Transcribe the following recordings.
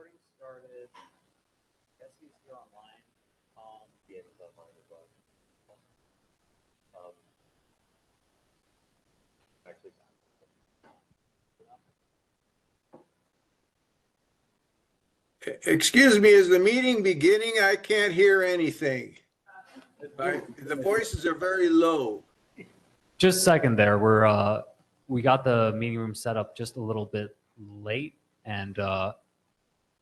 recording started. Guess he's here online. Yeah, he's online as well. Actually, Excuse me, is the meeting beginning? I can't hear anything. The voices are very low. Just a second there. We got the meeting room set up just a little bit late. And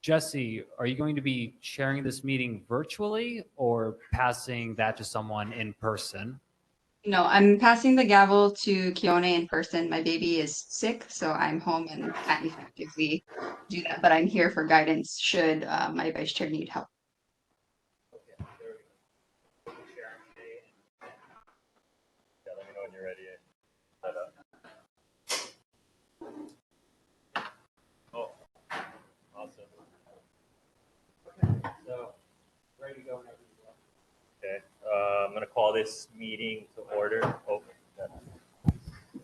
Jesse, are you going to be sharing this meeting virtually or passing that to someone in person? No, I'm passing the gavel to Keone in person. My baby is sick, so I'm home and can't effectively do that. But I'm here for guidance should my vice chair need help. okay, there we go. Sharon May. Yeah, let me know when you're ready. Oh, awesome. Okay, so ready to go whenever you are. Okay, I'm going to call this meeting to order.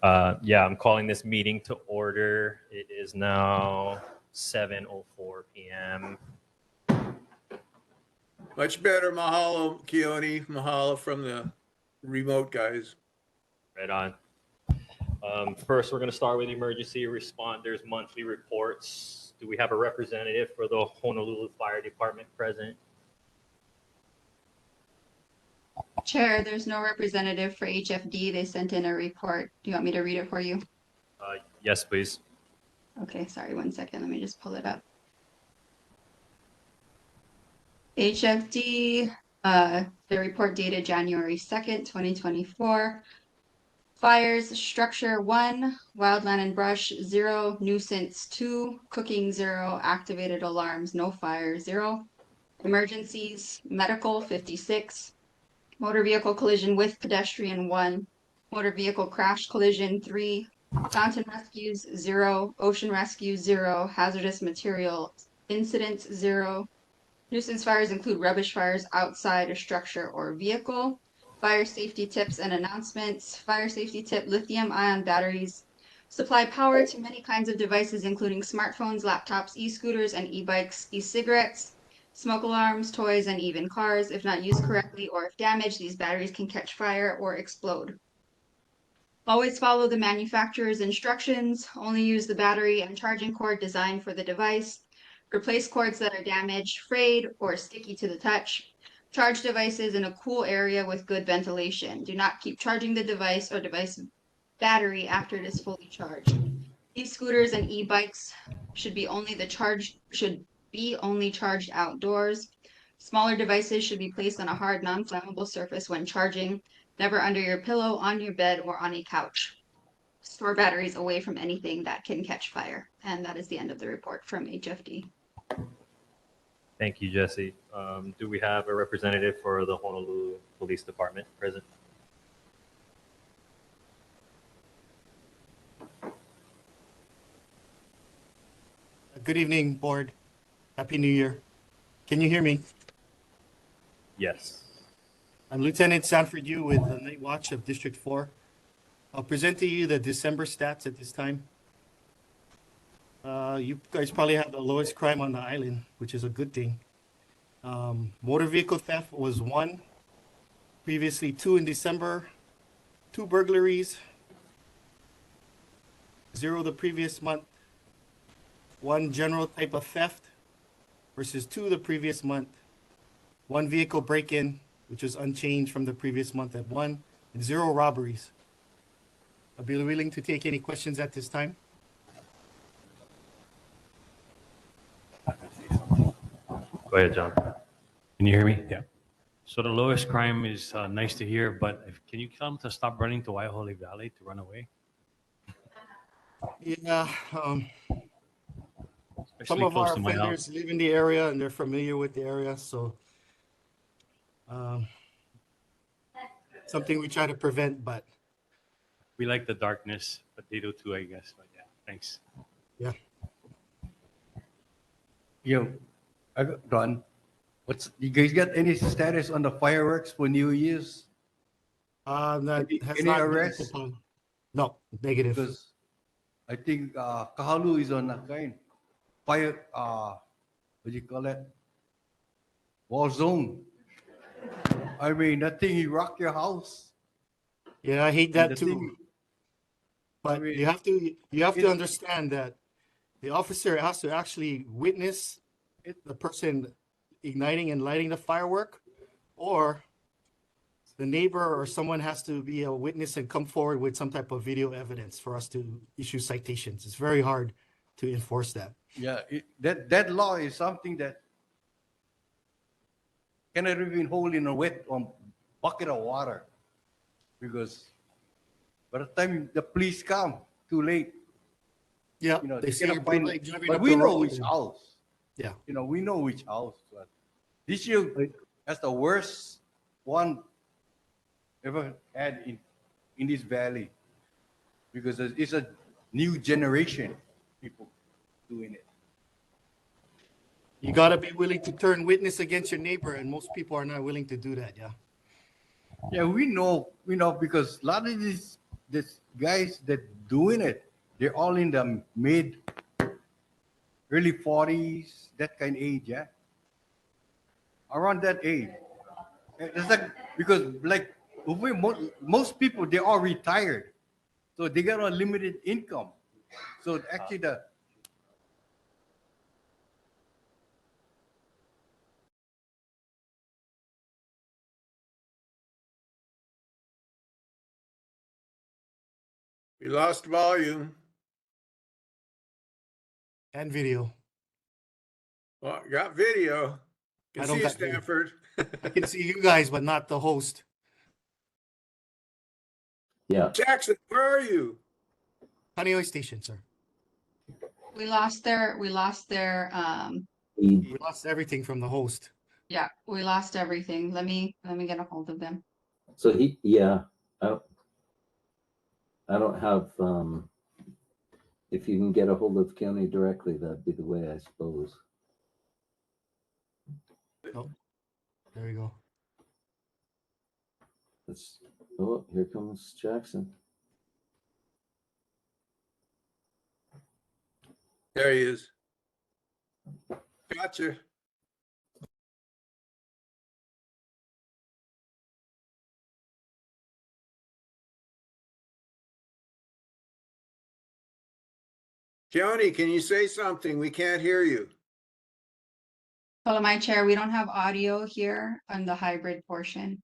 I'm calling this meeting to order. It is now 7:04 p.m. Much better. Mahalo, Keone. Mahalo from the remote guys. Right on. First, we're going to start with emergency responders monthly reports. Do we have a representative for the Honolulu Fire Department present? Chair, there's no representative for HFD. They sent in a report. Do you want me to read it for you? Yes, please. Okay, sorry, 1 second. Let me just pull it up. HFD, the report dated January 2nd, 2024. Fires, structure 1, wildland and brush 0, nuisance 2, cooking 0, activated alarms, no fire 0. Emergencies, medical 56. Motor vehicle collision with pedestrian 1. Motor vehicle crash collision 3. Fountain rescues 0. Ocean rescue 0. Hazardous material incidents 0. Nuisance fires include rubbish fires outside a structure or vehicle. Fire safety tips and announcements. Fire safety tip: lithium-ion batteries supply power to many kinds of devices, including smartphones, laptops, e-scooters, and e-bikes, e-cigarettes, smoke alarms, toys, and even cars. If not used correctly or if damaged, these batteries can catch fire or explode. Always follow the manufacturer's instructions. Only use the battery and charging cord designed for the device. Replace cords that are damaged, frayed, or sticky to the touch. Charge devices in a cool area with good ventilation. Do not keep charging the device or device battery after it is fully charged. E-scooters and e-bikes should be only charged outdoors. Smaller devices should be placed on a hard, non-flammable surface when charging, never under your pillow, on your bed, or on a couch. Store batteries away from anything that can catch fire. And that is the end of the report from HFD. Thank you, Jesse. Do we have a representative for the Honolulu Police Department present? Good evening, board. Happy New Year. Can you hear me? Yes. I'm Lieutenant Sanford Yu with the Night Watch of District 4. I'll present to you the December stats at this time. You guys probably have the lowest crime on the island, which is a good thing. Motor vehicle theft was 1, previously 2 in December, 2 burglaries, 0 the previous month, 1 general type of theft versus 2 the previous month, 1 vehicle break-in, which was unchanged from the previous month at 1, and 0 robberies. I'll be willing to take any questions at this time. Go ahead, John. Can you hear me? Yeah. So the lowest crime is nice to hear, but can you tell them to stop running to Waihole Valley to run away? Yeah, Especially some of close our to my offenders house. live in the area and they're familiar with the area, so something we try to prevent, but We like the darkness, but they do too, I guess. But yeah, thanks. yeah. Yo, Don, you guys got any status on the fireworks for New Year's? That Any- has any not been arrests? acted upon. No, negative. Because I think Kahaluʻu is on a kind fire what do you call that? War zone. I mean, that thing, he rock your house. Yeah, I hate And that the too. thing- But I mean, you have to it- understand that the officer has to actually witness the person igniting and lighting the firework, or the neighbor or someone has to be a witness and come forward with some type of video evidence for us to issue citations. It's very hard to enforce that. Yeah, that law is something that cannot even hold in a wet on bucket of water, because by the time the police come, too late. Yeah, You know, they they see cannot your find brake light it. driving But up we the know road which and- house. Yeah. You know, we know which house. But this year, that's the worst one ever had in this valley, because it's a new generation people doing it. You got to be willing to turn witness against your neighbor, and most people are not willing to do that. Yeah. Yeah, we know, because a lot of these guys that doing it, they're all in the early 40s, that kind of age, yeah. Around that age. It's like, because like most people, they're all retired. So they got a limited income. So actually We lost volume. And video. Well, got video. I Can don't see you, got video. Stanford. I can see you guys, but not the host. Yeah, Jackson, where are you? Kaneohe Station, sir. We lost their, we, We lost everything from the host. yeah, we lost everything. Let me get a hold of them. so yeah, I don't have, if you can get a hold of County directly, that'd be the way, I suppose. There you go. Oh, here comes Jackson. There he is. Gotcha. County, can you say something? We can't hear you. Follow my chair. We don't have audio here on the hybrid portion.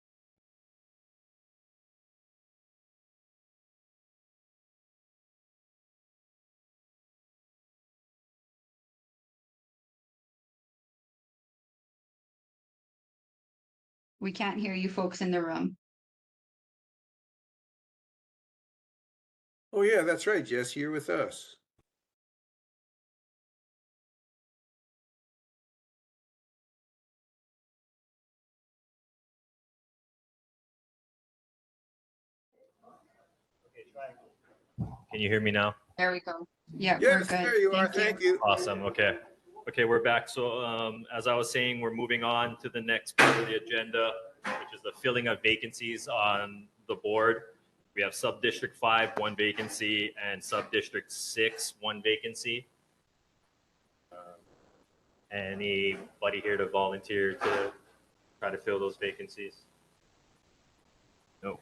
We can't hear you folks in the room. Oh yeah, that's right, Jess. You're with us. Can you hear me now? There we go. Yeah, we're Yes, good. there you are. Thank you. Awesome. Okay. Okay, we're back. So as I was saying, we're moving on to the next part of the agenda, which is the filling of vacancies on the board. We have Sub-District 5, 1 vacancy, and Sub-District 6, 1 vacancy. Anybody here to volunteer to try to fill those vacancies? No.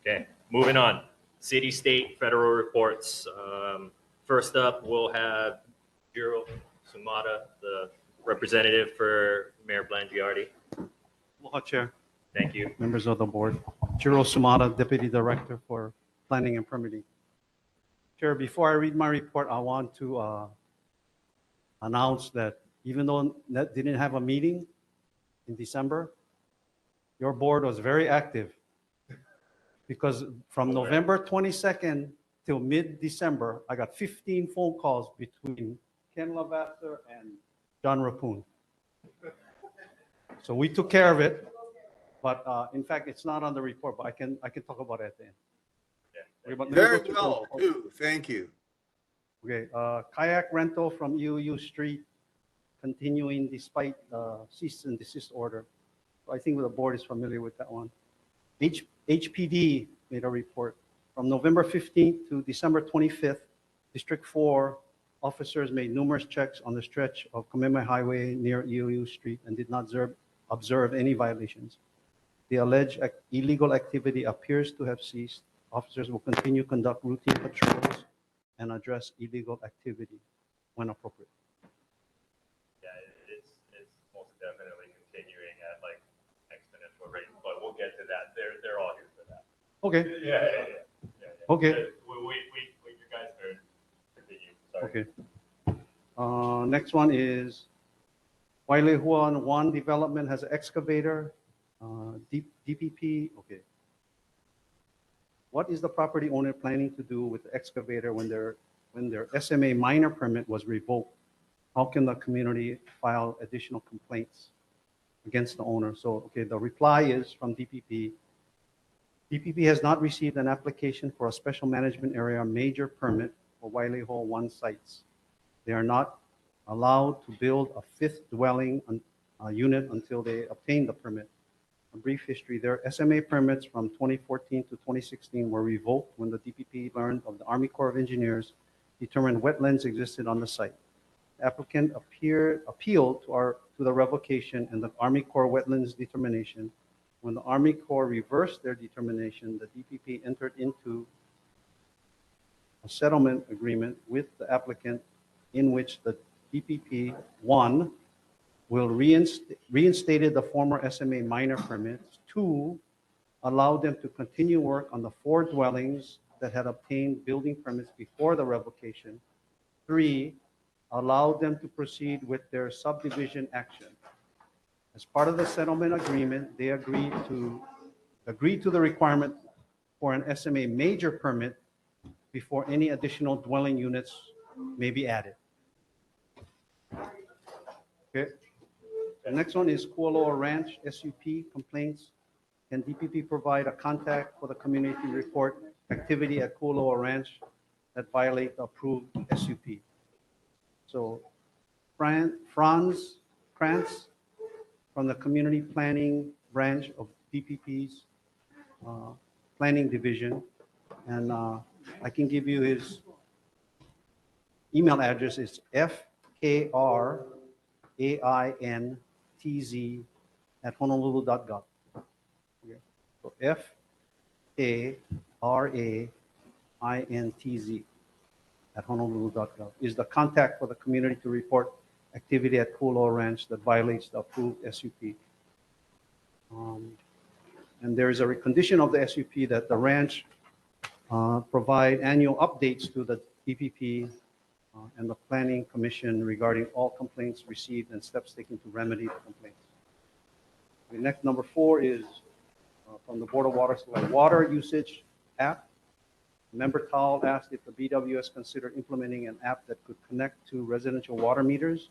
Okay, moving on. City, state, federal reports. First up, we'll have Jiro Sumata, the representative for Mayor Blangiardi. Aloha, Chair, Thank you. members of the board. Jiro Sumata, Deputy Director for Planning and Permitting. Chair, before I read my report, I want to announce that even though that didn't have a meeting in December, your board was very active, because from Okay. November 22nd till mid-December, I got 15 phone calls between Ken Lavaster and John Rappoon. So we took care of it, but in fact, it's not on the report, but I can talk about it at the end. Okay, but let me Very go to the well, report. too. Thank you. Okay, kayak rental from UU Street continuing despite cease and desist order. I think the board is familiar with that one. HPD made a report from November 15th to December 25th. District 4 officers made numerous checks on the stretch of Kamehameha Highway near Iuiu Street and did not observe any violations. The alleged illegal activity appears to have ceased. Officers will continue to conduct routine patrols and address illegal activity when appropriate. Yeah, it's most definitely continuing at like exponential rate, but we'll get to that. They're all here for that. Okay, Yeah. Okay. We you guys are continue. Sorry. okay. Next one is Wailehuan 1 development has an excavator, DPP, okay. What is the property owner planning to do with the excavator when their SMA minor permit was revoked? How can the community file additional complaints against the owner? So, okay, the reply is from DPP. DPP has not received an application for a special management area major permit for Waileho 1 sites. They are not allowed to build a 5th dwelling unit until they obtain the permit. A brief history, their SMA permits from 2014 to 2016 were revoked when the DPP learned of the Army Corps of Engineers determined wetlands existed on the site. The applicant appealed to the revocation and the Army Corps wetlands determination. When the Army Corps reversed their determination, the DPP entered into a settlement agreement with the applicant in which the DPP 1 will reinstated the former SMA minor permits. 2, allow them to continue work on the 4 dwellings that had obtained building permits before the revocation. 3, allow them to proceed with their subdivision action. As part of the settlement agreement, they agreed to the requirement for an SMA major permit before any additional dwelling units may be added. Okay. The next one is Kualoa Ranch SUP complaints. Can DPP provide a contact for the community to report activity at Kualoa Ranch that violate the approved SUP? So Franz Krantz from the Community Planning Branch of DPP's Planning Division, and I can give you his email address. It's fkraintz@honolulu.gov. Okay. So fkraintz@honolulu.gov is the contact for the community to report activity at Kualoa Ranch that violates the approved SUP. And there is a condition of the SUP that the ranch provide annual updates to the DPP and the Planning Commission regarding all complaints received and steps taken to remedy the complaints. The next, number 4 is from the Board of Water Supply Water Usage App. Member Towle asked if the BWS considered implementing an app that could connect to residential water meters.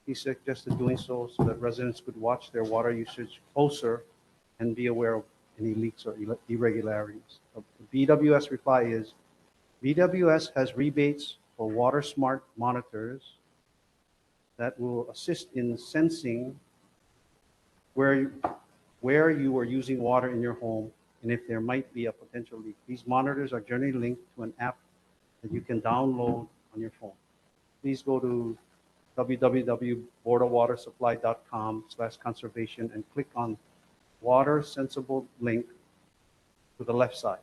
He suggested doing so that residents could watch their water usage closer and be aware of any leaks or irregularities. The BWS reply is, BWS has rebates for water smart monitors that will assist in sensing where you are using water in your home and if there might be a potential leak. These monitors are generally linked to an app that you can download on your phone. Please go to www.boardofwatersupply.com/conservation and click on Water Sensible link to the left side.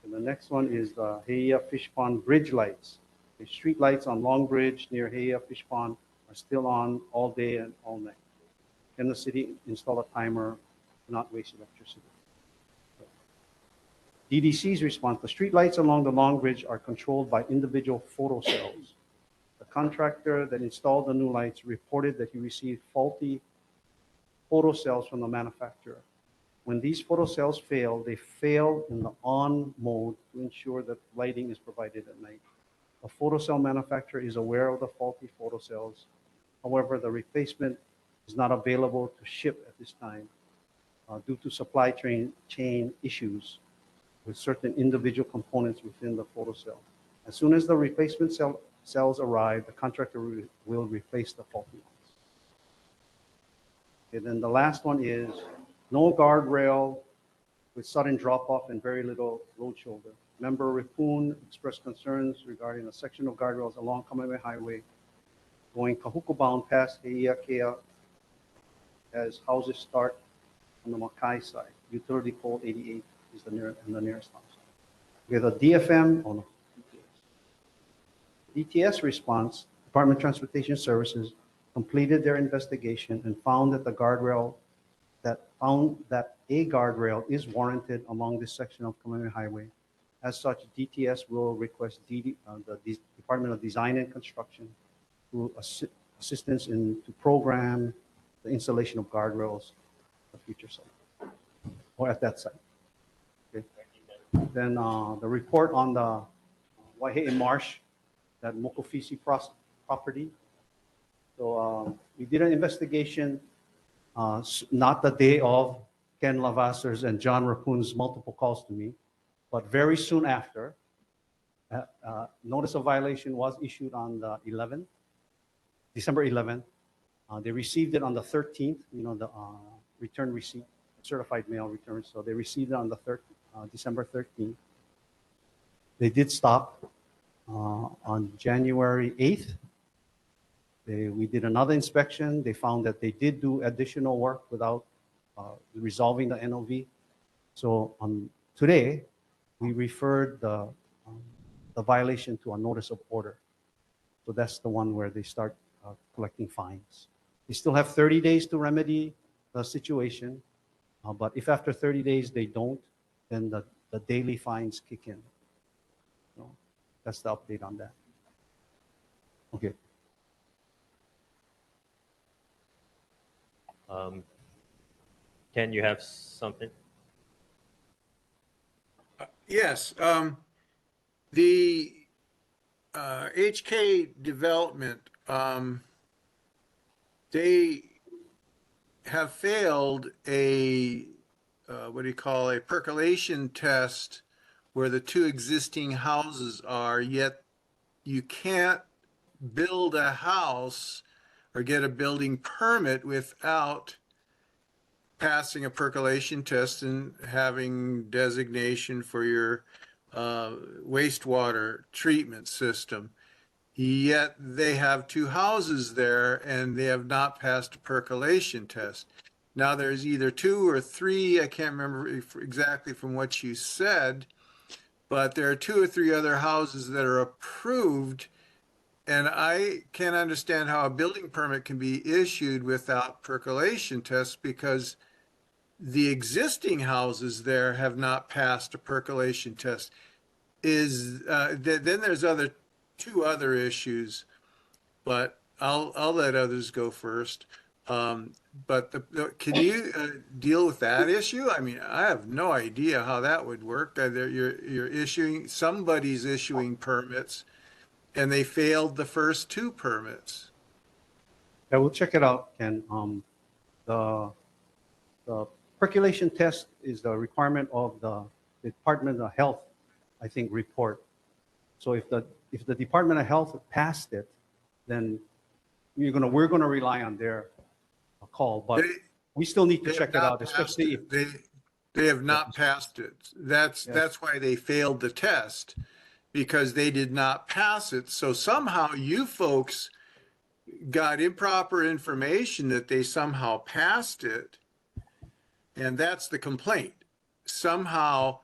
And the next one is the Heia Fish Pond bridge lights. The street lights on Long Bridge near Heia Fish Pond are still on all day and all night. Can the city install a timer to not waste electricity? DDC's response, the street lights along the Long Bridge are controlled by individual photocells. The contractor that installed the new lights reported that he received faulty photocells from the manufacturer. When these photocells fail, they fail in the on mode to ensure that lighting is provided at night. The photocell manufacturer is aware of the faulty photocells. However, the replacement is not available to ship at this time due to supply chain issues with certain individual components within the photocell. As soon as the replacement cells arrive, the contractor will replace the faulty ones. Okay, then the last one is no guardrail with sudden drop-off and very little road shoulder. Member Ripon expressed concerns regarding a section of guardrails along Kamehameha Highway going Kahuku bound past Heiakea as houses start on the Makai side. Utility pole 88 is the nearest house. With a DFM on DTS response, Department of Transportation Services completed their investigation and found that a guardrail is warranted along this section of Kamehameha Highway. As such, DTS will request the Department of Design and Construction to assistance to program the installation of guardrails at the future site or at that site. Okay. Then the report on the Waihe'i Marsh, that Mokofisi property. So we did an investigation, not the day of Ken Lavasser's and John Rapoon's multiple calls to me, but very soon after. Notice of violation was issued on the 11th, December 11th. They received it on the 13th, the return receipt, certified mail return. So they received it on the December 13th. They did stop on January 8th. We did another inspection. They found that they did do additional work without resolving the NOV. So on today, we referred the violation to a notice of order. So that's the one where they start collecting fines. They still have 30 days to remedy the situation, but if after 30 days they don't, then the daily fines kick in. So that's the update on that. Okay. Ken, you have something? Yes, the HK development, they have failed a percolation test where the two existing houses are, yet you can't build a house or get a building permit without passing a percolation test and having designation for your wastewater treatment system. Yet they have two houses there and they have not passed a percolation test. Now there's either 2 or 3, I can't remember exactly from what you said, but there are 2 or 3 other houses that are approved, and I can't understand how a building permit can be issued without percolation tests because the existing houses there have not passed a percolation test. Then there's 2 other issues, but I'll let others go first. But can you deal with that issue? I mean, I have no idea how that would work. Somebody's issuing permits, and they failed the first 2 permits. Yeah, we'll check it out, Ken. The percolation test is the requirement of the Department of Health, I think, report. So if the Department of Health passed it, then we're gonna rely on their call. But we still need to check it out, especially if they have not passed it. That's why they failed the test, because they did not pass it. So somehow you folks got improper information that they somehow passed it. And that's the complaint. Somehow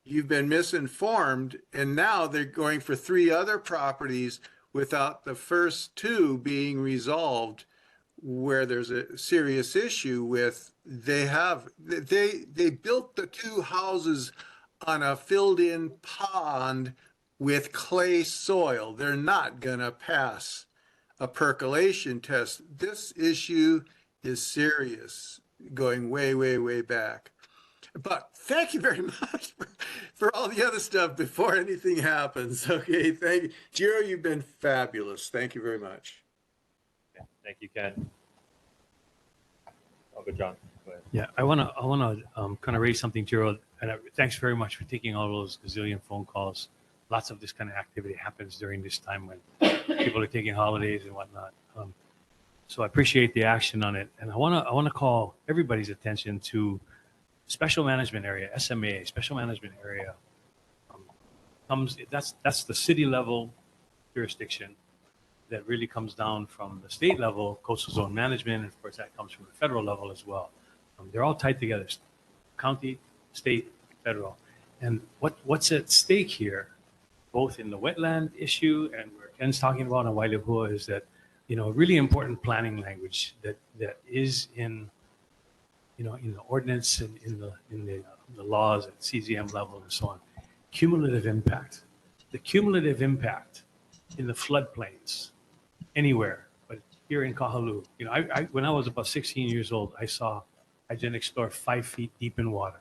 you've been misinformed, and now they're going for 3 other properties without the first 2 being resolved, where there's a serious issue with they built the 2 houses on a filled-in pond with clay soil. They're not gonna pass a percolation test. This issue is serious, going way, way, way back. But thank you very much for all the other stuff before anything happens. Okay, thank you. Jiro, you've been fabulous. Thank you very much. Okay, thank you, Ken. Uncle John, go ahead. Yeah, I wanna kind of raise something, Gerald, and thanks very much for taking all those gazillion phone calls. Lots of this kind of activity happens during this time when people are taking holidays and whatnot. So I appreciate the action on it, and I wanna call everybody's attention to Special Management Area, SMA, Special Management Area, that's the city level jurisdiction that really comes down from the state level, coastal zone management, and of course that comes from the federal level as well. They're all tied together, county, state, federal. And what's at stake here, both in the wetland issue and where Ken's talking about in Wailuhua, is that, really important planning language that is in the ordinance and in the laws at CZM level and so on. Cumulative impact. The cumulative impact in the floodplains anywhere, but here in Kahalu'u, when I was about 16 years old, I did explore 5 feet deep in water.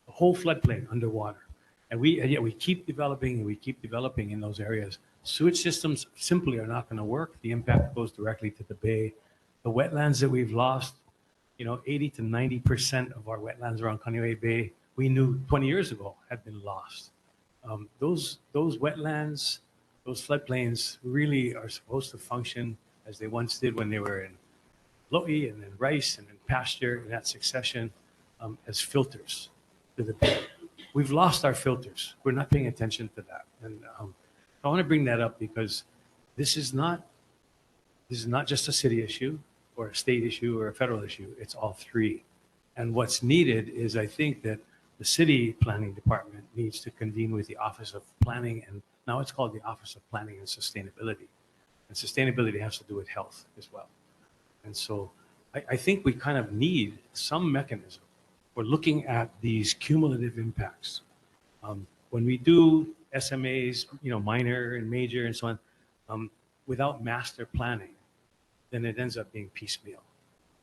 The whole floodplain underwater. And yet we keep developing and we keep developing in those areas. Sewage systems simply are not going to work. The impact goes directly to the bay. The wetlands that we've lost, 80 to 90% of our wetlands around Kaneohe Bay, we knew 20 years ago had been lost. Those wetlands, those floodplains really are supposed to function as they once did when they were in lo'i and then rice and then pasture in that succession, as filters to the bay. We've lost our filters. We're not paying attention to that. And I want to bring that up because this is not just a city issue or a state issue or a federal issue. It's all three. And what's needed is, I think, that the city planning department needs to convene with the Office of Planning, and now it's called the Office of Planning and Sustainability. And sustainability has to do with health as well. And so I think we kind of need some mechanism for looking at these cumulative impacts. When we do SMAs, minor and major and so on, without master planning, then it ends up being piecemeal.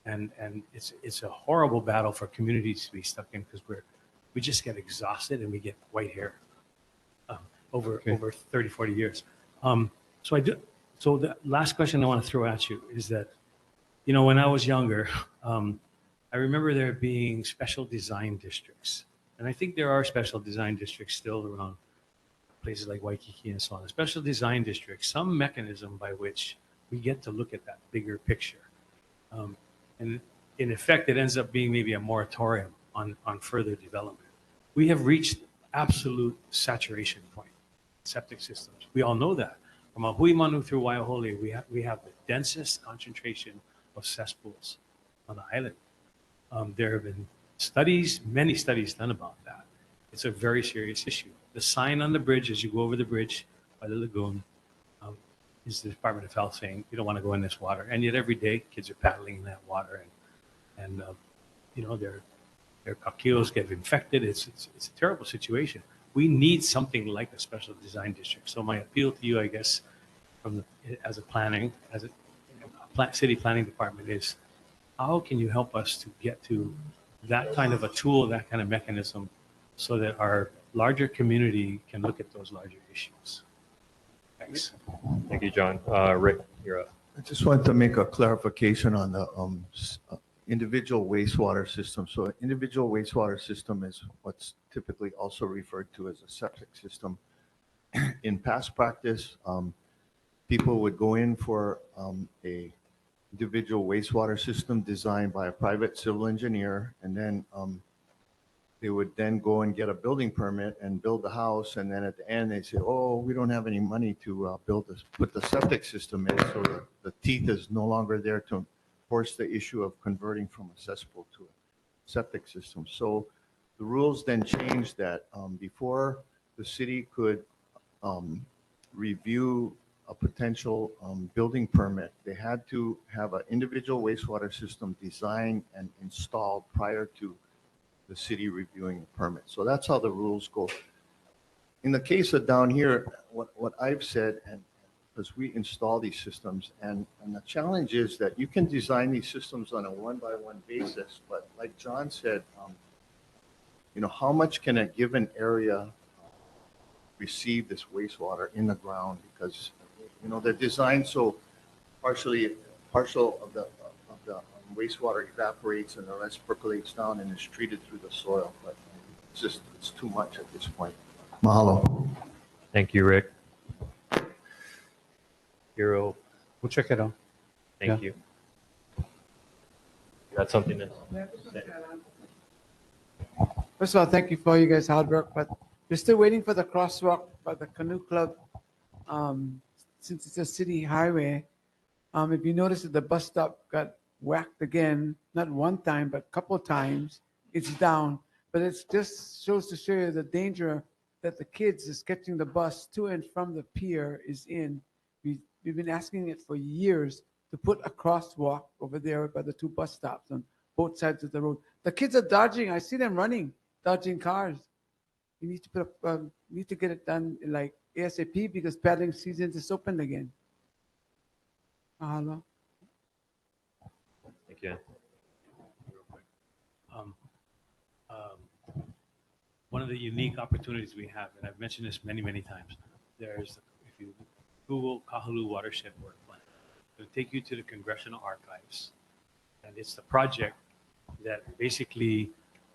And it's a horrible battle for communities to be stuck in because we just get exhausted and we get white hair over 30, 40 years. So the last question I want to throw at you is that, when I was younger, I remember there being special design districts. And I think there are special design districts still around places like Waikiki and so on. A special design district, some mechanism by which we get to look at that bigger picture. And in effect, it ends up being maybe a moratorium on further development. We have reached absolute saturation point, septic systems. We all know that. From Ahuimanu through Waiahole, we have the densest concentration of cesspools on the island. There have been many studies done about that. It's a very serious issue. The sign on the bridge as you go over the bridge by the lagoon is the Department of Health saying you don't want to go in this water. And yet every day kids are paddling in that water and their kakios get infected. It's a terrible situation. We need something like a special design district. So my appeal to you, I guess, as a city planning department is, how can you help us to get to that kind of a tool, that kind of mechanism, so that our larger community can look at those larger issues? Thanks. Thank you, John. Rick, you're up. I just want to make a clarification on the individual wastewater system. So individual wastewater system is what's typically also referred to as a septic system. In past practice, people would go in for a individual wastewater system designed by a private civil engineer, and then they would then go and get a building permit and build the house, and then at the end they say, oh, we don't have any money to put the septic system in, so the teeth is no longer there to force the issue of converting from a cesspool to a septic system. So the rules then changed that before the city could review a potential building permit, they had to have an individual wastewater system designed and installed prior to the city reviewing the permit. So that's how the rules go. In the case of down here, what I've said, and because we install these systems, and the challenge is that you can design these systems on a one-by-one basis, but like John said, how much can a given area receive this wastewater in the ground? Because they're designed so partial of the wastewater evaporates and the rest percolates down and is treated through the soil. But it's too much at this point. Mahalo. Thank you, Rick. Hero, We'll check it out. thank you. You got something to say? First of all, thank you for all you guys' hard work, but We're still waiting for the crosswalk by the canoe club. Since it's a city highway, if you notice that the bus stop got whacked again, not one time, but a couple of times, it's down. But it just shows to show you the danger that the kids is catching the bus to and from the pier is in. We've been asking it for years to put a crosswalk over there by the two bus stops on both sides of the road. The kids are dodging. I see them running, dodging cars. You need to need to get it done like ASAP because paddling season is open again. Mahalo. Thank you. Real quick. One of the unique opportunities we have, and I've mentioned this many, many times, there's, if you Google Kahaluʻu Watershed Work Plan, it'll take you to the Congressional Archives. And it's the project that basically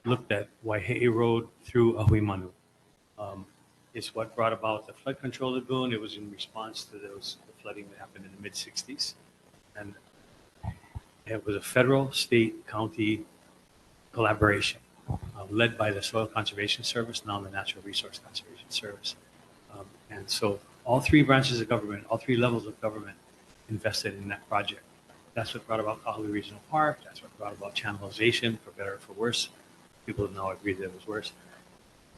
looked at Waihee Road through Ahuimanu. It's what brought about the flood control lagoon. It was in response to the flooding that happened in the mid-60s. And it was a federal, state, county collaboration led by the Soil Conservation Service, now the Natural Resource Conservation Service. And so all three branches of government, all three levels of government invested in that project. That's what brought about Kahaluʻu Regional Park. That's what brought about channelization, for better or for worse. People have now agreed that it was worse.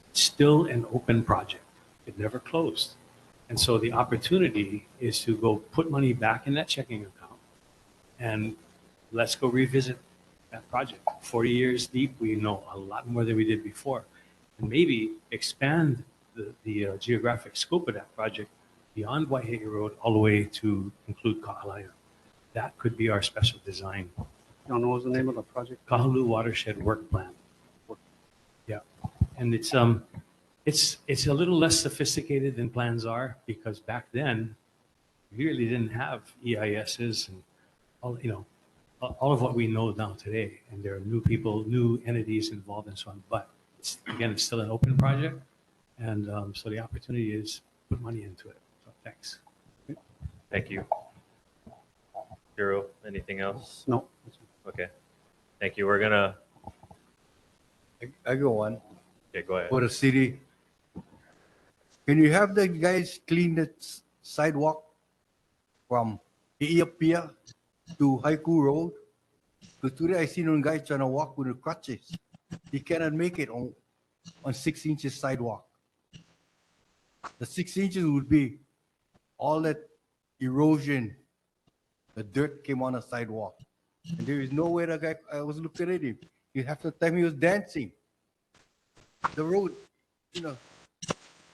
It's still an open project. It never closed. And so the opportunity is to go put money back in that checking account and let's go revisit that project. 40 years deep, we know a lot more than we did before. And maybe expand the geographic scope of that project beyond Waihee Road all the way to include Kahalaya. That could be our special design. You don't know what's the name of the project? Kahaluʻu Watershed Work Plan. Yeah, and it's a little less sophisticated than plans are because back then we really didn't have EISs and all of what we know now today. And there are new people, new entities involved and so on. But it's still an open project, and so the opportunity is put money into it. So thanks. Thank you. Jiro, anything else? No. Okay. Thank you. We're gonna. I go on. Okay, go ahead. For the city, can you have the guys clean the sidewalk from Iapia to Haiku Road? Because today I seen one guy trying to walk with the crutches. He cannot make it on 6 inches sidewalk. The 6 inches would be all that erosion, the dirt came on the sidewalk. And there is no way the guy, I was looking at him. You have to tell me he was dancing. The road,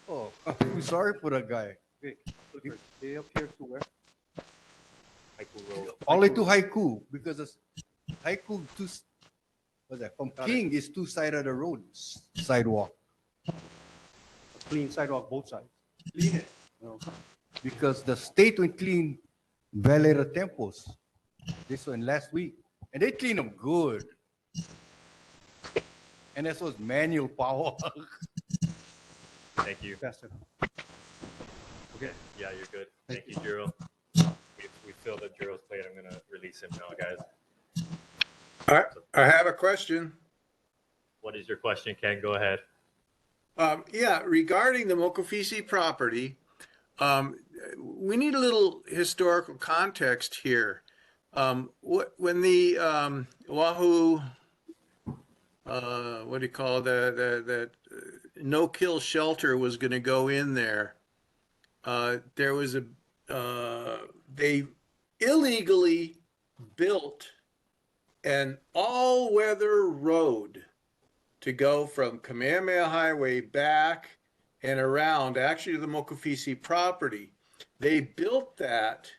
oh, I'm sorry for that guy. They up here to where? Haiku Road. All the way to Haiku, because it's Haiku, from King is two sides of the road, sidewalk. Clean sidewalk, both sides. Clean it. Because the state will clean Valera Temples. This one last week. And they clean them good. And that was manual power. Thank you. Faster. Okay. Yeah, you're good. Thank you, Jiro. We filled up Jiro's plate. I'm gonna release him now, guys. I have a question. What is your question, Ken? Go ahead. Yeah, regarding the Mokofisi property, we need a little historical context here. When the Oahu, what do you call that no-kill shelter was going to go in there, there was they illegally built an all-weather road to go from Kamehameha Highway back and around, actually, to the Mokofisi property. They built that,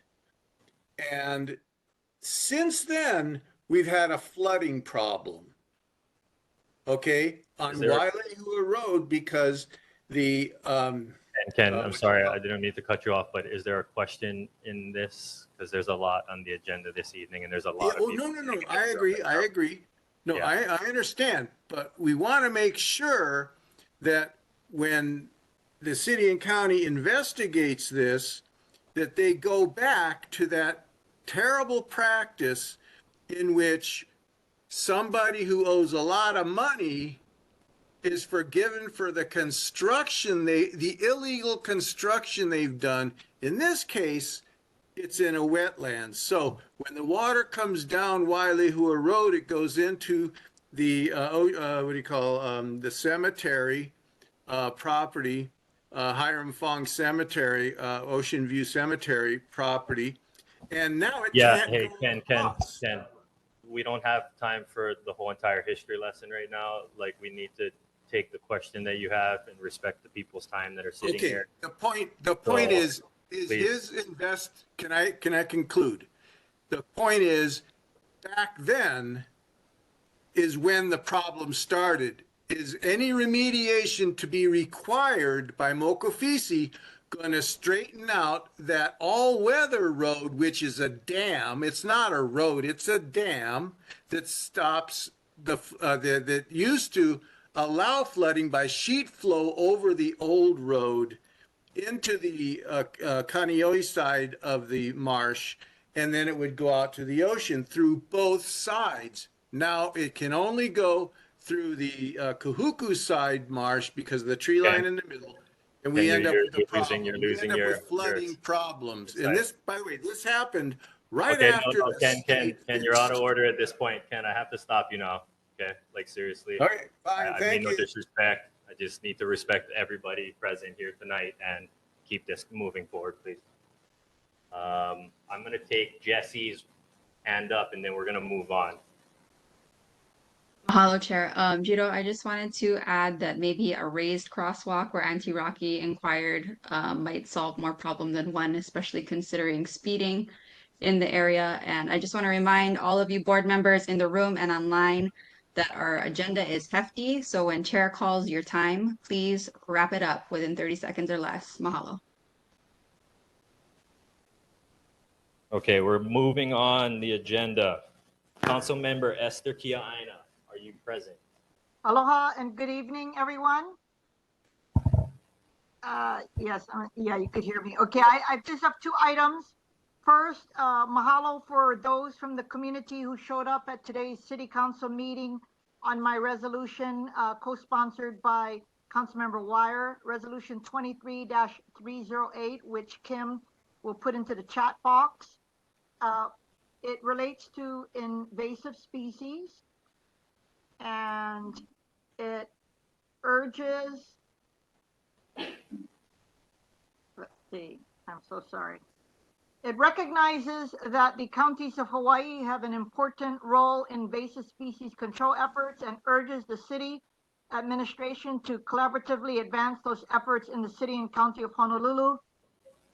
and since then, we've had a flooding problem, okay, on Wailehua Road because the And Ken, I'm sorry, I didn't mean to cut you off, but is there a question in this? Because there's a lot on the agenda this evening, and there's a lot of people. No, I agree. No, Yeah. I understand, but we want to make sure that when the city and county investigates this, that they go back to that terrible practice in which somebody who owes a lot of money is forgiven for the construction, the illegal construction they've done. In this case, it's in a wetland. So when the water comes down Wailehua Road, it goes into the, the cemetery property, Hiram Fong Cemetery, Ocean View Cemetery property. And now it Yeah, can't hey, go Ken, across. we don't have time for the whole entire history lesson right now. Like, we need to take the question that you have and respect the people's time that are sitting Okay, here. the point So, is please. his can I conclude? The point is, back then is when the problem started. Is any remediation to be required by Mokofisi going to straighten out that all-weather road, which is a dam? It's not a road, it's a dam that stops that used to allow flooding by sheet flow over the old road into the Kaneohe side of the marsh, and then it would go out to the ocean through both sides. Now it can only go through the Kahuku side marsh because of the tree line in the middle, and we end up with a problem. You're We losing end up your with flooding problems. And side. this, by the way, this happened right Okay, after no, the Ken, state you're out of finished. order at this point. Ken, I have to stop you now. Okay, like, seriously. Okay, fine, I mean thank no you. disrespect. I just need to respect everybody present here tonight and keep this moving forward, please. I'm going to take Jesse's hand up, and then we're going to move on. Mahalo, Chair. Jito, I just wanted to add that maybe a raised crosswalk where Auntie Rocky inquired might solve more problem than one, especially considering speeding in the area. And I just want to remind all of you board members in the room and online that our agenda is hefty. So when Chair calls your time, please wrap it up within 30 seconds or less. Mahalo. Okay, we're moving on the agenda. Council Member Esther Kia'aina, are you present? Aloha and good evening, everyone. Yes, yeah, you could hear me. Okay, I just have two items. First, mahalo for those from the community who showed up at today's City Council meeting on my resolution co-sponsored by Councilmember Wire, Resolution 23-308, which Kim will put into the chat box. It relates to invasive species, and it urges, let's see, I'm so sorry. It recognizes that the counties of Hawaii have an important role in invasive species control efforts and urges the city administration to collaboratively advance those efforts in the city and county of Honolulu.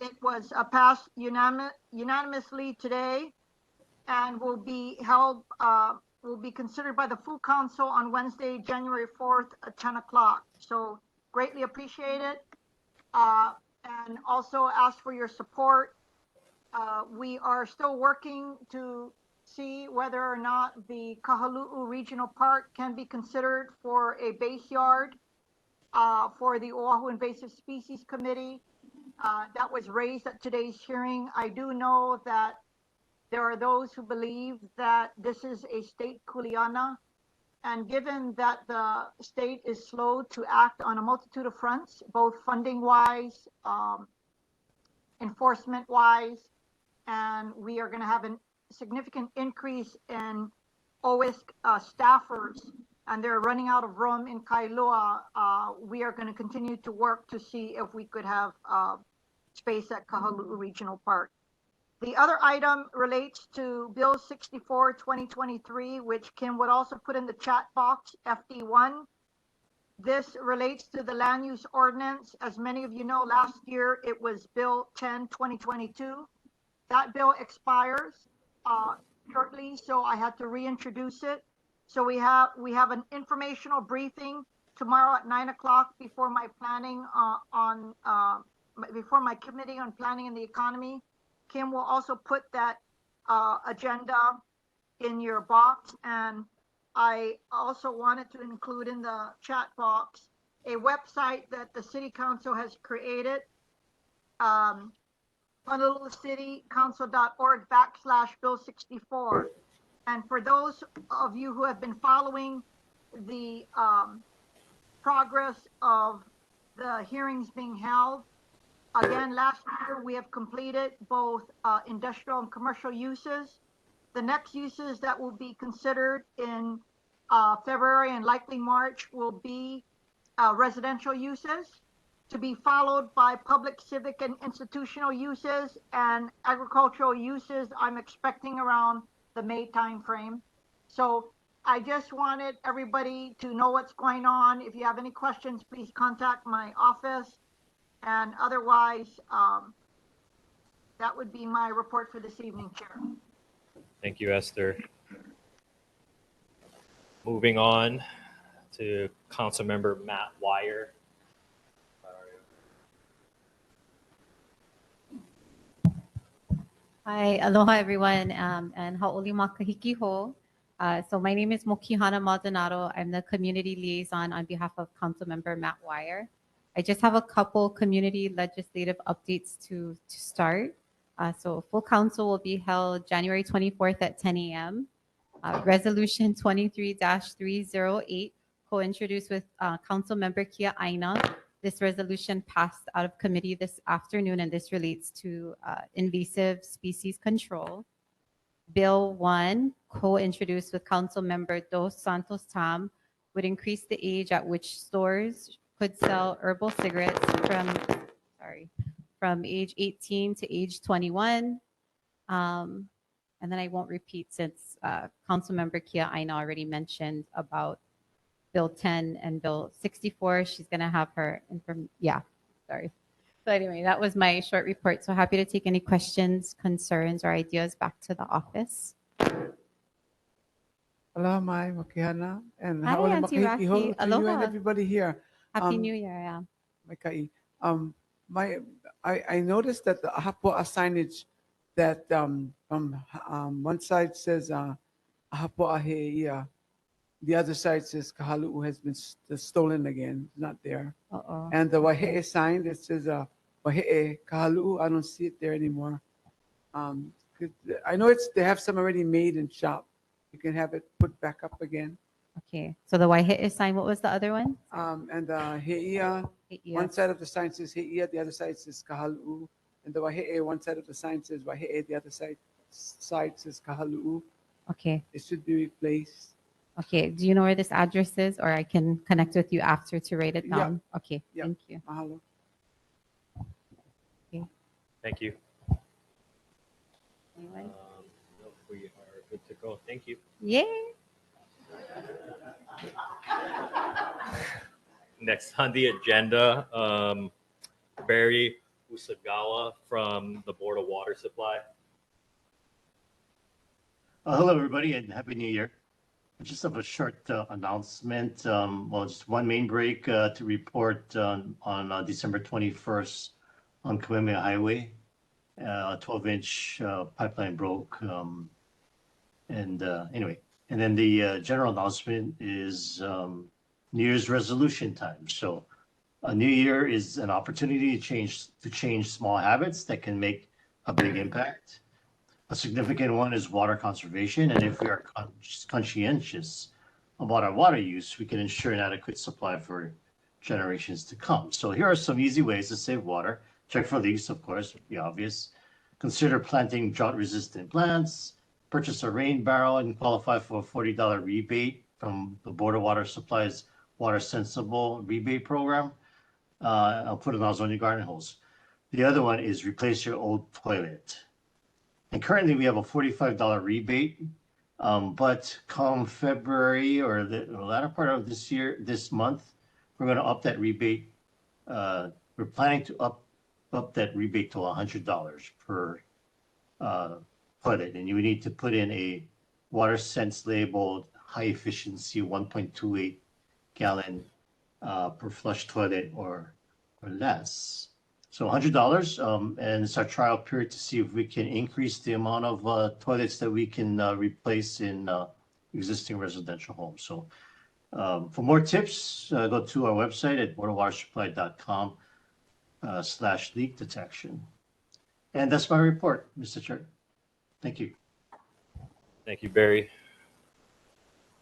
It was passed unanimously today and will be held, will be considered by the full council on Wednesday, January 4th at 10 o'clock. So greatly appreciate it. And also ask for your support. We are still working to see whether or not the Kahalu'u Regional Park can be considered for a base yard for the Oahu Invasive Species Committee. That was raised at today's hearing. I do know that there are those who believe that this is a state kuleana, and given that the state is slow to act on a multitude of fronts, both funding-wise, enforcement-wise, and we are going to have a significant increase in OISC staffers, and they're running out of room in Kailua. We are going to continue to work to see if we could have space at Kahalu'u Regional Park. The other item relates to Bill 64, 2023, which Kim would also put in the chat box, FD1. This relates to the land use ordinance. As many of you know, last year it was Bill 10, 2022. That bill expires shortly, so I had to reintroduce it. So we have an informational briefing tomorrow at 9 o'clock before my planning before my committee on planning and the economy. Kim will also put that agenda in your box, and I also wanted to include in the chat box a website that the City Council has created, honolulucitycouncil.org/Bill 64. And for those of you who have been following the progress of the hearings being held. Again, last year, we have completed both industrial and commercial uses. The next uses that will be considered in February and likely March will be residential uses, to be followed by public, civic, and institutional uses, and agricultural uses I'm expecting around the May timeframe. So I just wanted everybody to know what's going on. If you have any questions, please contact my office. And otherwise, that would be my report for this evening, Chair. Thank you, Esther. Moving on to Councilmember Matt Wire. Hi, aloha everyone, and hau'oli makahiki ho. So my name is Mokihana Maldonado. I'm the community liaison on behalf of Councilmember Matt Wire. I just have a couple community legislative updates to start. So full council will be held January 24th at 10 a.m. Resolution 23-308, co-introduced with Councilmember Kia Aina. This resolution passed out of committee this afternoon, and this relates to invasive species control. Bill 1, co-introduced with Councilmember Dos Santos Tam, would increase the age at which stores could sell herbal cigarettes from age 18 to age 21. And then I won't repeat since Councilmember Kia Aina already mentioned about Bill 10 and Bill 64. She's going to have her So anyway, that was my short report. So happy to take any questions, concerns, or ideas back to the office. Aloha mai, Mokihana, and Hi, hau'oli Auntie makahiki ho Rocky. to you and Aloha. everybody here. Happy New Year, yeah. Mai kai. I noticed that the ahapo'a signage that from one side says ahapo'a he'ia, the other side says Kahalu'u has been stolen again. It's not there. Uh-oh. And the wahe'e sign that says wahe'e Kahalu'u, I don't see it there anymore. I know they have some already made in shop. You can have it put back up again. Okay, so the Waihe'e sign, what was the other one? And he'ia, He'ia. one side of the sign says he'ia, the other side says Kahalu'u. And the wahe'e, one side of the sign says wahe'e, the other side says Kahalu'u. Okay. It should be replaced. Okay, do you know where this address is, or I can connect with you after to write it Yeah. down? Okay, Yeah. thank you. Mahalo. Okay. Thank you. Anyone? No, we are good to go. Thank you. Yay! Next on the agenda, Barry Usagawa from the Board of Water Supply. Hello, everybody, and Happy New Year. Just have a short announcement. Just one main break to report on December 21st on Kamehameha Highway. A 12-inch pipeline broke. Anyway, and then the general announcement is New Year's resolution time. So a new year is an opportunity to change small habits that can make a big impact. A significant one is water conservation, and if we are conscientious about our water use, we can ensure an adequate supply for generations to come. So here are some easy ways to save water. Check for leaks, of course, would be obvious. Consider planting drought-resistant plants. Purchase a rain barrel and qualify for a $40 rebate from the Board of Water Supply's Water Sensible rebate program. I'll put it on your garden hose. The other one is replace your old toilet. And currently we have a $45 rebate, but come February or the latter part of this month, we're going to up that rebate. We're planning to up that rebate to $100 per toilet, and you need to put in a water sense labeled high efficiency 1.28 gallon per flush toilet or less. So $100, and it's our trial period to see if we can increase the amount of toilets that we can replace in existing residential homes. So for more tips, go to our website at boardofwatersupply.com /leak detection. And that's my report, Mr. Chair. Thank you. Thank you, Barry.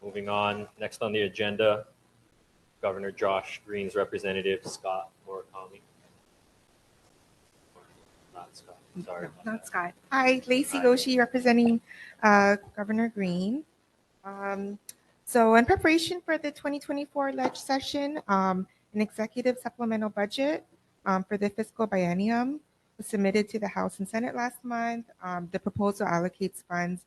Moving on, next on the agenda, Governor Josh Green's representative, Scott Murakami. Not Scott, sorry. about Not that. Scott. Hi, Lacey Hi. Goshi representing Governor Green. Um, so in preparation for the 2024 ledge session, an executive supplemental budget for the fiscal biennium was submitted to the House and Senate last month. The proposal allocates funds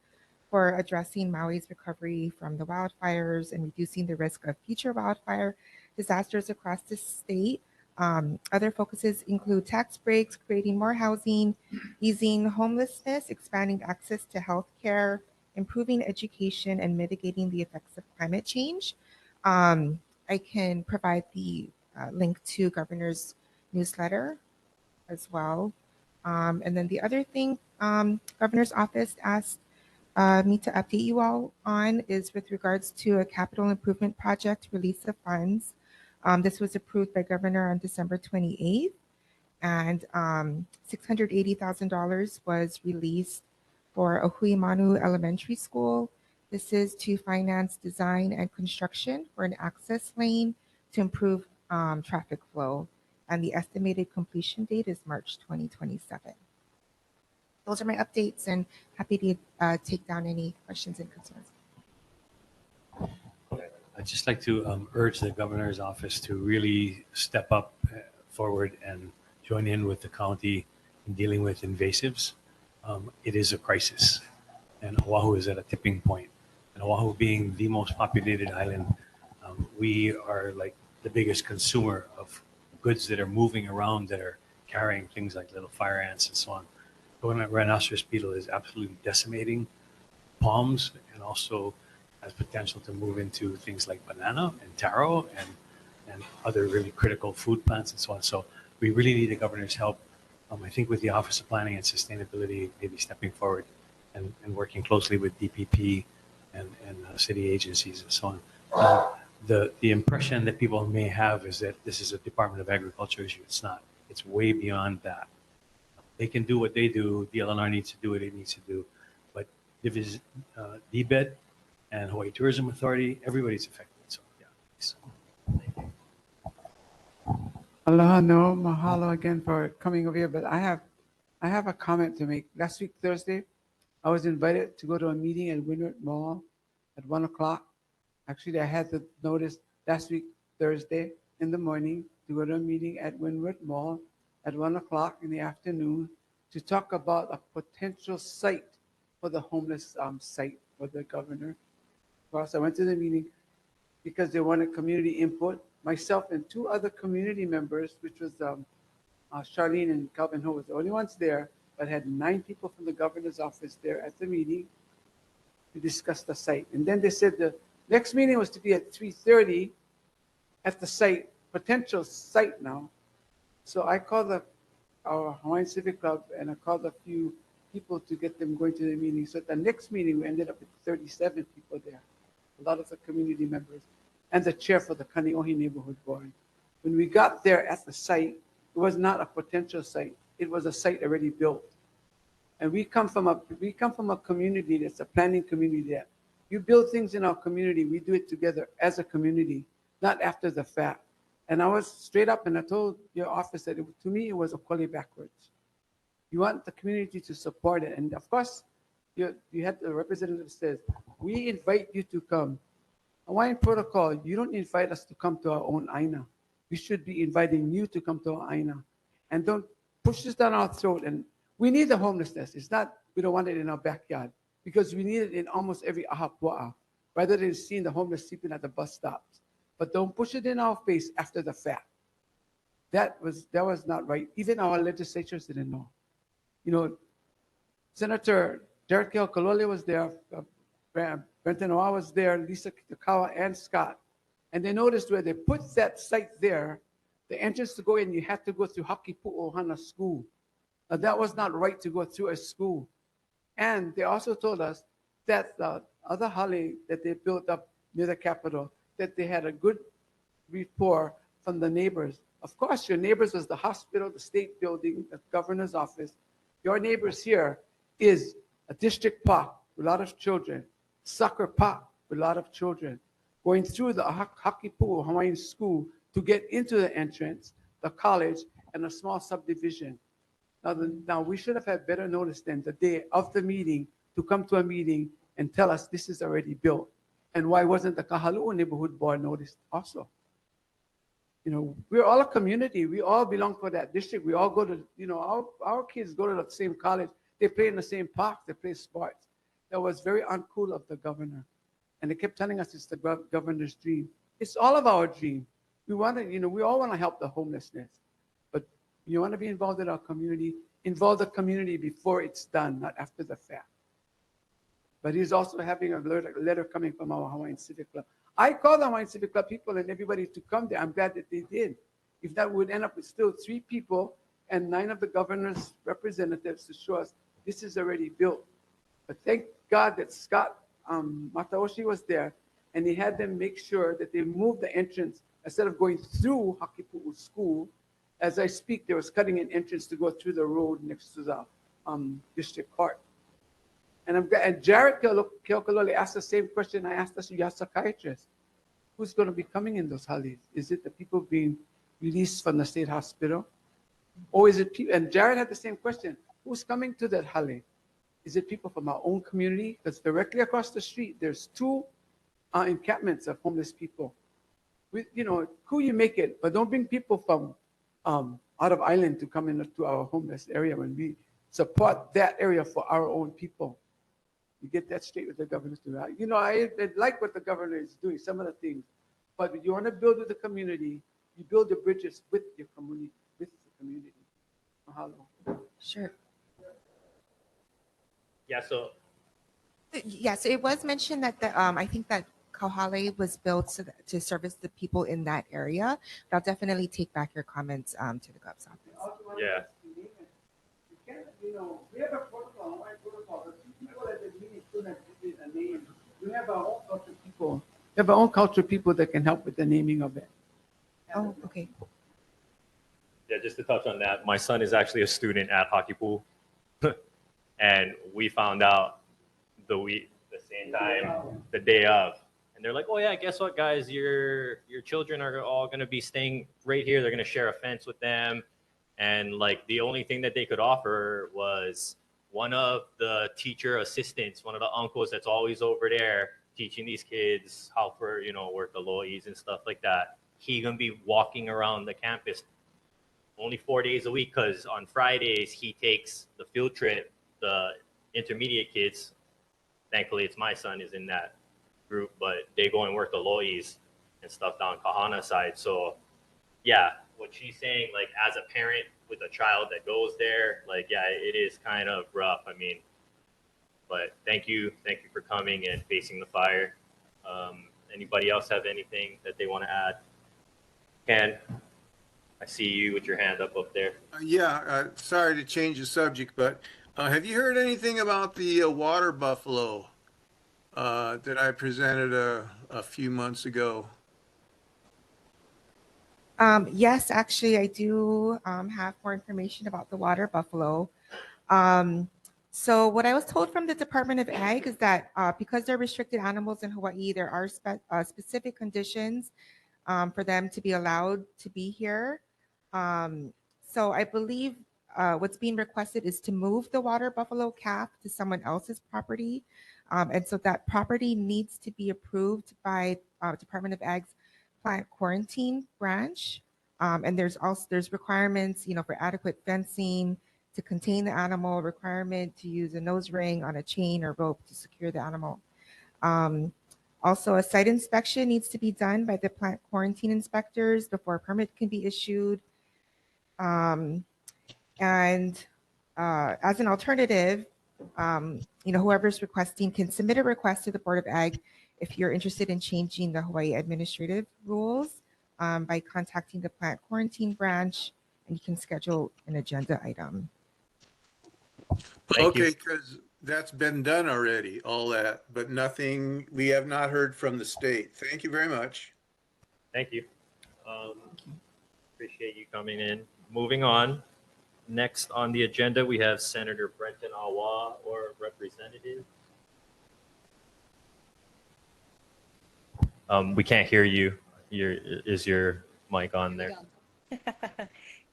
for addressing Maui's recovery from the wildfires and reducing the risk of future wildfire disasters across the state. Other focuses include tax breaks, creating more housing, easing homelessness, expanding access to health care, improving education, and mitigating the effects of climate change. I can provide the link to Governor's newsletter as well. And then the other thing Governor's office asked me to update you all on is with regards to a capital improvement project release of funds. This was approved by Governor on December 28th, and $680,000 was released for Ohuimanu Elementary School. This is to finance design and construction for an access lane to improve traffic flow, and the estimated completion date is March 2027. Those are my updates, and happy to take down any questions and concerns. I'd just like to urge the governor's office to really step up forward and join in with the county in dealing with invasives. It is a crisis, and Oahu is at a tipping point. And Oahu being the most populated island, we are like the biggest consumer of goods that are moving around that are carrying things like little fire ants and so on. Rhinoceros beetle is absolutely decimating palms and also has potential to move into things like banana and taro and other really critical food plants and so on. So we really need the governor's help. I think with the Office of Planning and Sustainability maybe stepping forward and working closely with DPP and city agencies and so on. The impression that people may have is that this is a Department of Agriculture issue. It's not. It's way beyond that. They can do what they do. DLNR needs to do what it needs to do. But if it's DBED and Hawaii Tourism Authority, everybody's affected. So yeah. Aloha no, mahalo again for coming over here. But I have a comment to make. Last week, Thursday, I was invited to go to a meeting at Windward Mall at 1 o'clock. Actually, I had the notice last week, Thursday in the morning to go to a meeting at Windward Mall at 1 o'clock in the afternoon to talk about a potential site for the homeless site for the governor. Of course, I went to the meeting because they wanted community input. Myself and two other community members, which was Charlene and Calvin Ho, was the only ones there, but had 9 people from the governor's office there at the meeting to discuss the site. And then they said the next meeting was to be at 3:30 at the site, potential site now. So I called our Hawaiian Civic Club and I called a few people to get them going to the meeting. So at the next meeting, we ended up with 37 people there, a lot of the community members, and the chair for the Kaneohe Neighborhood Board. When we got there at the site, it was not a potential site. It was a site already built. And we come from a community that's a planning community that you build things in our community, we do it together as a community, not after the fact. And I was straight up and I told your office that to me, it was equally backwards. You want the community to support it. And of course, you had the representative says, we invite you to come. Hawaiian protocol, you don't invite us to come to our own aina. We should be inviting you to come to our aina. And don't push this down our throat. And we need the homelessness. It's not, we don't want it in our backyard because we need it in almost every ahapua'a, rather than seeing the homeless sleeping at the bus stops. But don't push it in our face after the fact. That was not right. Even our legislatures didn't know. You know, Senator Derek Hill Kalole was there, Brenton Oa was there, Lisa Kitakawa and Scott. And they noticed where they put that site there, the entrance to go in, you had to go through Hakipu'ohana School. Now, that was not right to go through a school. And they also told us that the other hale that they built up near the Capitol, that they had a good rapport from the neighbors. Of course, your neighbors was the hospital, the state building, the governor's office. Your neighbors here is a district park with a lot of children, soccer park with a lot of children, going through the Hakipu'u Hawaiian School to get into the entrance, the college, and a small subdivision. Now we should have had better notice than the day of the meeting to come to a meeting and tell us this is already built. And why wasn't the Kahalu'u neighborhood board noticed also? You know, we're all a community. We all belong to that district. We all go to, you know, our kids go to the same college. They play in the same park. They play sports. That was very uncool of the governor. And they kept telling us it's the governor's dream. It's all of our dream. We want to, you know, we all want to help the homelessness. But you want to be involved in our community, involve the community before it's done, not after the fact. But he's also having a letter coming from our Hawaiian Civic Club. I called the Hawaiian Civic Club people and everybody to come there. I'm glad that they did. If not, we would end up with still 3 people and 9 of the governor's representatives to show us this is already built. But thank God that Scott Mataoshi was there and he had them make sure that they moved the entrance instead of going through Hakipu'u School. As I speak, they was cutting an entrance to go through the road next to the district court. And I'm glad, and Jared Keokalole asked the same question I asked the psychiatrist. Who's going to be coming in those holidays? Is it the people being released from the state hospital? Or is it people, and Jared had the same question, who's coming to that holiday? Is it people from our own community? Because directly across the street, there's 2 encampments of homeless people. You know, cool you make it, but don't bring people from out of island to come into our homeless area when we support that area for our own people. You get that straight with the governor too. You know, I like what the governor is doing, some of the things, but you want to build with the community, you build the bridges with your community, with the community. Mahalo. Sure. Yeah, so Yeah, so it was mentioned that the I think that Kauhale was built to service the people in that area. But I'll definitely take back your comments to the Gov's office. yeah, You know, we have a protocol, Hawaiian protocol. The 2 people at the meeting still have to give a name. We have our own culture people. We have our own culture people that can help with the naming of it. Oh, okay. yeah, just to touch on that, my son is actually a student at Hockey Pool. And we found out the same time, the day of. And they're like, oh yeah, guess what, guys? Your children are all going to be staying right here. They're going to share a fence with them. And like the only thing that they could offer was one of the teacher assistants, one of the uncles that's always over there teaching these kids how to, you know, work the lois and stuff like that. He gonna be walking around the campus only 4 days a week because on Fridays he takes the field trip. The intermediate kids, thankfully it's my son is in that group, but they go and work the lois and stuff down Kahana side. So yeah, what she's saying, like as a parent with a child that goes there, like, yeah, it is kind of rough. I mean, but thank you for coming and facing the fire. Anybody else have anything that they want to add? Ken, I see you with your hand up there. Sorry to change the subject, but have you heard anything about the water buffalo that I presented a few months ago? Yes, actually, I do have more information about the water buffalo. So what I was told from the Department of Ag is that because they're restricted animals in Hawaii, there are specific conditions for them to be allowed to be here. So I believe what's being requested is to move the water buffalo calf to someone else's property. And so that property needs to be approved by Department of Ag's plant quarantine branch. And there's requirements, you know, for adequate fencing to contain the animal, requirement to use a nose ring on a chain or rope to secure the animal. Also, a site inspection needs to be done by the plant quarantine inspectors before a permit can be issued. And as an alternative, you know, whoever's requesting can submit a request to the Board of Ag if you're interested in changing the Hawaii administrative rules by contacting the plant quarantine branch, and you can schedule an agenda item. Okay, because that's been done already, all that, but nothing, we have not heard from the state. Thank you very much. Thank you. Appreciate you coming in. Moving on. Next on the agenda, we have Senator Brenton Awa or representative. We can't hear you. Is your mic on there? Thank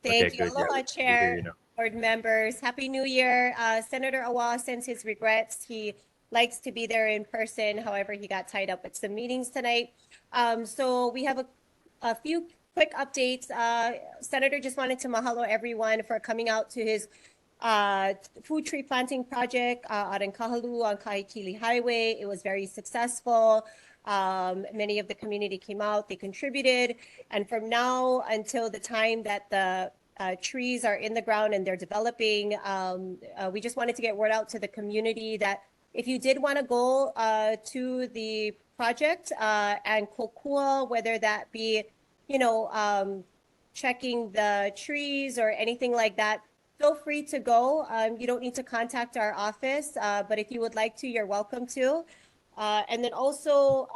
Okay, you. good. Aloha, Yeah, we hear Chair, you now. board members. Happy New Year. Senator Awa sends his regrets. He likes to be there in person. However, he got tied up with some meetings tonight. So we have a few quick updates. Senator just wanted to mahalo everyone for coming out to his food tree planting project out in Kahaluʻu on Kahikili Highway. It was very successful. Many of the community came out, they contributed. And from now until the time that the trees are in the ground and they're developing, we just wanted to get word out to the community that if you did want to go to the project and kokua, whether that be, checking the trees or anything like that, feel free to go. You don't need to contact our office, but if you would like to, you're welcome to. And then also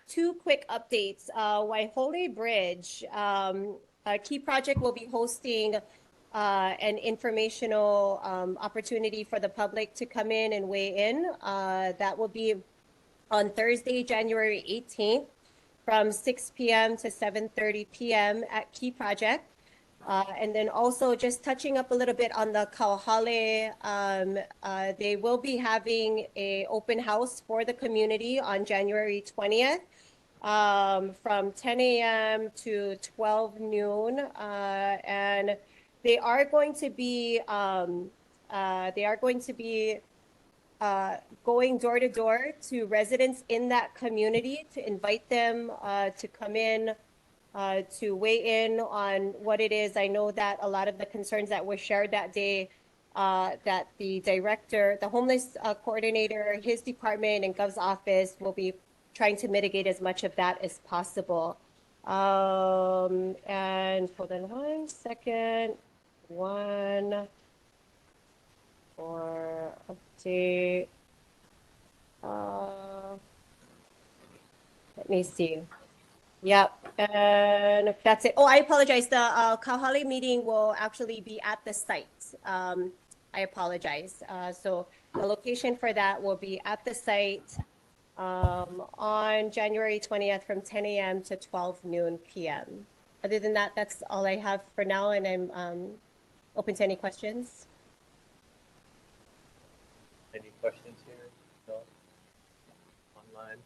two quick updates. Waihole Bridge, a key project will be hosting an informational opportunity for the public to come in and weigh in. That will be on Thursday, January 18th from 6 p.m. to 7:30 p.m. at Key Project. And then also just touching up a little bit on the Kauhale, they will be having a open house for the community on January 20th from 10 a.m. to 12 noon. And they are going to be going door to door to residents in that community to invite them to come in, to weigh in on what it is. I know that a lot of the concerns that were shared that day, that the director, the homeless coordinator, his department and Gov's office will be trying to mitigate as much of that as possible. And hold on 1 second. One more update. Let me see. Yep, and that's it. Oh, I apologize. The Kauhale meeting will actually be at the site. I apologize. So the location for that will be at the site on January 20th from 10 a.m. to 12 noon p.m. Other than that, that's all I have for now, and I'm open to any questions. Any questions here? No? Online?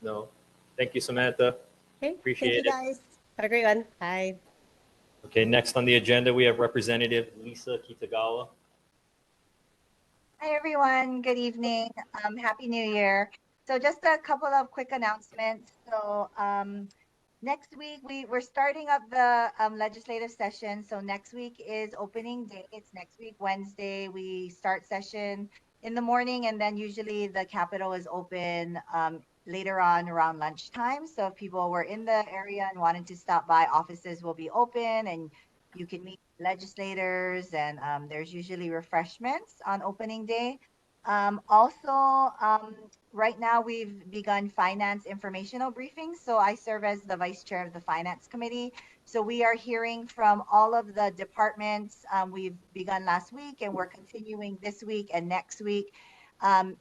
No. Thank you, Samantha. Okay, Appreciate thank you guys. Have a great one. Bye. Okay, next on the agenda, we have Representative Lisa Kitagawa. Hi, everyone. Good evening. Happy New Year. So just a couple of quick announcements. So next week, we're starting up the legislative session. So next week is opening day. It's next week, Wednesday. We start session in the morning, and then usually the Capitol is open later on around lunchtime. So if people were in the area and wanted to stop by, offices will be open and you can meet legislators, and there's usually refreshments on opening day. Also, right now we've begun finance informational briefings. So I serve as the vice chair of the finance committee. So we are hearing from all of the departments. We've begun last week and we're continuing this week and next week.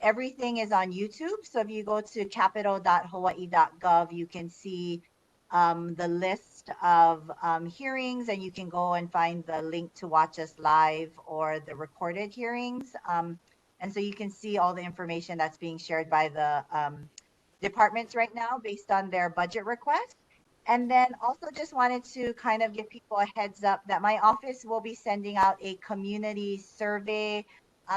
Everything is on YouTube. So if you go to capitol.hawaii.gov, you can see the list of hearings, and you can go and find the link to watch us live or the recorded hearings. And so you can see all the information that's being shared by the departments right now based on their budget request. And then also just wanted to kind of give people a heads up that my office will be sending out a community survey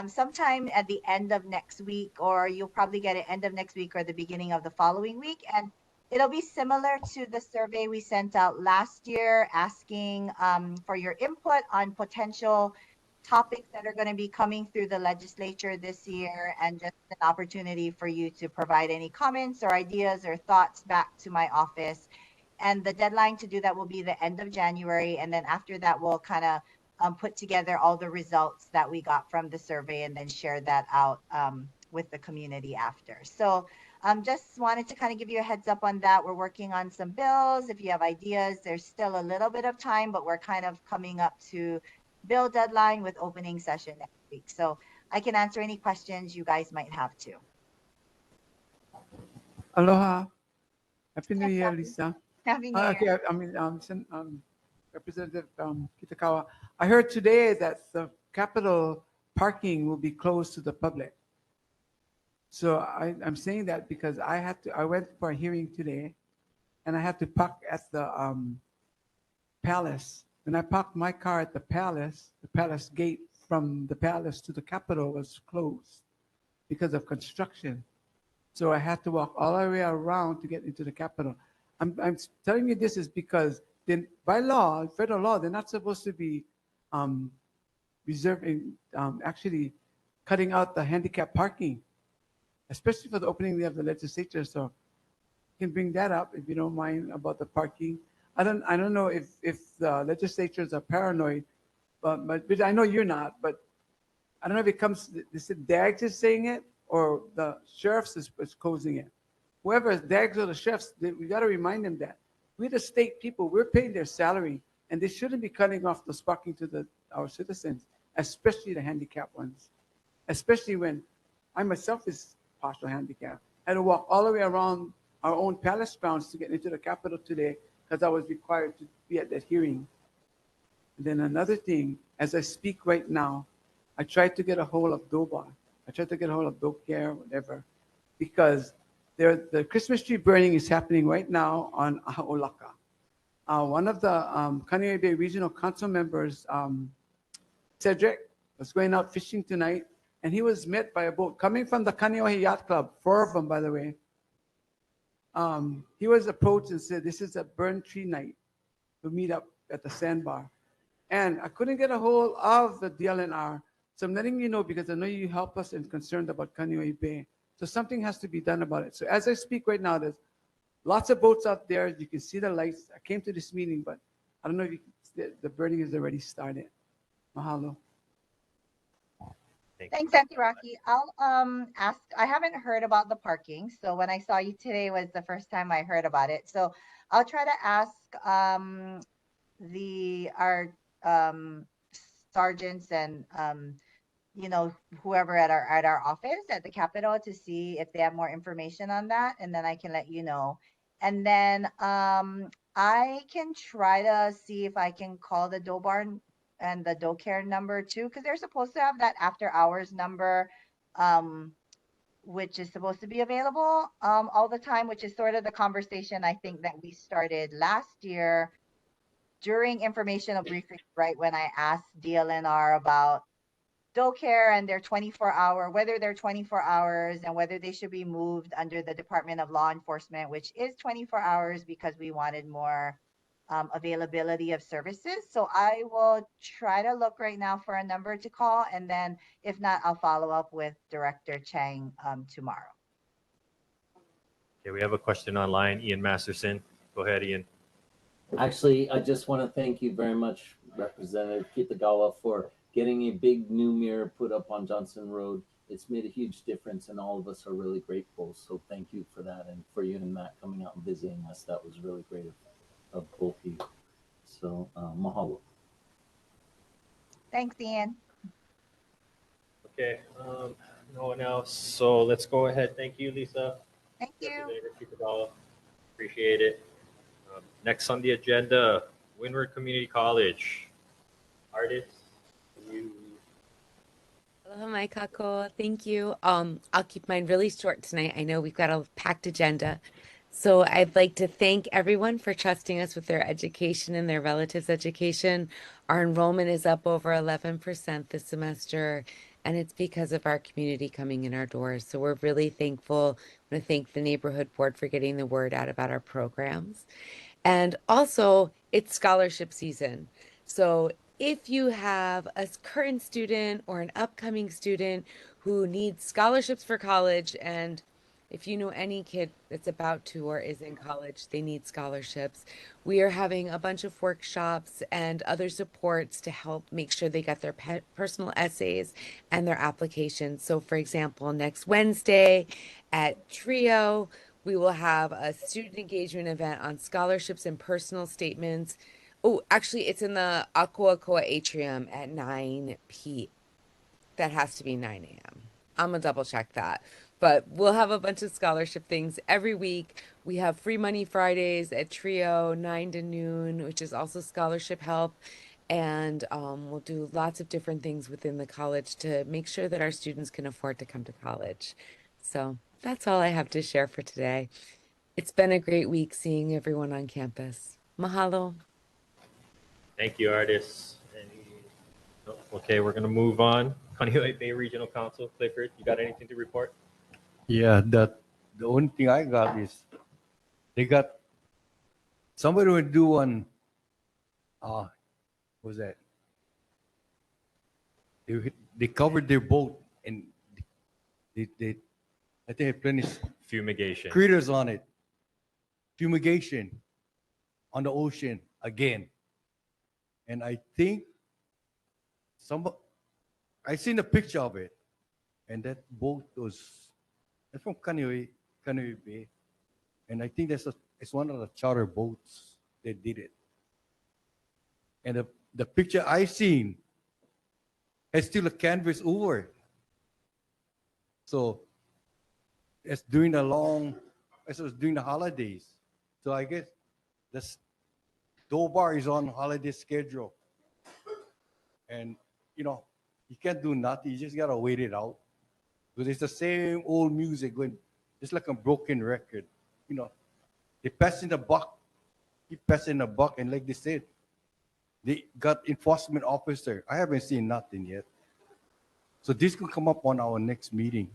sometime at the end of next week, or you'll probably get it end of next week or the beginning of the following week. And it'll be similar to the survey we sent out last year, asking for your input on potential topics that are going to be coming through the legislature this year, and just an opportunity for you to provide any comments or ideas or thoughts back to my office. And the deadline to do that will be the end of January. And then after that, we'll kind of put together all the results that we got from the survey and then share that out with the community after. So just wanted to kind of give you a heads up on that. We're working on some bills. If you have ideas, there's still a little bit of time, but we're kind of coming up to bill deadline with opening session next week. So I can answer any questions you guys might have too. Aloha. Happy New Year, Lisa. Happy New Year. Okay, Representative Kitakawa, I heard today that the Capitol parking will be closed to the public. So I'm saying that because I went for a hearing today and I had to park at the Palace. When I parked my car at the Palace gate from the Palace to the Capitol was closed because of construction. So I had to walk all the way around to get into the Capitol. I'm telling you this is because then by law, federal law, they're not supposed to be reserving, actually cutting out the handicap parking, especially for the opening day of the legislature. So you can bring that up if you don't mind about the parking. I don't know if the legislatures are paranoid, but I know you're not, but I don't know if it comes, is it DAGS is saying it or the sheriffs is causing it. Whoever is DAGS or the sheriffs, we got to remind them that we're the state people, we're paying their salary, and they shouldn't be cutting off the parking to our citizens, especially the handicapped ones. Especially when I myself is partial handicapped. I had to walk all the way around our own palace grounds to get into the Capitol today because I was required to be at that hearing. And then another thing, as I speak right now, I tried to get a hold of DOBA. I tried to get a hold of DoCare, whatever, because the Christmas tree burning is happening right now on Aha'olaka. One of the Kaneohe Bay Regional Council members, Cedric, was going out fishing tonight, and he was met by a boat coming from the Kaneohe Yacht Club, 4 of them, by the way. He was approached and said, this is a burn tree night. We'll meet up at the sandbar. And I couldn't get a hold of the DLNR. So I'm letting you know because I know you help us and concerned about Kaneohe Bay. So something has to be done about it. So as I speak right now, there's lots of boats out there. You can see the lights. I came to this meeting, but I don't know if the burning has already started. Mahalo. Thanks, Auntie Rocky. I'll ask. I haven't heard about the parking, so when I saw you today was the first time I heard about it. So I'll try to ask our sergeants and whoever at our office at the Capitol to see if they have more information on that, and then I can let you know. And then I can try to see if I can call the DOBAR and the DoCare number too, because they're supposed to have that after hours number, which is supposed to be available all the time, which is sort of the conversation I think that we started last year during informational briefing, right when I asked DLNR about DoCare and their 24-hour, whether they're 24 hours and whether they should be moved under the Department of Law Enforcement, which is 24 hours because we wanted more availability of services. So I will try to look right now for a number to call, and then if not, I'll follow up with Director Chang tomorrow. Okay, we have a question online. Ian Masterson. Go ahead, Ian. Actually, I just want to thank you very much, Representative Kitagawa, for getting a big new mirror put up on Johnson Road. It's made a huge difference, and all of us are really grateful. So thank you for that, and for you and Matt coming out and visiting us. That was really great of both of you. So mahalo. Thanks, Ian. Okay, no one else. So let's go ahead. Thank you, Lisa. Thank you. Representative Kitagawa. Appreciate it. Next on the agenda, Windward Community College. Artists, you. Aloha mai kako. Thank you. I'll keep mine really short tonight. I know we've got a packed agenda. So I'd like to thank everyone for trusting us with their education and their relatives' education. Our enrollment is up over 11% this semester, and it's because of our community coming in our doors. So we're really thankful. I want to thank the neighborhood board for getting the word out about our programs. And also, it's scholarship season. So if you have a current student or an upcoming student who needs scholarships for college, and if you know any kid that's about to or is in college, they need scholarships, we are having a bunch of workshops and other supports to help make sure they get their personal essays and their applications. So for example, next Wednesday at Trio, we will have a student engagement event on scholarships and personal statements. Oh, actually, it's in the Akuakoa Atrium at 9 p.m. That has to be 9 a.m. I'm going to double check that. But we'll have a bunch of scholarship things every week. We have free money Fridays at Trio, 9 to noon, which is also scholarship help. And we'll do lots of different things within the college to make sure that our students can afford to come to college. So that's all I have to share for today. It's been a great week seeing everyone on campus. Mahalo. Thank you, artists. Okay, we're gonna move on. Kaneohe Bay Regional Council, Clifford, you got anything to report? Yeah, the only thing I got is they got somebody would do one. What was that? They covered their boat and they I think they finished Fumigation. critters on it. Fumigation on the ocean again. And I think I seen a picture of it, and that boat was that's from Kaneohe Bay, and I think it's one of the charter boats that did it. And the picture I seen has still a canvas over it. So it's during the holidays. So I guess this Dobar is on holiday schedule. And you can't do nothing. You just gotta wait it out. Because it's the same old music going, it's like a broken record. They pass in the buck, keep passing the buck, and like they said, they got enforcement officer. I haven't seen nothing yet. So this will come up on our next meeting.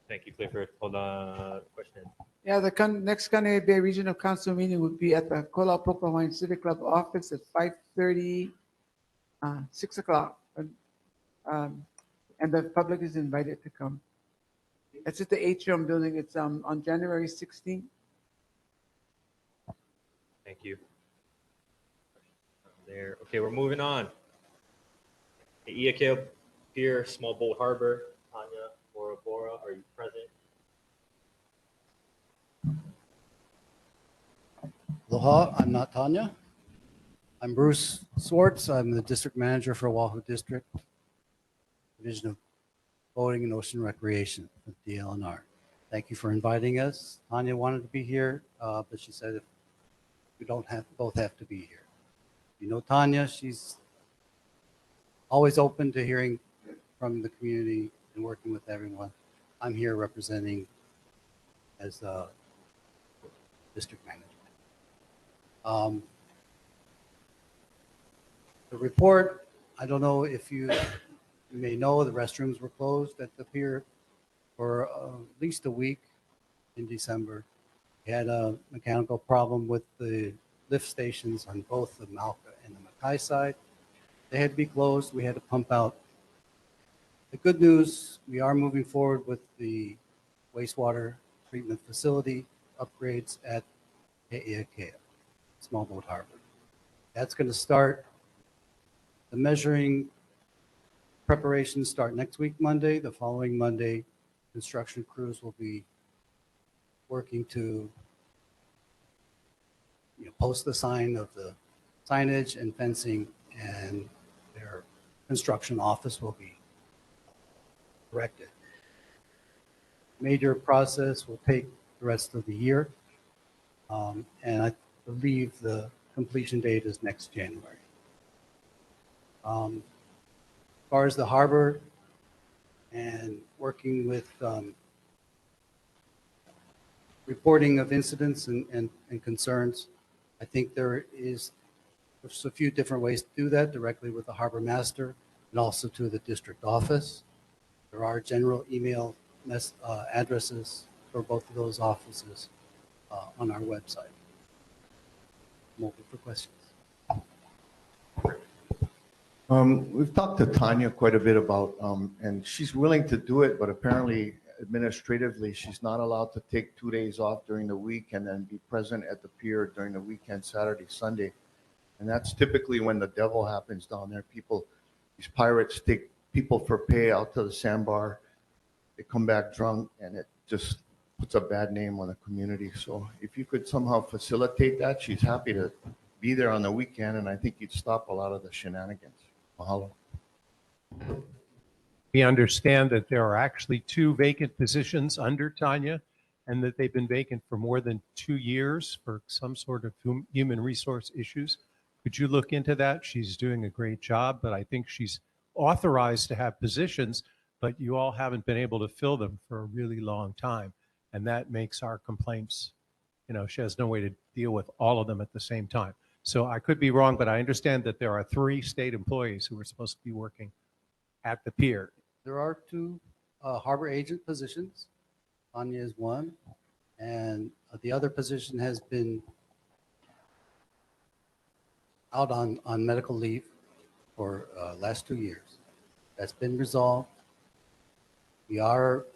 Thank you, Clifford. Hold on, question. Yeah, the next Kaneohe Bay Regional Council meeting would be at the Kahaluʻu Hawaiian Civic Club office at 5:30, 6 o'clock. And the public is invited to come. It's at the Atrium building. It's on January 16th. Thank you. There. Okay, we're moving on. The Iakea Pier, Small Boat Harbor, Tanya Bora Bora, are you present? Aloha, I'm not Tanya. I'm Bruce Swartz. I'm the district manager for Oahu District, Division of Boating and Ocean Recreation with DLNR. Thank you for inviting us. Tanya wanted to be here, but she said if we both have to be here. You know Tanya, she's always open to hearing from the community and working with everyone. I'm here representing as a district manager. The report, I don't know if you may know, the restrooms were closed at the pier for at least a week in December. We had a mechanical problem with the lift stations on both the Malka and the Makai side. They had to be closed. We had to pump out. The good news, we are moving forward with the wastewater treatment facility upgrades at Iakea, Small Boat Harbor. That's going to start. The measuring preparations start next week, Monday. The following Monday, construction crews will be working to post the sign of the signage and fencing, and their construction office will be erected. Major process will take the rest of the year, and I believe the completion date is next January. As far as the harbor and working with reporting of incidents and concerns, I think there's a few different ways to do that, directly with the harbor master and also to the district office. There are general email addresses for both of those offices on our website. I'm open for questions. We've talked to Tanya quite a bit about, and she's willing to do it, but apparently administratively, she's not allowed to take 2 days off during the week and then be present at the pier during the weekend, Saturday, Sunday. And that's typically when the devil happens down there. These pirates take people for pay out to the sandbar. They come back drunk, and it just puts a bad name on the community. So if you could somehow facilitate that, she's happy to be there on the weekend, and I think you'd stop a lot of the shenanigans. Mahalo. We understand that there are actually 2 vacant positions under Tanya, and that they've been vacant for more than 2 years for some sort of human resource issues. Could you look into that? She's doing a great job, but I think she's authorized to have positions, but you all haven't been able to fill them for a really long time. And that makes our complaints, she has no way to deal with all of them at the same time. So I could be wrong, but I understand that there are 3 state employees who are supposed to be working at the pier. There are 2 harbor agent positions. Tanya is one, and the other position has been out on medical leave for last 2 years. That's been resolved. We are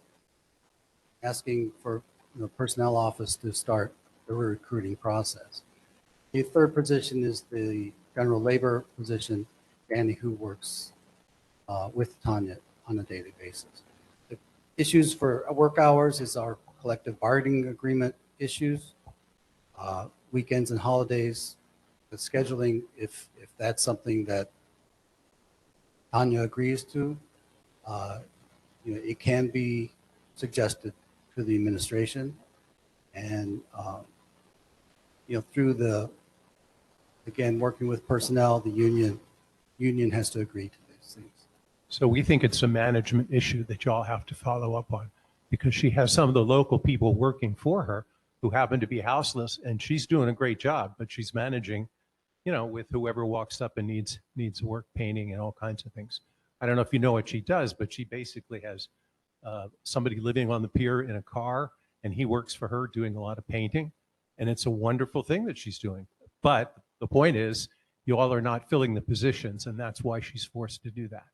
asking for the personnel office to start the recruiting process. The third position is the general labor position, Danny, who works with Tanya on a daily basis. The issues for work hours is our collective bargaining agreement issues, weekends and holidays, the scheduling, if that's something that Tanya agrees to, it can be suggested to the administration, and through working with personnel, the union has to agree to these things. So we think it's a management issue that y'all have to follow up on, because she has some of the local people working for her who happen to be houseless, and she's doing a great job, but she's managing, with whoever walks up and needs work, painting and all kinds of things. I don't know if you know what she does, but she basically has somebody living on the pier in a car, and he works for her doing a lot of painting, and it's a wonderful thing that she's doing. But the point is, you all are not filling the positions, and that's why she's forced to do that.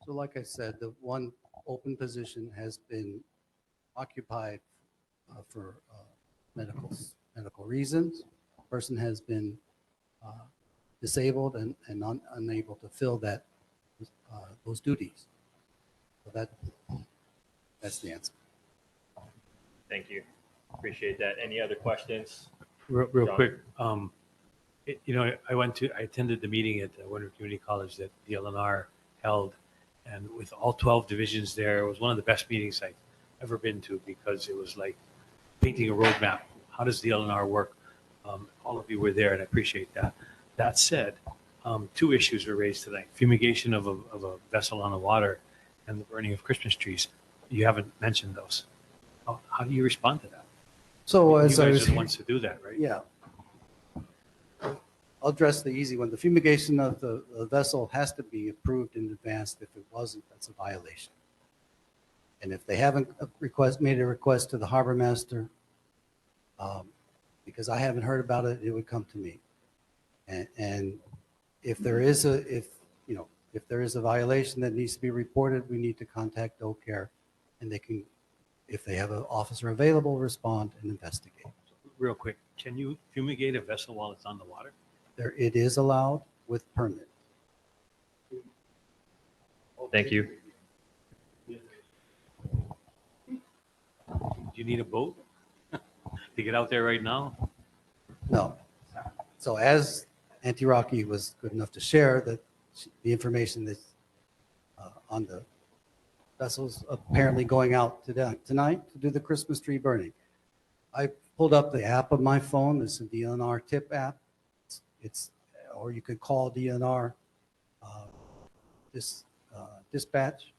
So like I said, the one open position has been occupied for medical reasons. Person has been disabled and unable to fill those duties. So that's the answer. Thank you. Appreciate that. Any other questions? Real John? quick, I attended the meeting at Winter Community College that the LNR held, and with all 12 divisions there, it was one of the best meetings I've ever been to, because it was like painting a roadmap. How does the LNR work? All of you were there, and I appreciate that. That said, 2 issues were raised tonight: fumigation of a vessel on the water and the burning of Christmas trees. You haven't mentioned those. How do you respond to that? So you as guys I are was the ones to do that, right? Yeah. I'll address the easy one. The fumigation of the vessel has to be approved in advance. If it wasn't, that's a violation. And if they haven't made a request to the harbor master, because I haven't heard about it, it would come to me. And if there is a violation that needs to be reported, we need to contact OCare, and they can, if they have an officer available, respond and investigate. Real quick, can you fumigate a vessel while it's on the water? It is allowed with permit. Thank you. Do you need a boat to get out there right now? No. So as Auntie Rocky was good enough to share that the information that's on the vessels apparently going out tonight to do the Christmas tree burning. I pulled up the app on my phone. It's a DNR tip app. Or you could call DNR dispatch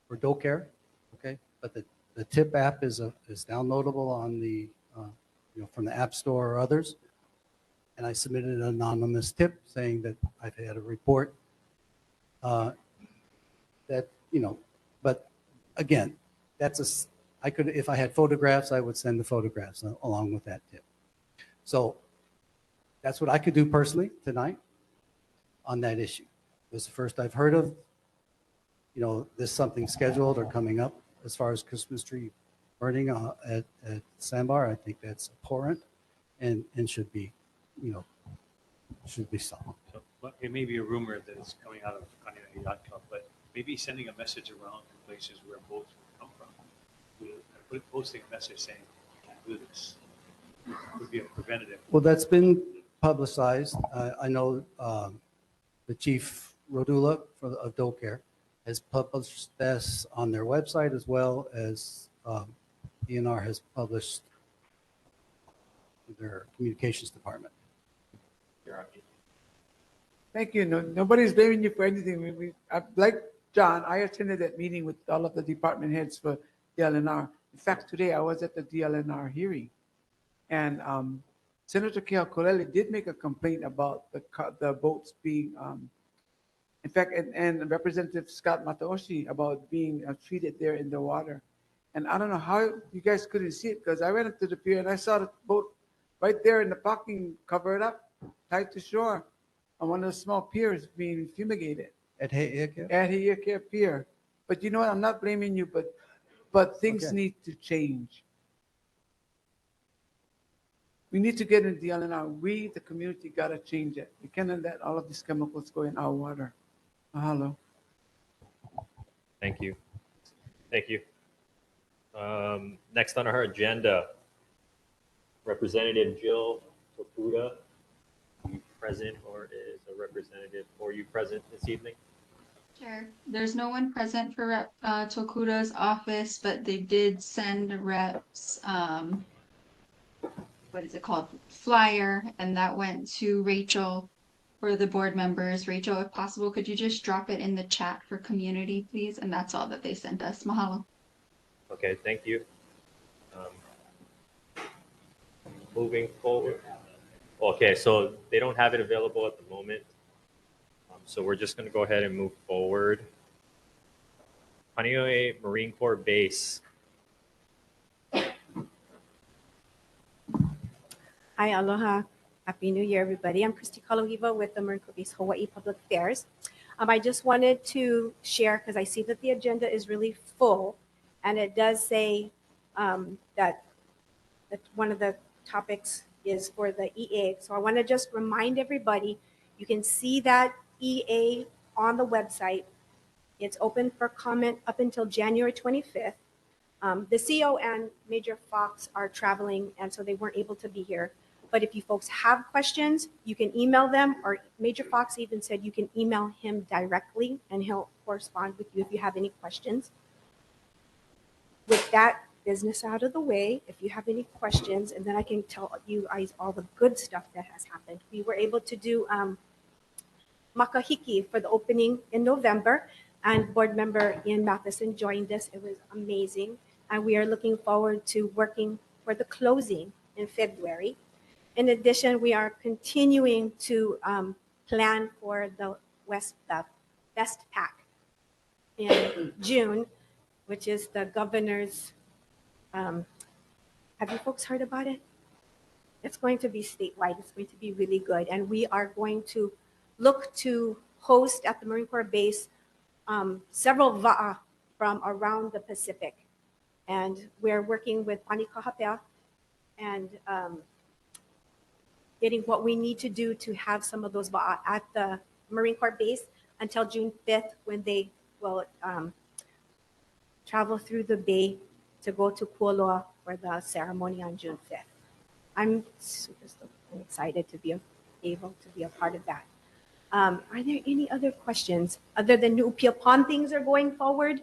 for DoCare. Okay, but the tip app is downloadable on the from the App Store or others. And I submitted an anonymous tip saying that I've had a report that but again, I could, if I had photographs, I would send the photographs along with that tip. So that's what I could do personally tonight on that issue. It was the first I've heard of, this something scheduled or coming up as far as Christmas tree burning at Sandbar. I think that's abhorrent and should be, should be solved. So, well, it may be a rumor that it's coming out of Kahaluʻu Yacht Club, but maybe sending a message around to places where boats would come from. Posting a message saying, you can't do this. Would be a preventative. Well, that's been publicized. I know the Chief Rodula of DoCare has published this on their website as well as ENR has published their communications department. Thank you. No, nobody's blaming you for anything. Like John, I attended that meeting with all of the department heads for DLNR. In fact, today I was at the DLNR hearing, and Senator Kehaluʻu did make a complaint about the boats being, in fact, and Representative Scott Mataoshi about being treated there in the water. And I don't know how you guys couldn't see it, because I went up to the pier and I saw the boat right there in the parking, covered up, tied to shore, on one of the small piers being fumigated. At Hei'ike? At Hei'ike Pier. But you know what? I'm not blaming you, but things Okay. need to change. We need to get in DLNR. We, the community, gotta change it. We cannot let all of these chemicals go in our water. Mahalo. Thank you. Thank you. Next on our agenda, Representative Jill Tokuda. Are you present, or is a representative for you present this evening? Chair, there's no one present for Rep Tokuda's office, but they did send reps, what is it called? Flyer, and that went to Rachel for the board members. Rachel, if possible, could you just drop it in the chat for community, please? And that's all that they sent us. Mahalo. Okay, thank you. Moving forward. Okay, so they don't have it available at the moment. So we're just going to go ahead and move forward. Kaneohe Marine Corps Base. Hi, aloha. Happy New Year, everybody. I'm Christy Kaluhiva with the Marine Corps Base Hawaii Public Affairs. I just wanted to share, because I see that the agenda is really full, and it does say that one of the topics is for the EA. So I want to just remind everybody, you can see that EA on the website. It's open for comment up until January 25th. The CO and Major Fox are traveling, and so they weren't able to be here. But if you folks have questions, you can email them, or Major Fox even said you can email him directly, and he'll correspond with you if you have any questions. With that business out of the way, if you have any questions, and then I can tell you guys all the good stuff that has happened. We were able to do makahiki for the opening in November, and board member Ian Matheson joined us. It was amazing, and we are looking forward to working for the closing in February. In addition, we are continuing to plan for the Best Pack in June, which is the governor's. Have you folks heard about it? It's going to be statewide. It's going to be really good. And we are going to look to host at the Marine Corps Base several va'a from around the Pacific. And we're working with Pani Kahapea and getting what we need to do to have some of those va'a at the Marine Corps Base until June 5th, when they will travel through the bay to go to Kualoa for the ceremony on June 5th. I'm super excited to be able to be a part of that. Are there any other questions other than Nu'upia Pond things are going forward?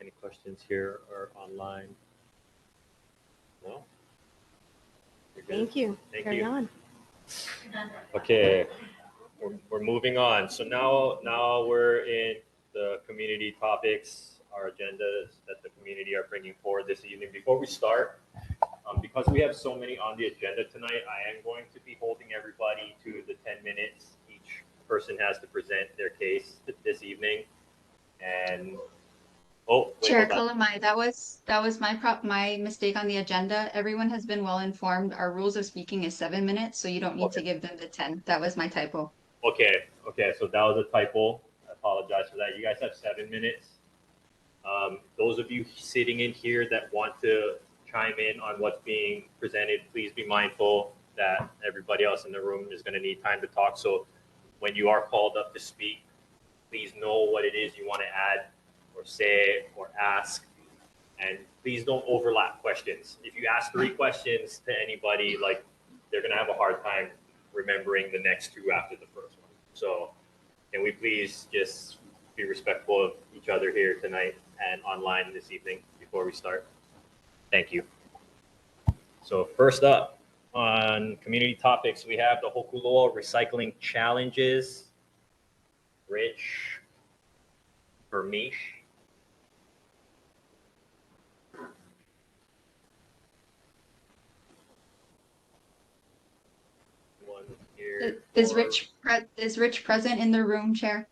Any questions here or online? No? You're good? Thank you. Thank Carry you. on. Okay, we're moving on. So now we're in the community topics, our agendas that the community are bringing forward this evening. Before we start, because we have so many on the agenda tonight, I am going to be holding everybody to the 10 minutes each person has to present their case this evening. And Chair Kalamai, that was my mistake on the agenda. Everyone has been well informed. Our rules of speaking is 7 minutes, so you don't need to give them the 10. That was my typo. Okay, so that was a typo. I apologize for that. You guys have 7 minutes. Those of you sitting in here that want to chime in on what's being presented, please be mindful that everybody else in the room is going to need time to talk. So when you are called up to speak, please know what it is you want to add or say or ask. And please don't overlap questions. If you ask 3 questions to anybody, like, they're going to have a hard time remembering the next 2 after the first one. So can we please just be respectful of each other here tonight and online this evening before we start. Thank you. So first up on community topics, we have the Hokuloa Recycling Challenges. Rich Vermeesh. One here. Is Rich present in the room, Chair?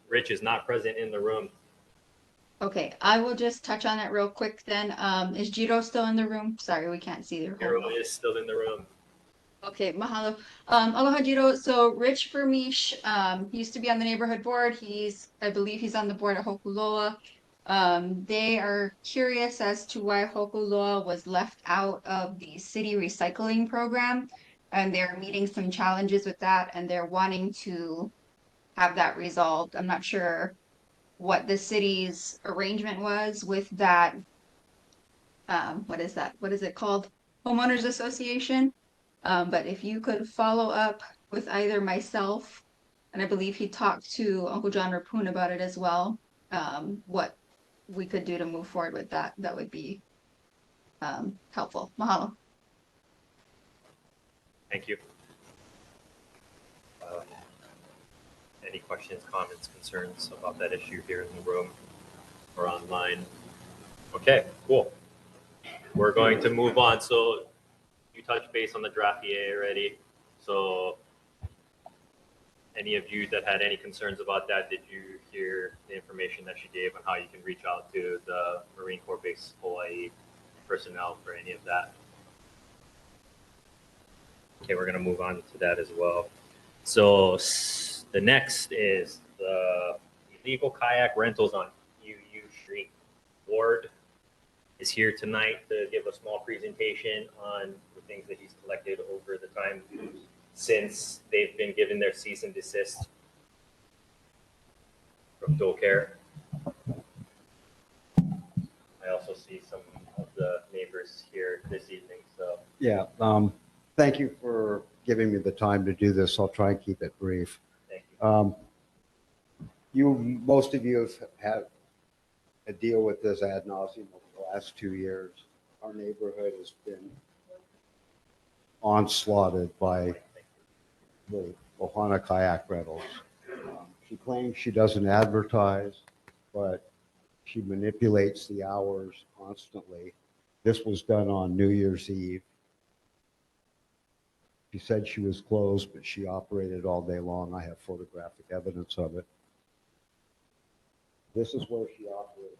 Rich is not present in the room. Okay, I will just touch on it real quick then. Is Jiro still in the room? Sorry, we can't see their Hero whole. is still in the room. Okay, mahalo. Aloha Jiro. So Rich Vermeesh, used to be on the neighborhood board. I believe he's on the board at Hokuloa. They are curious as to why Hokuloa was left out of the city recycling program, and they're meeting some challenges with that, and they're wanting to have that resolved. I'm not sure what the city's arrangement was with that. What is that? What is it called? Homeowners Association. But if you could follow up with either myself, and I believe he talked to Uncle John Rapoon about it as well, what we could do to move forward with that, that would be helpful. Mahalo. Thank you. Any questions, comments, concerns about that issue here in the room or online? Okay, cool. We're going to move on. So you touched base on the draft EA already. So any of you that had any concerns about that, did you hear the information that she gave on how you can reach out to the Marine Corps Base Hawaii personnel for any of that? Okay, we're going to move on to that as well. So the next is the illegal kayak rentals on UU Street. Ward is here tonight to give a small presentation on the things that he's collected over the time since they've been given their cease and desist from DoCare. I also see some of the neighbors here this evening, so. Yeah, thank you for giving me the time to do this. I'll try and keep it brief. Thank you. Most of you have had a deal with this ad nauseum over the last 2 years. Our neighborhood has been onslaughted by the Ohana kayak rentals. She claims she doesn't advertise, but she manipulates the hours constantly. This was done on New Year's Eve. She said she was closed, but she operated all day long. I have photographic evidence of it. This is where she operates.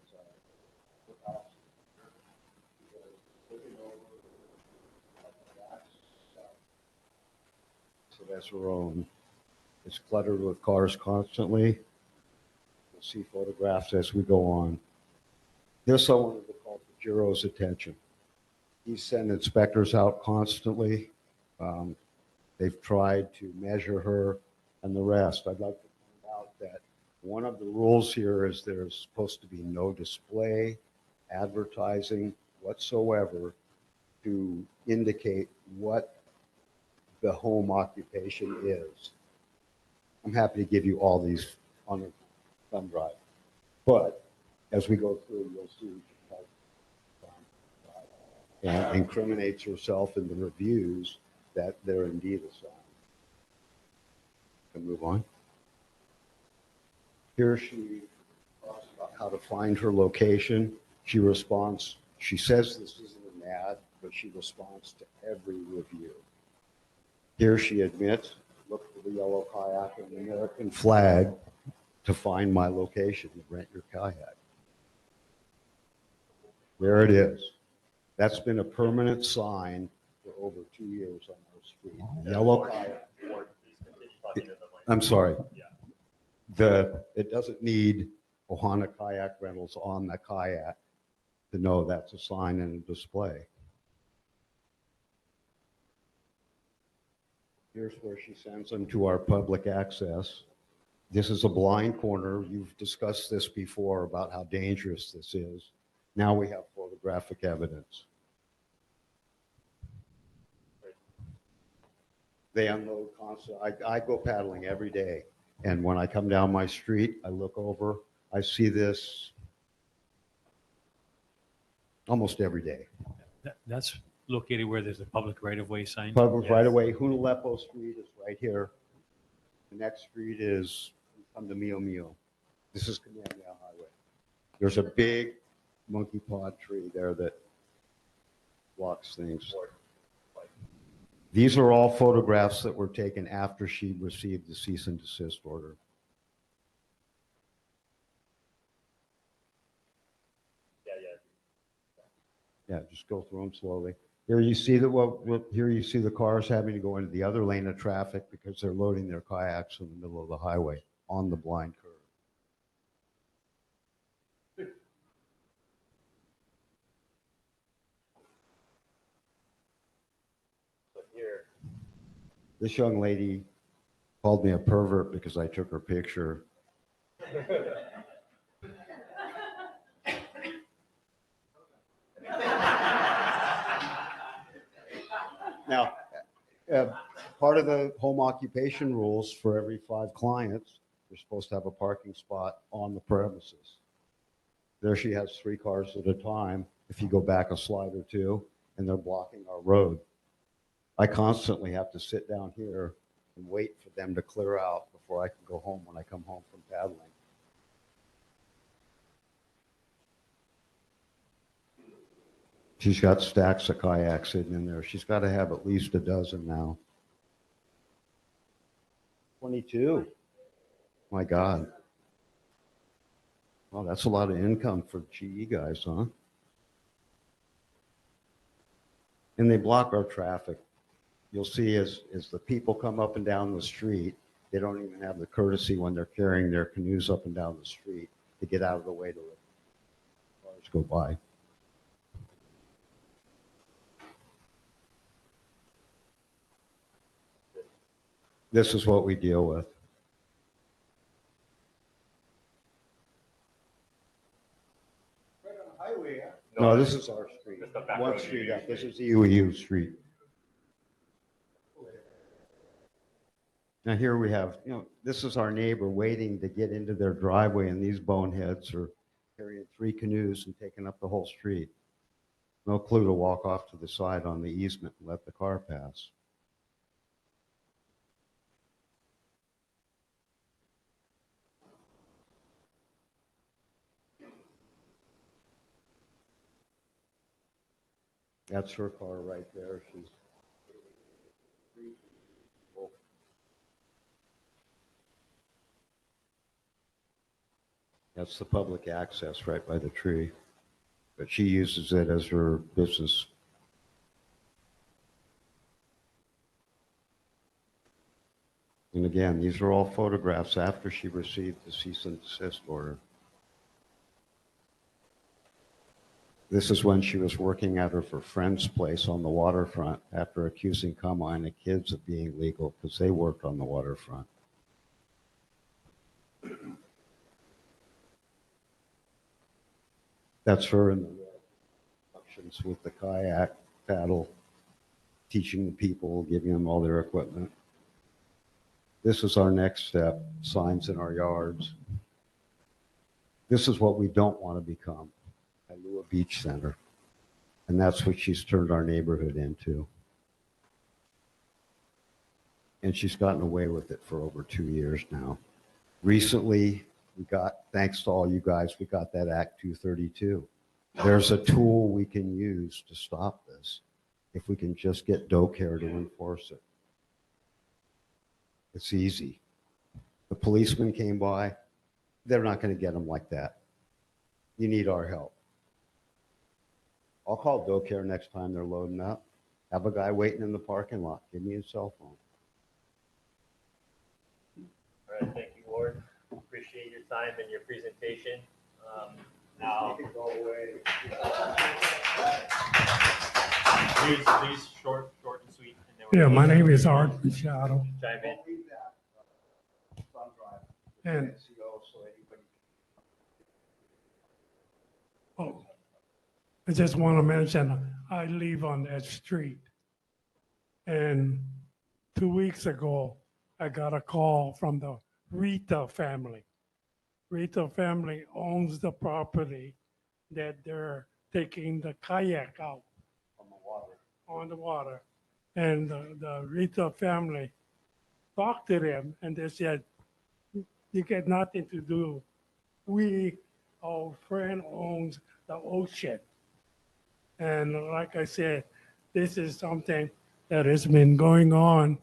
So that's her own. It's cluttered with cars constantly. We'll see photographs as we go on. This I wanted to call for Jiro's attention. He sent inspectors out constantly. They've tried to measure her and the rest. I'd like to point out that one of the rules here is there's supposed to be no display, advertising whatsoever to indicate what the home occupation is. I'm happy to give you all these on a thumb drive. But as we go through, you'll see and incriminates herself in the reviews that they're indeed a sign. Can move on. Here she talks about how to find her location. She responds, she says this isn't an ad, but she responds to every review. Here she admits, look for the yellow kayak and the American flag to find my location to rent your kayak. There it is. That's been a permanent sign for over 2 years on our street. Yellow kayak. I'm sorry. It doesn't need Ohana kayak rentals on the kayak to know that's a sign and a display. Here's where she sends them to our public access. This is a blind corner. You've discussed this before about how dangerous this is. Now we have photographic evidence. They unload constantly. I go paddling every day. And when I come down my street, I look over, I see this almost every day. That's located where there's a public right-of-way sign. Public right away, Hunalepo Street is right here. The next street is come to Mio Mio. This is Kamehameha Highway. There's a big monkey pod tree there that blocks things. These are all photographs that were taken after she received the cease and desist order. Yeah, just go through them slowly. Here you see here you see the cars having to go into the other lane of traffic because they're loading their kayaks in the middle of the highway on the blind curve. This young lady called me a pervert because I took her picture. Now, part of the home occupation rules for every 5 clients, you're supposed to have a parking spot on the premises. There she has 3 cars at a time. If you go back a slide or 2, and they're blocking our road. I constantly have to sit down here and wait for them to clear out before I can go home when I come home from paddling. She's got stacks of kayaks sitting in there. She's got to have at least a dozen now. 22. My God. Well, that's a lot of income for GE guys, huh? And they block our traffic. You'll see as the people come up and down the street, they don't even have the courtesy when they're carrying their canoes up and down the street to get out of the way to let cars go by. This is what we deal with. No, this is our street. One street up. This is UEU Street. Now here we have, this is our neighbor waiting to get into their driveway, and these boneheads are carrying 3 canoes and taking up the whole street. No clue to walk off to the side on the easement and let the car pass. That's her car right there. She's That's the public access right by the tree. But she uses it as her business. And again, these are all photographs after she received the cease and desist order. This is when she was working at her friend's place on the waterfront after accusing Kamai kids of being legal because they worked on the waterfront. That's her in the instructions with the kayak paddle, teaching the people, giving them all their equipment. This is our next step, signs in our yards. This is what we don't want to become, Kahaluʻu Beach Center. And that's what she's turned our neighborhood into. And she's gotten away with it for over 2 years now. Recently, thanks to all you guys, we got that Act 232. There's a tool we can use to stop this if we can just get DoCare to enforce it. It's easy. The policeman came by. They're not going to get them like that. You need our help. I'll call DoCare next time they're loading up. Have a guy waiting in the parking lot. Give me his cell phone. All right, thank you, Ward. Appreciate your time and your presentation. Now, go away. Please, short and sweet. And Yeah, my name is Art Machado. Chime in. And I just want to mention, I live on that street. And 2 weeks ago, I got a call from the Rita family. Rita family owns the property that they're taking the kayak out on the water. And the Rita family talked to them and they said, you get nothing to do. Our friend owns the ocean. And like I said, this is something that has been going on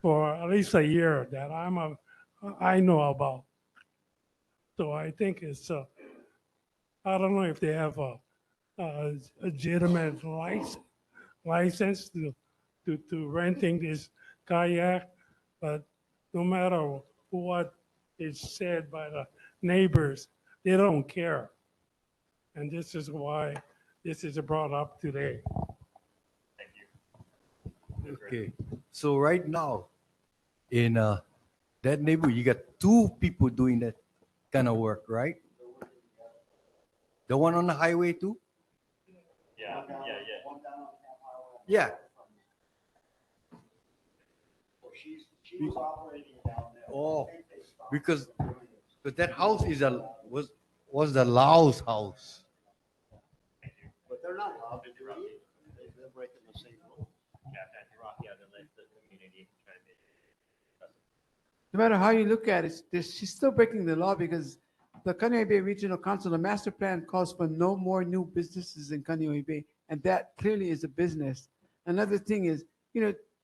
for at least a year that I know about. So I think it's, I don't know if they have a legitimate license to renting this kayak, but no matter what is said by the neighbors, they don't care. And this is why this is brought up today. Okay, so right now, in that neighborhood, you got two people doing that kind of work, right? The one on the highway too? Yeah. Yeah. She was operating down there. Oh, because that house was the Laos house. But they're not allowed to do it. They're breaking the same rule. Yeah, then let the community chime in. No matter how you look at it, she's still breaking the law because the Kaneohe Bay Regional Council, the master plan calls for no more new businesses in Kaneohe Bay, and that clearly is a business. Another thing is,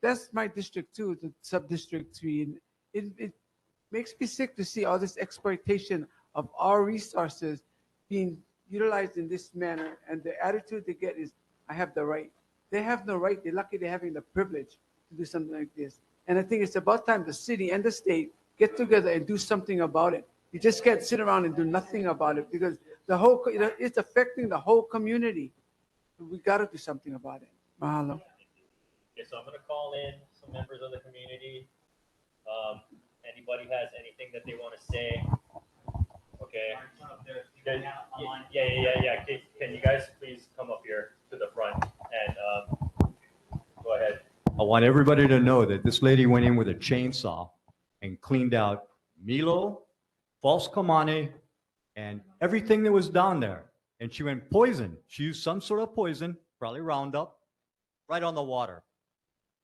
that's my district too, the sub-district 3, and it makes me sick to see all this exploitation of our resources being utilized in this manner, and the attitude they get is, I have the right. They have no right. They're lucky they're having the privilege to do something like this. And I think it's about time the city and the state get together and do something about it. You just can't sit around and do nothing about it because it's affecting the whole community. We got to do something about it. Mahalo. Okay, so I'm gonna call in some members of the community. Anybody has anything that they want to say? Okay. Yeah. Can you guys please come up here to the front and go ahead. I want everybody to know that this lady went in with a chainsaw and cleaned out Milo, false Kamane, and everything that was down there. And she went poison. She used some sort of poison, probably Roundup, right on the water.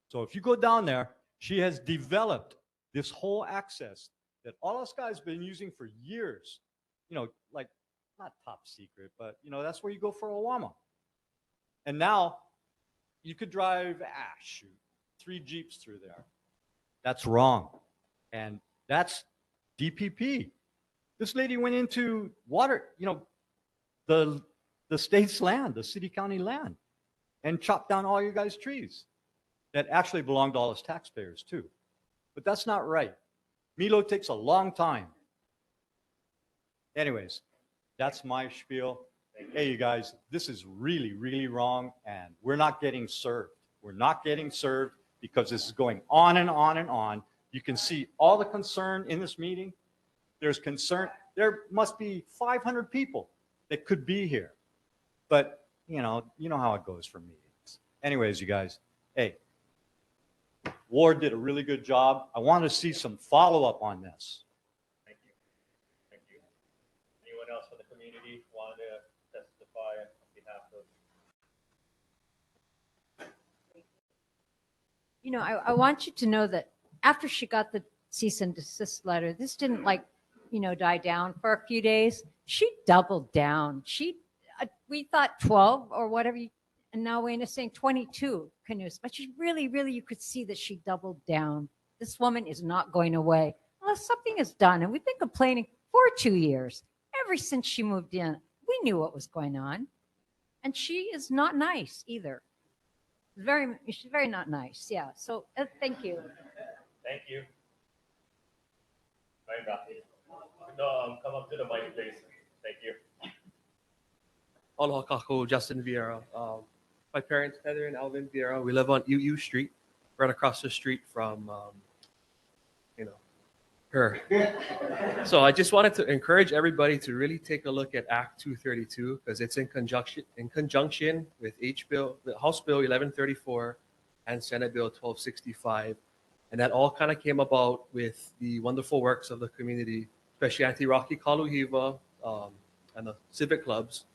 So if you go down there, she has developed this whole access that all us guys been using for years. Like not top secret, but that's where you go for a Wama. And now you could drive 3 Jeeps through there. That's wrong. And that's DPP. This lady went into water, the state's land, the city county land, and chopped down all your guys' trees that actually belong to all us taxpayers too. But that's not right. Milo takes a long time. Anyways, that's my spiel. Hey, you guys, this is really, really wrong, and we're not getting served. We're not getting served because this is going on and on and on. You can see all the concern in this meeting. There's concern. There must be 500 people that could be here. But, you know how it goes for meetings. Anyways, you guys, hey, Ward did a really good job. I want to see some follow-up on this. Thank you. Anyone else from the community want to testify on behalf of? I want you to know that after she got the cease and desist letter, this didn't die down for a few days. She doubled down. We thought 12 or whatever, and now Wayne saying 22 canoes. But she really, you could see that she doubled down. This woman is not going away unless something is done. And we've been complaining for 2 years. Ever since she moved in, we knew what was going on. And she is not nice either. She's very not nice. Yeah. So thank you. Thank you. No, come up to the mic, please. Thank you. Aloha Kahaluʻu, Justin Vieira. My parents, Heather and Alvin Vieira, we live on UU Street, right across the street from, her. So I just wanted to encourage everybody to really take a look at Act 232 because it's in conjunction with the House Bill 1134 and Senate Bill 1265. And that all kind of came about with the wonderful works of the community, especially Auntie Rocky Kaluhiva and the civic clubs.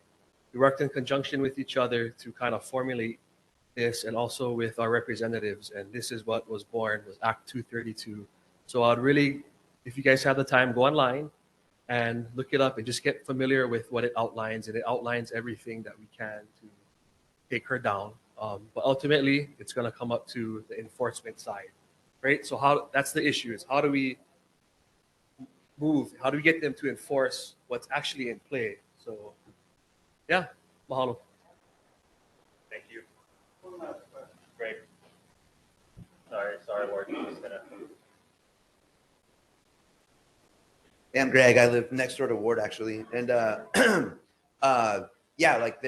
We worked in conjunction with each other to kind of formulate this, and also with our representatives. And this is what was born, was Act 232. So I'd really, if you guys have the time, go online and look it up and just get familiar with what it outlines. And it outlines everything that we can to take her down. But ultimately, it's going to come up to the enforcement side, right? So that's the issue, is how do we how do we get them to enforce what's actually in play? So yeah, mahalo. Thank you. Great. Sorry, Ward. Just gonna... Hey, I'm Greg. I live next door to Ward, actually. And yeah, like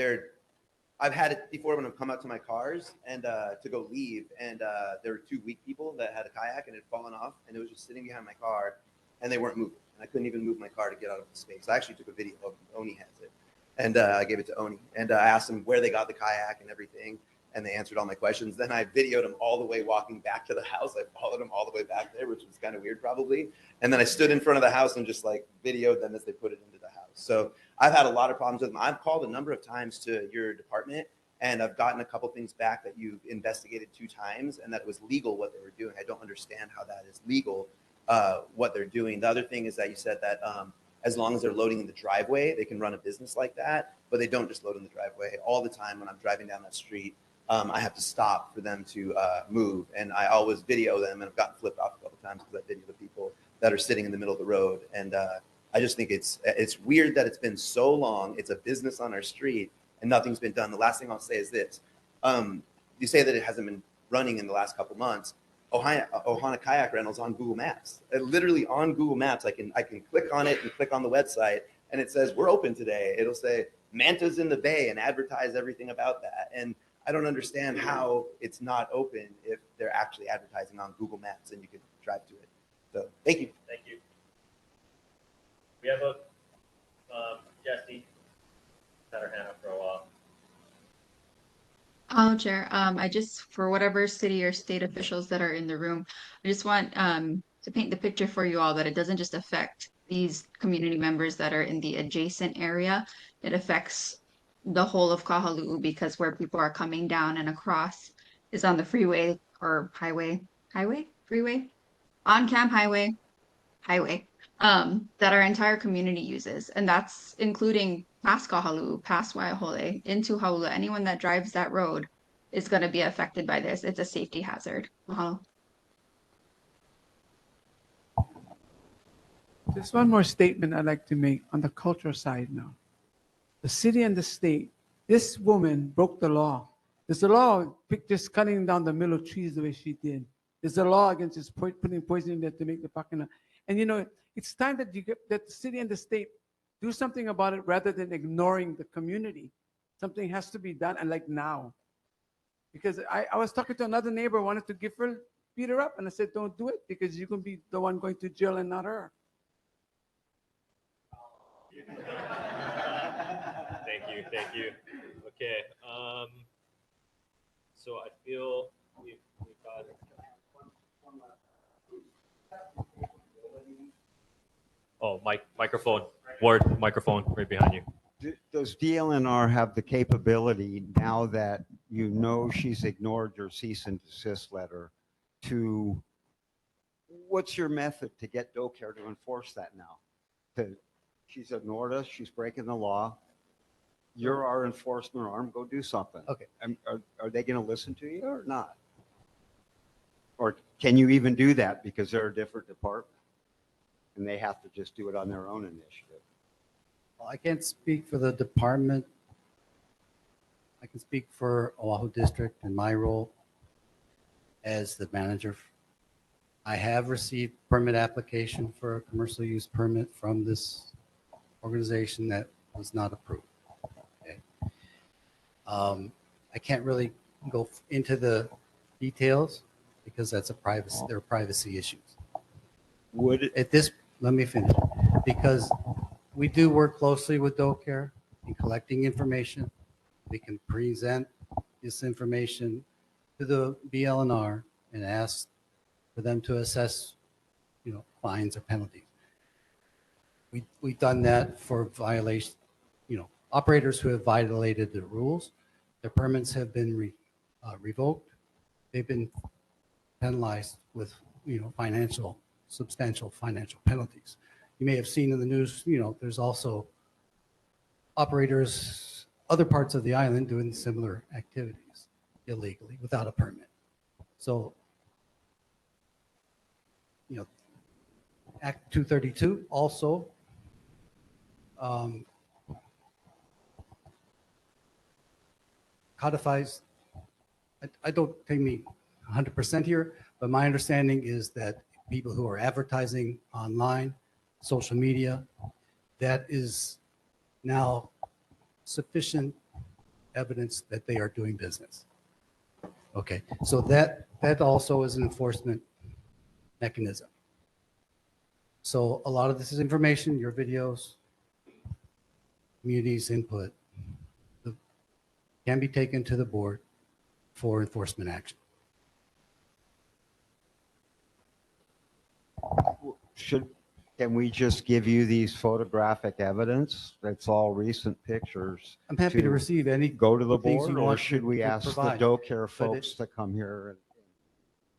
I've had it before when I've come out to my cars and to go leave, and there were two weak people that had a kayak and it had fallen off, and it was just sitting behind my car, and they weren't moving. And I couldn't even move my car to get out of the space. I actually took a video of Oni has it, and I gave it to Oni, and I asked them where they got the kayak and everything, and they answered all my questions. Then I videoed them all the way walking back to the house. I followed them all the way back there, which was kind of weird probably. And then I stood in front of the house and just like videoed them as they put it into the house. So I've had a lot of problems with them. I've called a number of times to your department, and I've gotten a couple things back that you've investigated 2 times and that it was legal what they were doing. I don't understand how that is legal, what they're doing. The other thing is that you said that as long as they're loading in the driveway, they can run a business like that, but they don't just load in the driveway. All the time when I'm driving down that street, I have to stop for them to move, and I always video them, and I've gotten flipped off a couple times because I video the people that are sitting in the middle of the road. And I just think it's weird that it's been so long. It's a business on our street, and nothing's been done. The last thing I'll say is this. You say that it hasn't been running in the last couple months. Ohana Kayak Rentals on Google Maps. Literally on Google Maps, I can click on it and click on the website, and it says, we're open today. It'll say, Manta's in the bay, and advertise everything about that. And I don't understand how it's not open if they're actually advertising on Google Maps and you can drive to it. So thank you. Thank you. We have a Jessie had her hand up for a while. Oh, Chair, I just, for whatever city or state officials that are in the room, I just want to paint the picture for you all that it doesn't just affect these community members that are in the adjacent area. It affects the whole of Kahalu'u, because where people are coming down and across is on the freeway or freeway, on-camp highway, that our entire community uses. And that's including past Kahalu'u, past Waiahole, into Haula. Anyone that drives that road is going to be affected by this. It's a safety hazard. Mahalo. Just one more statement I'd like to make on the cultural side now. The city and the state, this woman broke the law. There's a law just cutting down the middle trees the way she did. There's a law against just putting poison in there to make the parking lot. And you know, it's time that that the city and the state do something about it rather than ignoring the community. Something has to be done, and like now. Because I was talking to another neighbor, wanted to beat her up, and I said, don't do it, because you're going to be the one going to jail and not her. Thank you. Okay. So I feel we've got. Oh, microphone. Ward, microphone right behind you. Does DLNR have the capability, now that you know she's ignored your cease and desist letter, to, what's your method to get DoCare to enforce that now? She's ignored us, she's breaking the law. You're our enforcement arm, go do something. Okay. Are they going to listen to you or not? Or can you even do that because they're a different department and they have to just do it on their own initiative? Well, I can't speak for the department. I can speak for Oahu District in my role as the manager. I have received permit application for a commercial use permit from this organization that was not approved. Okay. I can't really go into the details because that's there are privacy issues. Let me finish. Because we do work closely with DoCare in collecting information. We can present this information to the BLNR and ask for them to assess, fines or penalties. We've done that for violation, operators who have violated the rules. Their permits have been revoked. They've been penalized with, substantial financial penalties. You may have seen in the news, there's also operators, other parts of the island doing similar activities illegally without a permit. So, Act 232 also codifies, I don't take me 100% here, but my understanding is that people who are advertising online, social media, that is now sufficient evidence that they are doing business. Okay, so that also is an enforcement mechanism. So a lot of this is information, your videos, community's input, can be taken to the board for enforcement action. Can we just give you these photographic evidence? That's all recent pictures. I'm happy to receive any Go to the things you board, or want should we to ask the provide, Doe Care but folks to come here and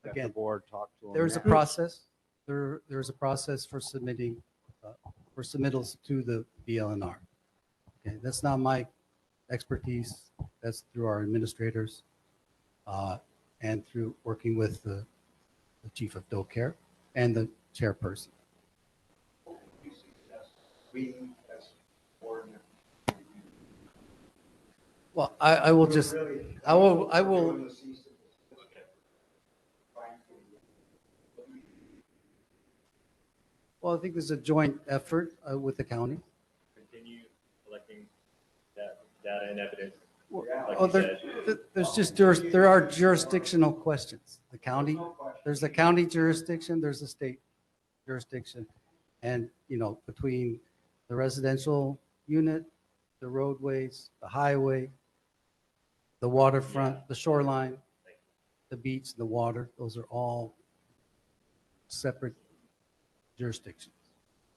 let the Again, board talk to them? There's a there? process. There's a process for submitting, for submittals to the BLNR. Okay, that's not my expertise. That's through our administrators and through working with the chief of Doe Care and the chairperson. Well, I will just, I will, well, I think there's a joint effort with the county. Continue collecting that data and evidence. Like Oh, you said. there's just, there are jurisdictional questions. The county, there's a county jurisdiction, there's a state jurisdiction. And, between the residential unit, the roadways, the highway, the waterfront, the shoreline, the beach, the water, those are all separate jurisdictions.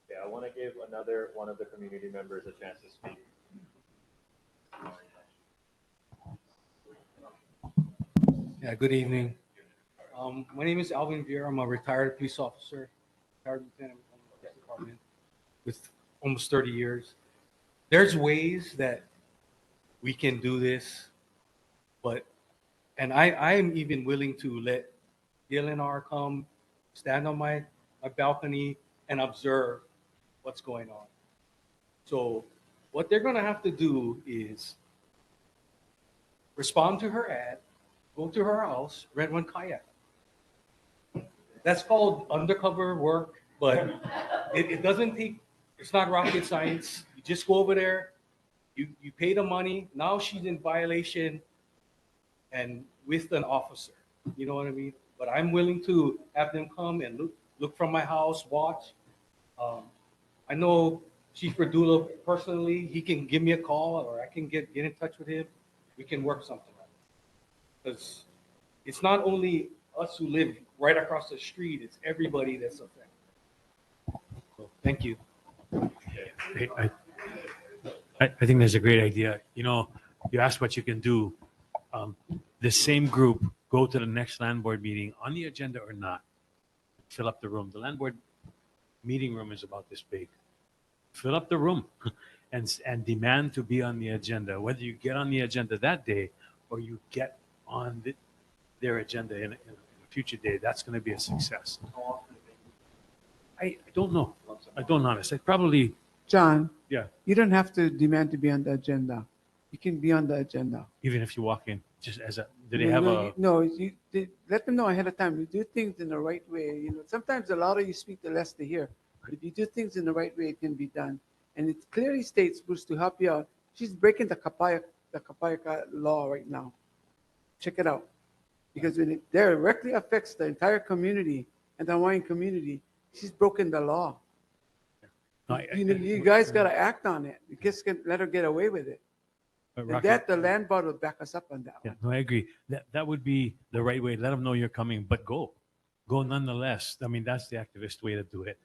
Yeah, I want to give another one of the community members a chance to speak. Yeah, good evening. My name is Alvin Vieira. I'm a retired police officer, retired lieutenant from the police department with almost 30 years. There's ways that we can do this, and I am even willing to let DLNR come, stand on my balcony and observe what's going on. So what they're gonna have to do is respond to her ad, go to her house, rent one kayak. That's called undercover work, but it doesn't take, it's not rocket science. You just go over there, you pay the money. Now she's in violation and with an officer, you know what I mean? But I'm willing to have them come and look from my house, watch. I know Chief Verdula personally, he can give me a call or I can get in touch with him. We can work something out. Because it's not only us who live right across the street, it's everybody that's affected. So, thank you. I think that's a great idea. You asked what you can do. The same group go to the next land board meeting on the agenda or not. Fill up the room. The land board meeting room is about this big. Fill up the room and demand to be on the agenda. Whether you get on the agenda that day or you get on their agenda in a future day, that's going to be a success. I don't know. I don't know. Honestly, probably. John, Yeah. you don't have to demand to be on the agenda. You can be on the agenda. Even if you walk in, just as a, do they have a? No, let them know ahead of time. You do things in the right way. Sometimes the louder you speak, the less they hear. But if you do things in the right way, it can be done. And it clearly states, Bruce, to help you out. She's breaking the Kapaya law right now. Check it out. Because when it directly affects the entire community and the Hawaiian community, she's broken the law. No, You guys got to act on it. You just can't let her get away with it. And that the land board will back us up on that. Yeah, no, I agree. That would be the right way. Let them know you're coming, but go. go nonetheless. I mean, that's the activist way to do it.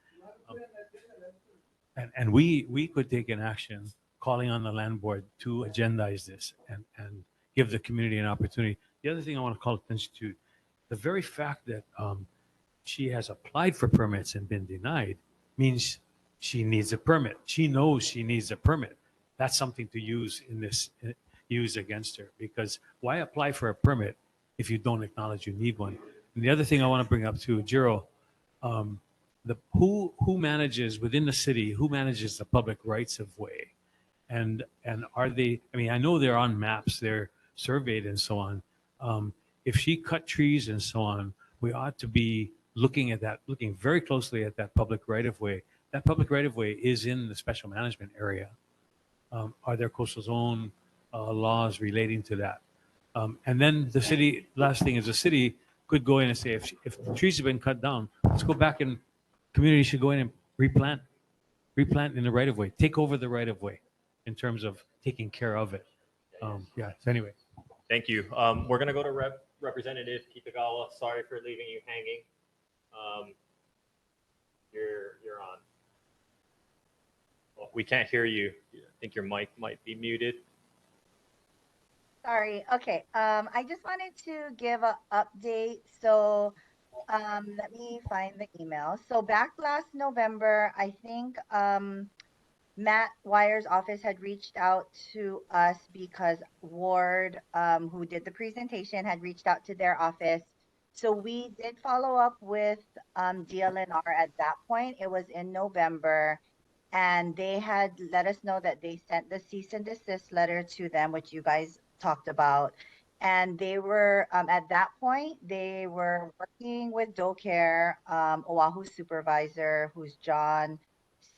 And we could take an action calling on the land board to agendize this and give the community an opportunity. The other thing I want to call attention to, the very fact that she has applied for permits and been denied means she needs a permit. She knows she needs a permit. That's something to use in this, use against her, because why apply for a permit if you don't acknowledge you need one? And the other thing I want to bring up too, Jiro, who manages within the city, who manages the public rights of way? And are they, I mean, I know they're on maps, they're surveyed and so on. If she cut trees and so on, we ought to be looking at that, looking very closely at that public right of way. That public right of way is in the special management area. Are there coastal zone laws relating to that? And then the city, last thing is the city could go in and say, if the trees have been cut down, let's go back and community should go in and replant in the right of way, take over the right of way in terms of taking care of it. Yeah, so anyway. Thank you. We're going to go to Representative Kitagawa. Sorry for leaving you hanging. You're on. Well, we can't hear you. I think your mic might be muted. Sorry. Okay. I just wanted to give an update. So let me find the email. So back last November, I think Matt Wyer's office had reached out to us because Ward, who did the presentation, had reached out to their office. So we did follow up with DLNR at that point. It was in November. And they had let us know that they sent the cease and desist letter to them, which you guys talked about. And they were, at that point, they were working with DoCare, Oahu supervisor, who's John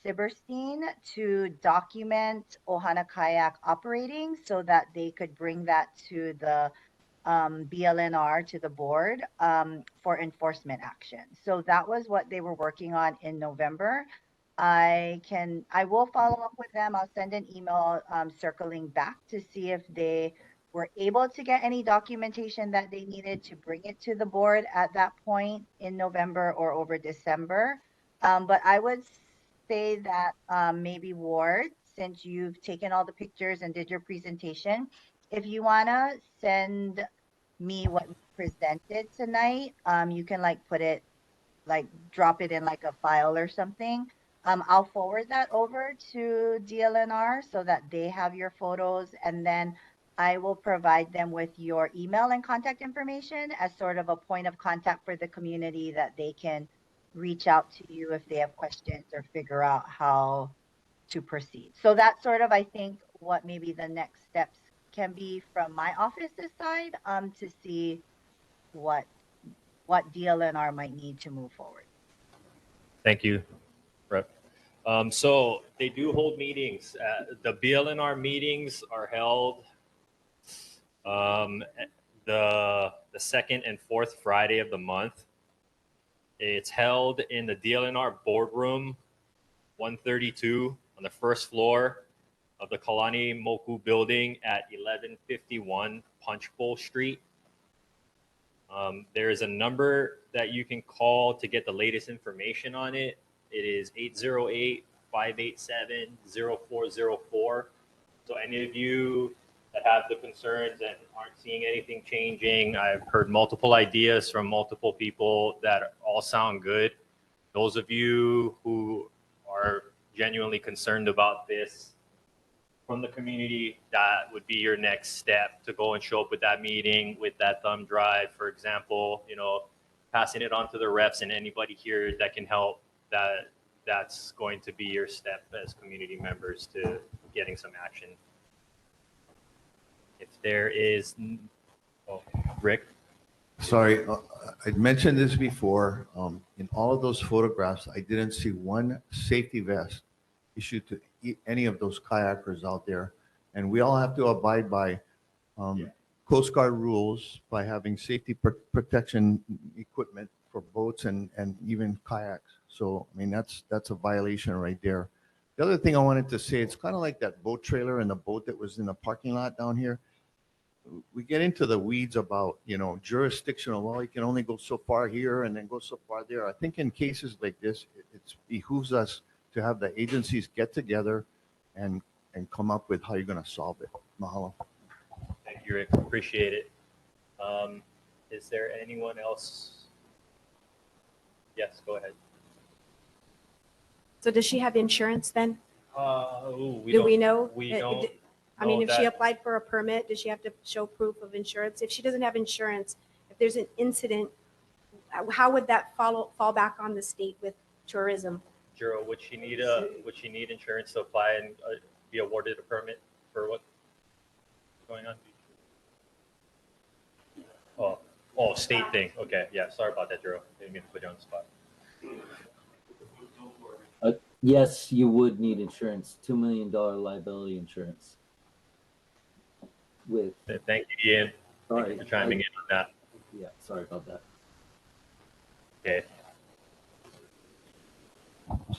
Siberstein, to document Ohana Kayak operating so that they could bring that to the BLNR, to the board, for enforcement action. So that was what they were working on in November. I will follow up with them. I'll send an email circling back to see if they were able to get any documentation that they needed to bring it to the board at that point in November or over December. But I would say that maybe Ward, since you've taken all the pictures and did your presentation, if you want to send me what you presented tonight, you can put it, drop it in a file or something. I'll forward that over to DLNR so that they have your photos, and then I will provide them with your email and contact information as sort of a point of contact for the community that they can reach out to you if they have questions or figure out how to proceed. So that's sort of, I think, what maybe the next steps can be from my office's side, to see what DLNR might need to move forward. Thank you, Rep. So they do hold meetings. The BLNR meetings are held the second and fourth Friday of the month. It's held in the DLNR boardroom, 132 on the first floor of the Kalani Moku building at 1151 Punchbowl Street. There is a number that you can call to get the latest information on it. It is 808-587-0404. So any of you that have the concerns and aren't seeing anything changing, I've heard multiple ideas from multiple people that all sound good. Those of you who are genuinely concerned about this from the community, that would be your next step, to go and show up with that meeting with that thumb drive, for example, passing it on to the reps and anybody here that can help. That's going to be your step as community members to getting some action. If there is, Rick. Sorry, I mentioned this before. In all of those photographs, I didn't see one safety vest issued to any of those kayakers out there. And we all have to abide by Coast Guard rules by having safety protection equipment for boats and even kayaks. So, I mean, that's a violation right there. The other thing I wanted to say, it's kind of like that boat trailer and the boat that was in the parking lot down here. we get into the weeds about, jurisdictional law. You can only go so far here and then go so far there. I think in cases like this, it behooves us to have the agencies get together and come up with how you're going to solve it. Mahalo. Thank you, Rick. Appreciate it. Is there anyone else? Yes, go ahead. So does she have insurance then? We Do don't- we know? We Uh, don't. I mean, know if she that. applied for a permit, does she have to show proof of insurance? If she doesn't have insurance, if there's an incident, how would that fall back on the state with tourism? Jiro, would she need insurance to apply and be awarded a permit for what's going on? Oh, state thing. Okay, yeah. Sorry about that, Jiro. Didn't mean to put you on the spot. Yes, you would need insurance, $2 million liability insurance. With Thank you, Ian. Sorry, Thank you for chiming in on that. Yeah, sorry about that. Okay.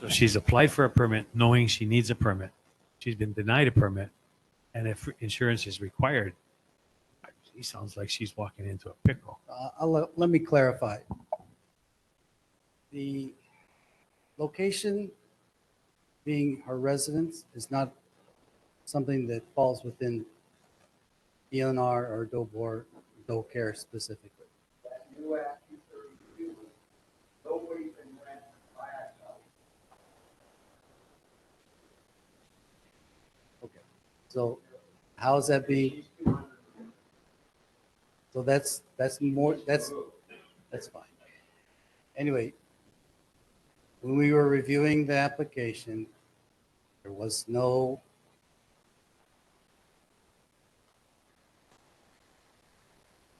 So she's applied for a permit knowing she needs a permit. She's been denied a permit. And if insurance is required, it sounds like she's walking into a pickle. Let me clarify. The location being her residence is not something that falls within ENR or DOBOR, DOCARE specifically. Okay, so how's that being? So that's fine. Anyway, when we were reviewing the application, there was no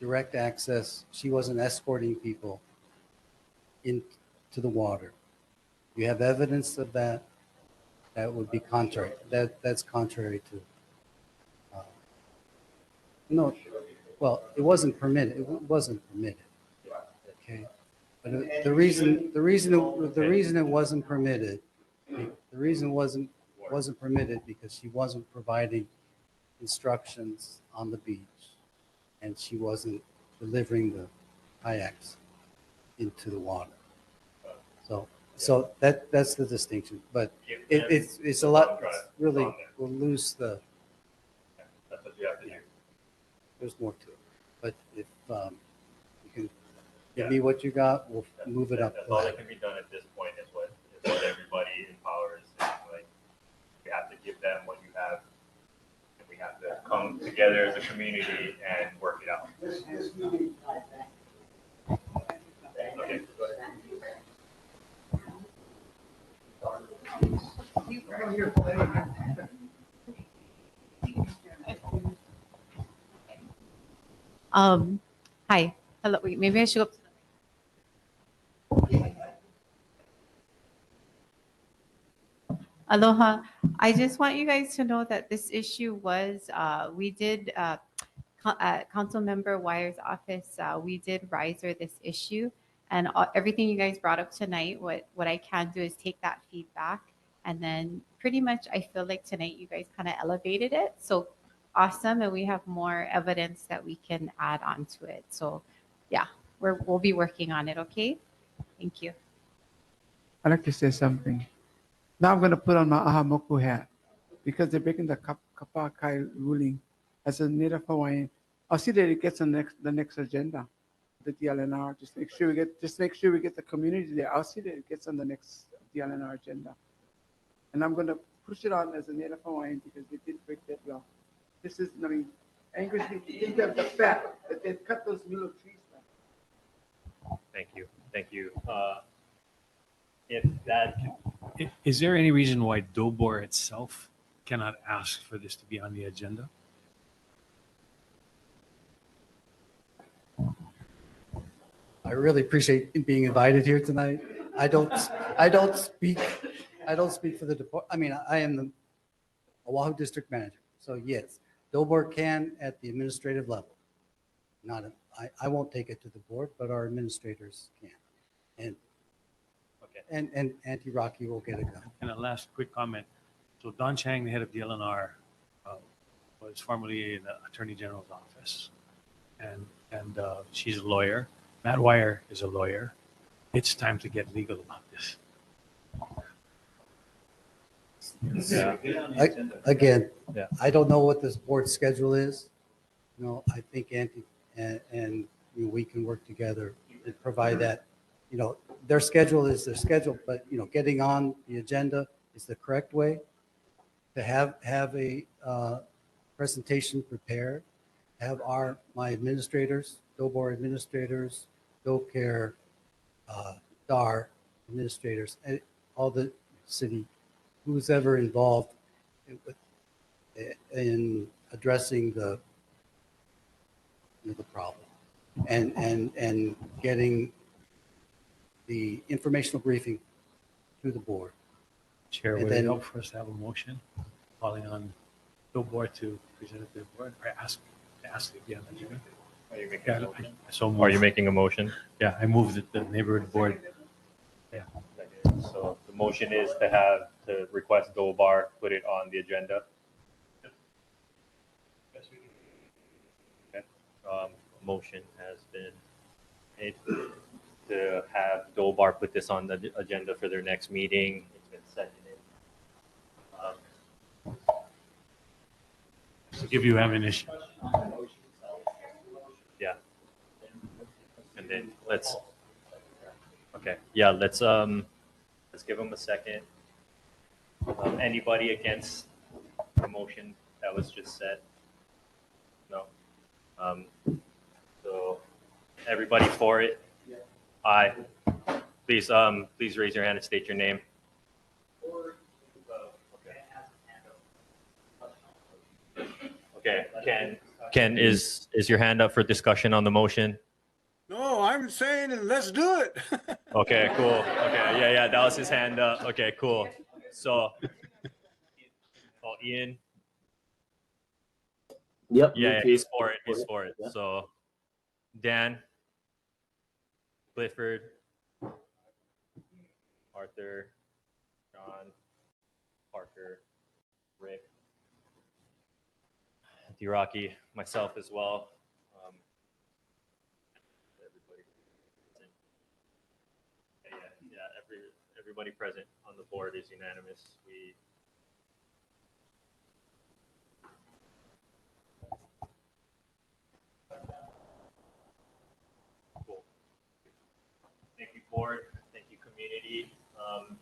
direct access. She wasn't escorting people into the water. You have evidence of that? That would be contrary. That's contrary to. No, well, it wasn't permitted. It wasn't permitted. Okay, but the reason it wasn't permitted, the reason wasn't permitted because she wasn't providing instructions on the beach, and she wasn't delivering the kayaks into the water. So that's the distinction. But it's a lot. It's really, we'll lose the. That's what you have to do. There's more to it. But if you can give me what you got, we'll move it up. That's all that can be done at this point is what everybody in power is saying. Like, we have to give them what you have. And we have to come together as a community and work it out. Okay, go ahead. Hi. Hello. Wait, maybe I should go. Aloha. I just want you guys to know that this issue was, we did, Council Member Wire's office, we did riser this issue. And everything you guys brought up tonight, what I can do is take that feedback. And then pretty much I feel like tonight you guys kind of elevated it. So awesome. And we have more evidence that we can add on to it. So yeah, we'll be working on it. Okay. Thank you. I'd like to say something. Now I'm going to put on my Ahamoku hat because they're breaking the Kapakai ruling. As a Native Hawaiian, I'll see that it gets on the next agenda, the DLNR. Just make sure we get the community there. I'll see that it gets on the next DLNR agenda. And I'm going to push it on as a Native Hawaiian because they did break that law. This is, I mean, angers me to think of the fact that they cut those willow trees down. Thank you. Thank you. Is there any reason why DOBOR itself cannot ask for this to be on the agenda? I really appreciate being invited here tonight. I don't speak for the department. I mean, I am the Oahu District Manager. So yes, DOBOR can at the administrative level. I won't take it to the board, but our administrators can. And Auntie Rocky will get it done. And a last quick comment. So Don Chang, the head of DLNR, was formerly in the Attorney General's office, and she's a lawyer. Matt Wire is a lawyer. It's time to get legal about this. Yeah. Again, Yeah. I don't know what this board's schedule is. I think Andy and we can work together and provide that. Their schedule is their schedule, but getting on the agenda is the correct way to have a presentation prepared, have my administrators, DOBOR administrators, DOCARE, DAR administrators, and all the city, who's ever involved in addressing the problem and getting the informational briefing to the board. Chair, And would it then- help for us to have a motion calling on the board to present it to the board or ask again? Are you making Yeah, a motion? so Are you moved. making a motion? Yeah, I moved that the neighborhood board. Yeah. So the motion is to request Gobar put it on the agenda. Okay. Motion has been made to have Gobar put this on the agenda for their next meeting. It's been seconded. To give you ammunition. Yeah. And then let's give them a second. Anybody against the motion that was just said? No. So everybody for it? Aye. Please raise your hand and state your name. Okay, Ken, is your hand up for discussion on the motion? No, I'm saying let's do it. Okay, cool. Okay, yeah, that was his hand up. Okay, cool. So, Ian. Yep. me Yeah, too. he's for it. He's for it. So, Dan, Clifford, Arthur, John, Parker, Rick, Rocky, myself as well. Everybody present. Everybody present on the board is unanimous. Cool. Thank you, board. Thank you, community.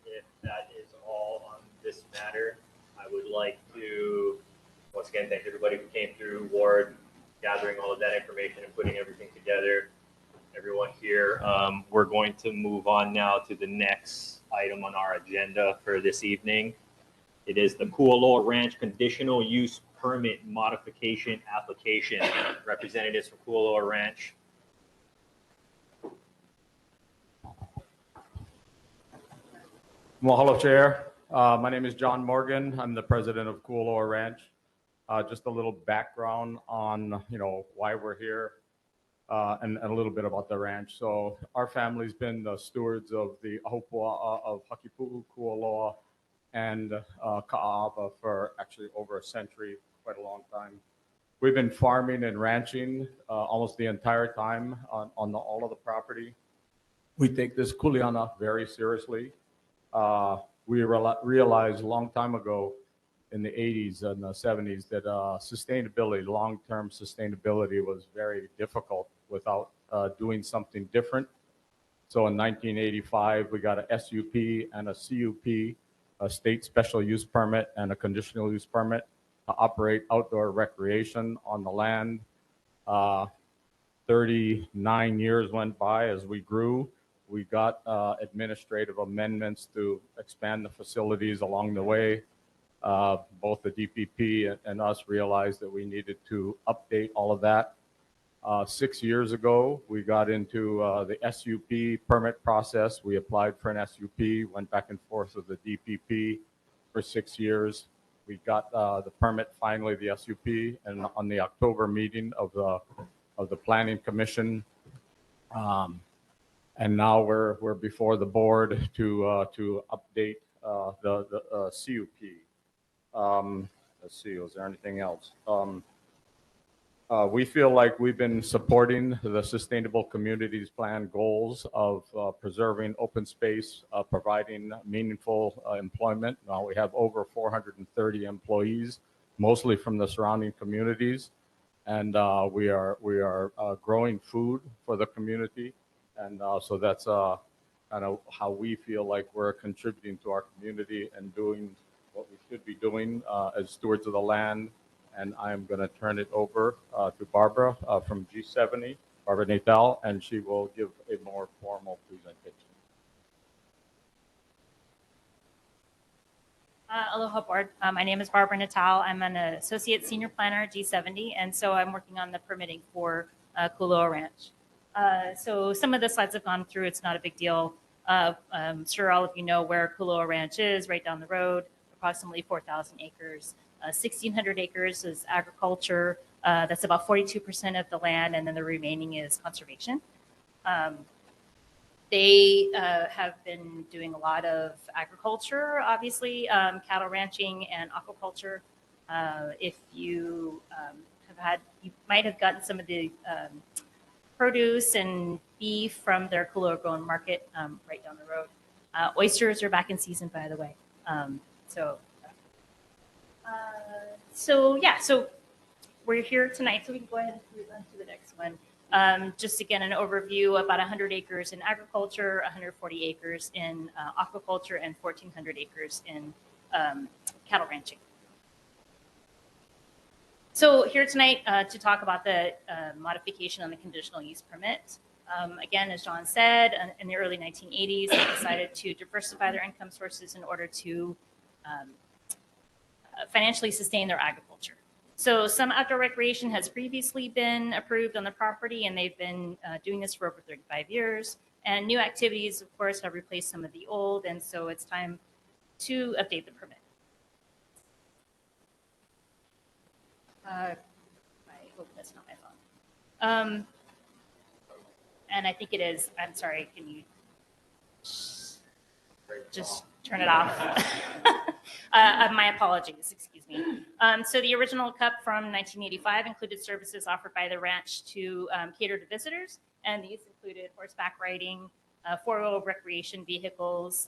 If that is all on this matter, I would like to once again thank everybody who came through, Ward, gathering all of that information and putting everything together. Everyone here. We're going to move on now to the next item on our agenda for this evening. It is the Kahaluʻu Ranch Conditional Use Permit Modification Application. Representatives from Kahaluʻu Ranch. Mahalo, Chair. My name is John Morgan. I'm the president of Kahaluʻu Ranch. Just a little background on, why we're here and a little bit about the ranch. So our family's been the stewards of the ahupua of Hakipuʻu, Kualoa, and Ka'ava for actually over a century, quite a long time. We've been farming and ranching almost the entire time on all of the property. We take this kuleana very seriously. We realized a long time ago in the 80s and the 70s that sustainability, long-term sustainability was very difficult without doing something different. So in 1985, we got a SUP and a CUP, a state special use permit and a conditional use permit to operate outdoor recreation on the land. 39 years went by as we grew. We got administrative amendments to expand the facilities along the way. Both the DPP and us realized that we needed to update all of that. 6 years ago, we got into the SUP permit process. We applied for an SUP, went back and forth with the DPP for 6 years. We got the permit finally, the SUP, and on the October meeting of the Planning Commission. And now we're before the board to update the CUP. Let's see, was there anything else? We feel like we've been supporting the Sustainable Communities Plan goals of preserving open space, providing meaningful employment. Now we have over 430 employees, mostly from the surrounding communities, and we are growing food for the community, and so that's kind of how we feel like we're contributing to our community and doing what we should be doing as stewards of the land. And I'm going to turn it over to Barbara from G70, Barbara Natal, and she will give a more formal presentation. Aloha board. My name is Barbara Natal. I'm an associate senior planner at G70, and so I'm working on the permitting for Kahaluʻu Ranch. So some of the slides have gone through. It's not a big deal. I'm sure all of you know where Kahaluʻu Ranch is, right down the road, approximately 4,000 acres. 1,600 acres is agriculture. That's about 42% of the land, and then the remaining is conservation. They have been doing a lot of agriculture, obviously, cattle ranching and aquaculture. If you you might have gotten some of the produce and beef from their Kahaluʻu grown market right down the road. Oysters are back in season, by the way. So we're here tonight, so we can go ahead and move on to the next one. Just again, an overview, about 100 acres in agriculture, 140 acres in aquaculture, and 1,400 acres in cattle ranching. So here tonight to talk about the modification on the conditional use permit. Again, as John said, in the early 1980s, they decided to diversify their income sources in order to financially sustain their agriculture. So some outdoor recreation has previously been approved on the property, and they've been doing this for over 35 years. And new activities, of course, have replaced some of the old, and so it's time to update the permit. I hope that's not my phone. And I think it is. I'm sorry, can you just turn it off? My apologies, excuse me. So the original cup from 1985 included services offered by the ranch to cater to visitors, and these included horseback riding, four-wheel recreation vehicles,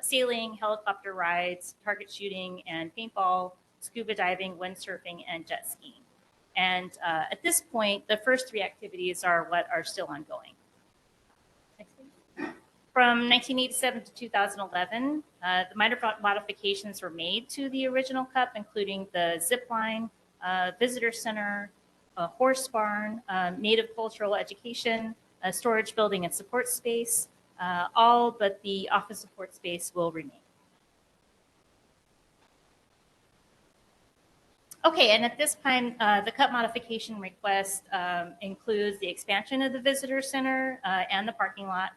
sailing, helicopter rides, target shooting, and paintball, scuba diving, windsurfing, and jet skiing. And at this point, the first three activities are what are still ongoing. Next please. From 1987 to 2011, the minor modifications were made to the original cup, including the zip line, visitor center, a horse barn, native cultural education, a storage building and support space, all but the office support space will remain. Okay, and at this time, the cut modification request includes the expansion of the visitor center and the parking lot,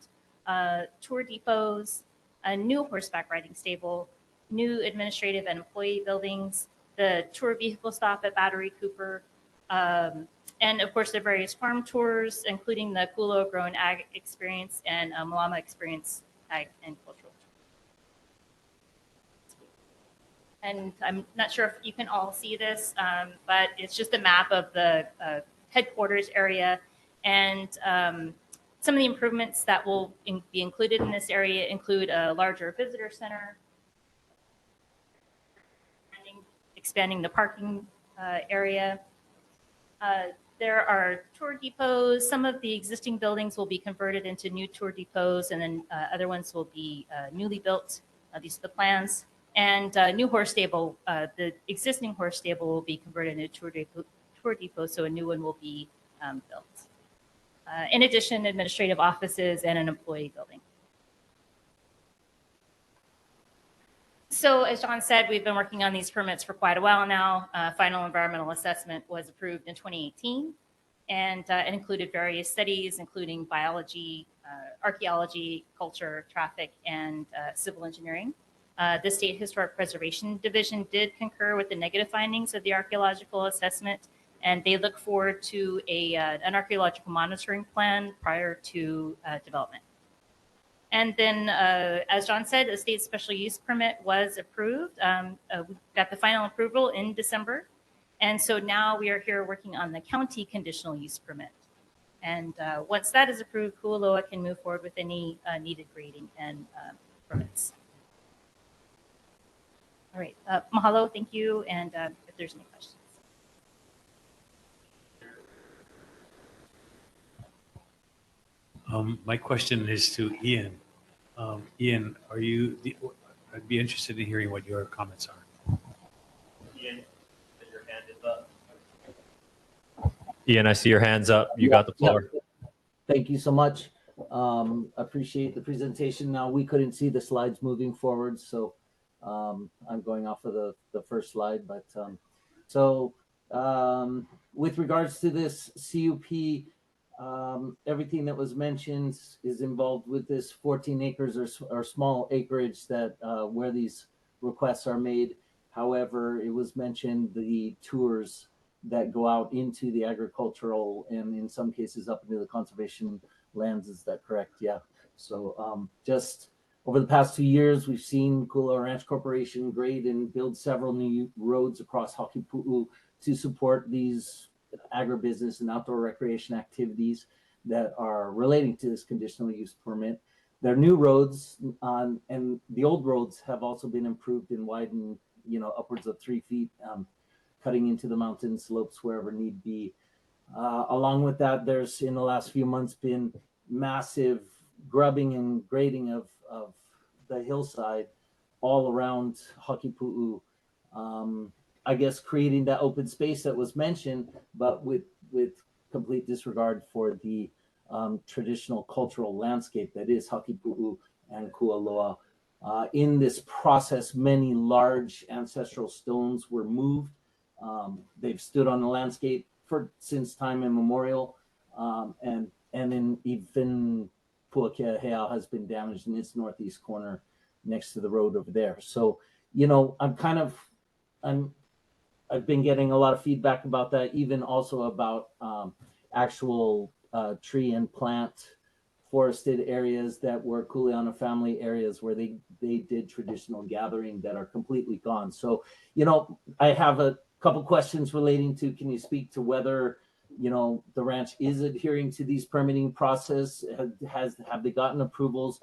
tour depots, a new horseback riding stable, new administrative and employee buildings, the tour vehicle stop at Battery Cooper, and of course the various farm tours, including the Kahaluʻu Grown Ag Experience and Malama Experience Ag and Cultural. And I'm not sure if you can all see this, but it's just a map of the headquarters area. And some of the improvements that will be included in this area include a larger visitor center, expanding the parking area. There are tour depots. Some of the existing buildings will be converted into new tour depots, and then other ones will be newly built. These are the plans. And new horse stable, the existing horse stable will be converted into a tour depot, so a new one will be built. In addition, administrative offices and an employee building. So as John said, we've been working on these permits for quite a while now. Final environmental assessment was approved in 2018, and it included various studies, including biology, archaeology, culture, traffic, and civil engineering. The State Historic Preservation Division did concur with the negative findings of the archaeological assessment, and they look forward to an archaeological monitoring plan prior to development. And then, as John said, a state special use permit was approved. We got the final approval in December. And so now we are here working on the county conditional use permit. And once that is approved, Kualoa can move forward with any needed grading and permits. All right, mahalo, thank you. And if there's any questions. My question is to Ian. Ian, I'd be interested in hearing what your comments are. Ian, your hand is up. Ian, I see your hands up. You got the floor. Thank you so much. Appreciate the presentation. Now, we couldn't see the slides moving forward, so I'm going off of the first slide. But with regards to this CUP, everything that was mentioned is involved with this 14 acres or small acreage that where these requests are made. However, it was mentioned the tours that go out into the agricultural and in some cases up into the conservation lands. Is that correct? Yeah. So just over the past 2 years, we've seen Kualoa Ranch Corporation grade and build several new roads across Hakipu'u to support these agribusiness and outdoor recreation activities that are relating to this conditional use permit. Their new roads and the old roads have also been improved and widened, upwards of 3 feet, cutting into the mountain slopes wherever need be. Along with that, there's in the last few months been massive grubbing and grading of the hillside all around Hakipu'u. I guess creating that open space that was mentioned, but with complete disregard for the traditional cultural landscape that is Hakipu'u and Kualoa. In this process, many large ancestral stones were moved. They've stood on the landscape since time immemorial, and then even Puakeahea has been damaged in its northeast corner next to the road over there. So, I've been getting a lot of feedback about that, even also about actual tree and plant forested areas that were Kuleana family areas where they did traditional gathering that are completely gone. So, I have a couple questions relating to, can you speak to whether, the ranch is adhering to these permitting process? Have they gotten approvals?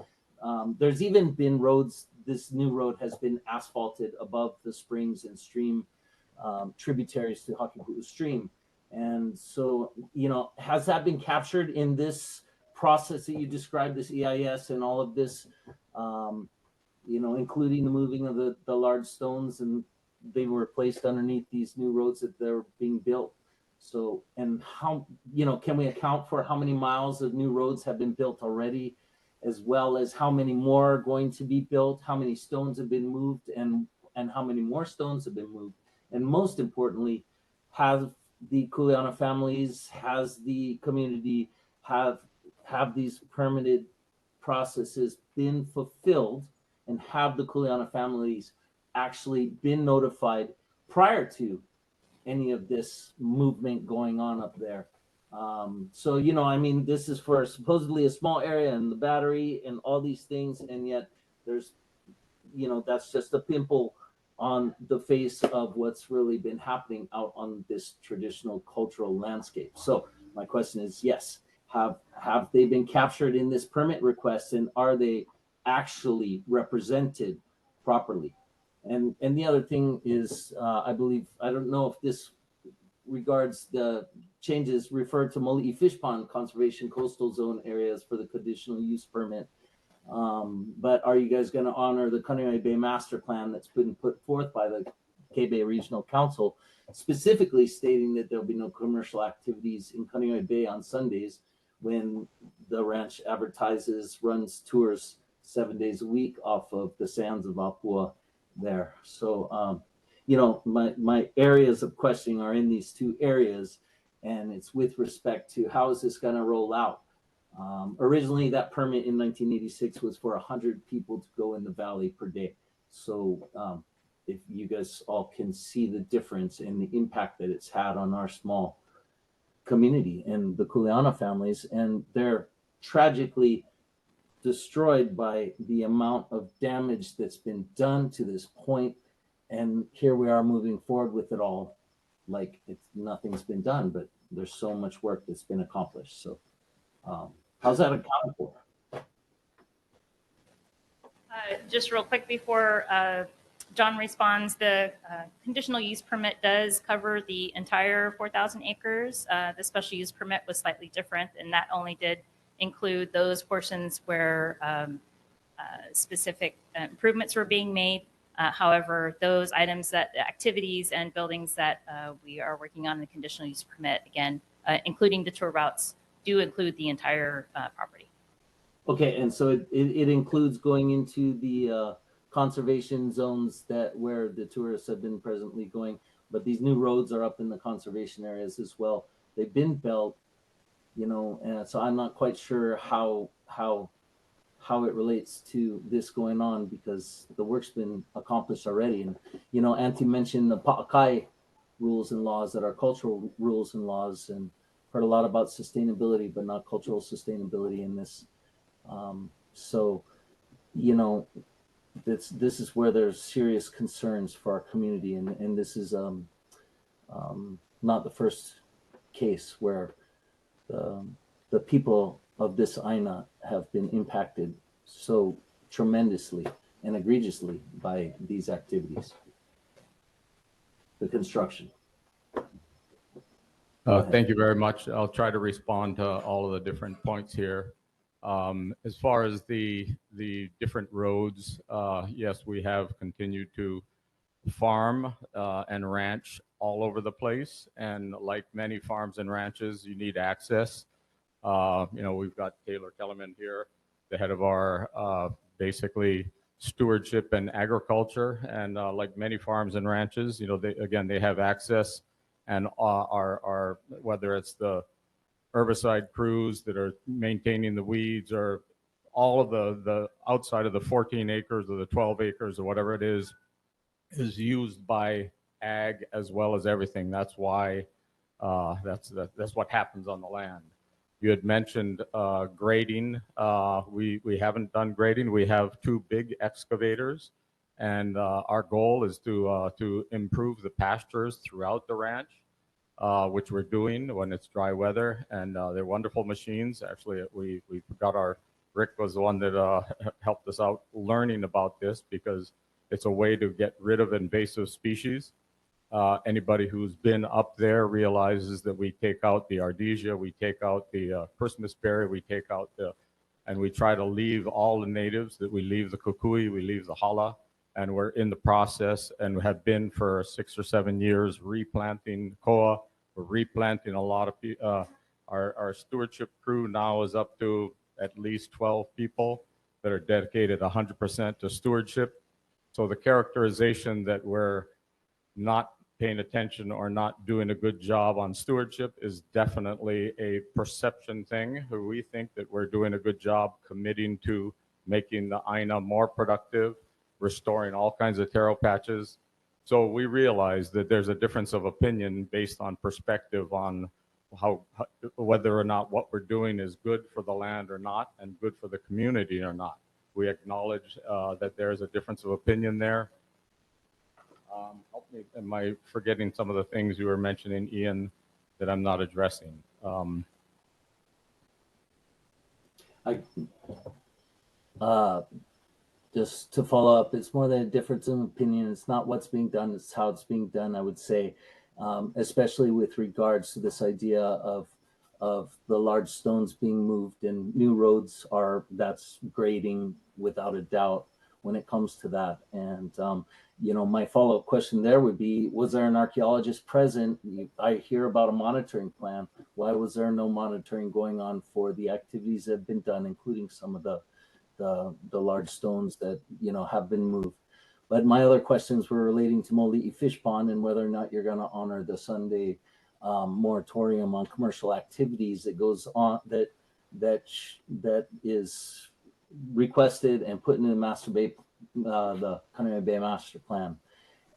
There's even been roads, this new road has been asphalted above the springs and stream tributaries to Hakipu'u Stream. And so, has that been captured in this process that you described, this EIS and all of this, including the moving of the large stones, and they were placed underneath these new roads that they're being built? So, and how, can we account for how many miles of new roads have been built already, as well as how many more are going to be built, how many stones have been moved, and how many more stones have been moved? And most importantly, have the Kuleana families, has the community, have these permitted processes been fulfilled, and have the Kuleana families actually been notified prior to any of this movement going on up there? So, this is for supposedly a small area and the battery and all these things, and yet there's, that's just a pimple on the face of what's really been happening out on this traditional cultural landscape. So my question is, yes, have they been captured in this permit request, and are they actually represented properly? And the other thing is, I believe, I don't know if this regards the changes referred to Moli'i Fish Pond Conservation Coastal Zone areas for the conditional use permit. But are you guys going to honor the Kaneohe Bay Master Plan that's been put forth by the K-Bay Regional Council, specifically stating that there'll be no commercial activities in Kaneohe Bay on Sundays, when the ranch runs tours 7 days a week off of the sands of Apua there? So, my areas of questioning are in these two areas, and it's with respect to how is this going to roll out? Originally, that permit in 1986 was for 100 people to go in the valley per day. So if you guys all can see the difference and the impact that it's had on our small community and the Kuleana families, and they're tragically destroyed by the amount of damage that's been done to this point, and here we are moving forward with it all like nothing's been done, but there's so much work that's been accomplished. So how's that accounted for? Just real quick before John responds, the conditional use permit does cover the entire 4,000 acres. The special use permit was slightly different, and that only did include those portions where specific improvements were being made. However, those items, that activities and buildings that we are working on in the conditional use permit, again, including the tour routes, do include the entire property. Okay, and so it includes going into the conservation zones that where the tourists have been presently going, but these new roads are up in the conservation areas as well. They've been built, you know, and so I'm not quite sure how it relates to this going on, because the work's been accomplished already. And you know, Auntie mentioned the Pa'akai rules and laws that are cultural rules and laws, and heard a lot about sustainability, but not cultural sustainability in this. So, you know, this is where there's serious concerns for our community, and this is not the first case where the people of this Aina have been impacted so tremendously and egregiously by these activities, the construction. Thank you very much. I'll try to respond to all of the different points here. As far as the different roads, yes, we have continued to farm and ranch all over the place. And like many farms and ranches, you need access. You know, we've got Taylor Kellerman here, the head of our basically stewardship and agriculture. And like many farms and ranches, you know, they have access, and are whether it's the herbicide crews that are maintaining the weeds, or all of the outside of the 14 acres or the 12 acres or whatever it is used by ag as well as everything. That's why that's what happens on the land. You had mentioned grading. We haven't done grading. We have 2 big excavators, and our goal is to improve the pastures throughout the ranch, which we're doing when it's dry weather, and they're wonderful machines. Actually, we got Rick was the one that helped us out learning about this, because it's a way to get rid of invasive species. Anybody who's been up there realizes that we take out the ardesia, we take out the Christmas berry, and we try to leave all the natives, that we leave the kukui, we leave the hala, and we're in the process and have been for 6 or 7 years replanting koa. We're replanting a lot of our stewardship crew now is up to at least 12 people that are dedicated 100% to stewardship. So the characterization that we're not paying attention or not doing a good job on stewardship is definitely a perception thing. We think that we're doing a good job committing to making the Aina more productive, restoring all kinds of taro patches. So we realize that there's a difference of opinion based on perspective on whether or not what we're doing is good for the land or not, and good for the community or not. We acknowledge that there's a difference of opinion there. Help me, am I forgetting some of the things you were mentioning, Ian, that I'm not addressing? Just to follow up, it's more than a difference in opinion. It's not what's being done, it's how it's being done, I would say, especially with regards to this idea of the large stones being moved, and new roads that's grading without a doubt when it comes to that. And, you know, my follow-up question there would be, was there an archaeologist present? I hear about a monitoring plan. Why was there no monitoring going on for the activities that have been done, including some of the large stones that, you know, have been moved? But my other questions were relating to Moli'i Fish Pond and whether or not you're going to honor the Sunday moratorium on commercial activities that goes on, that is requested and put into the Master Bay, the Kaneohe Bay Master Plan,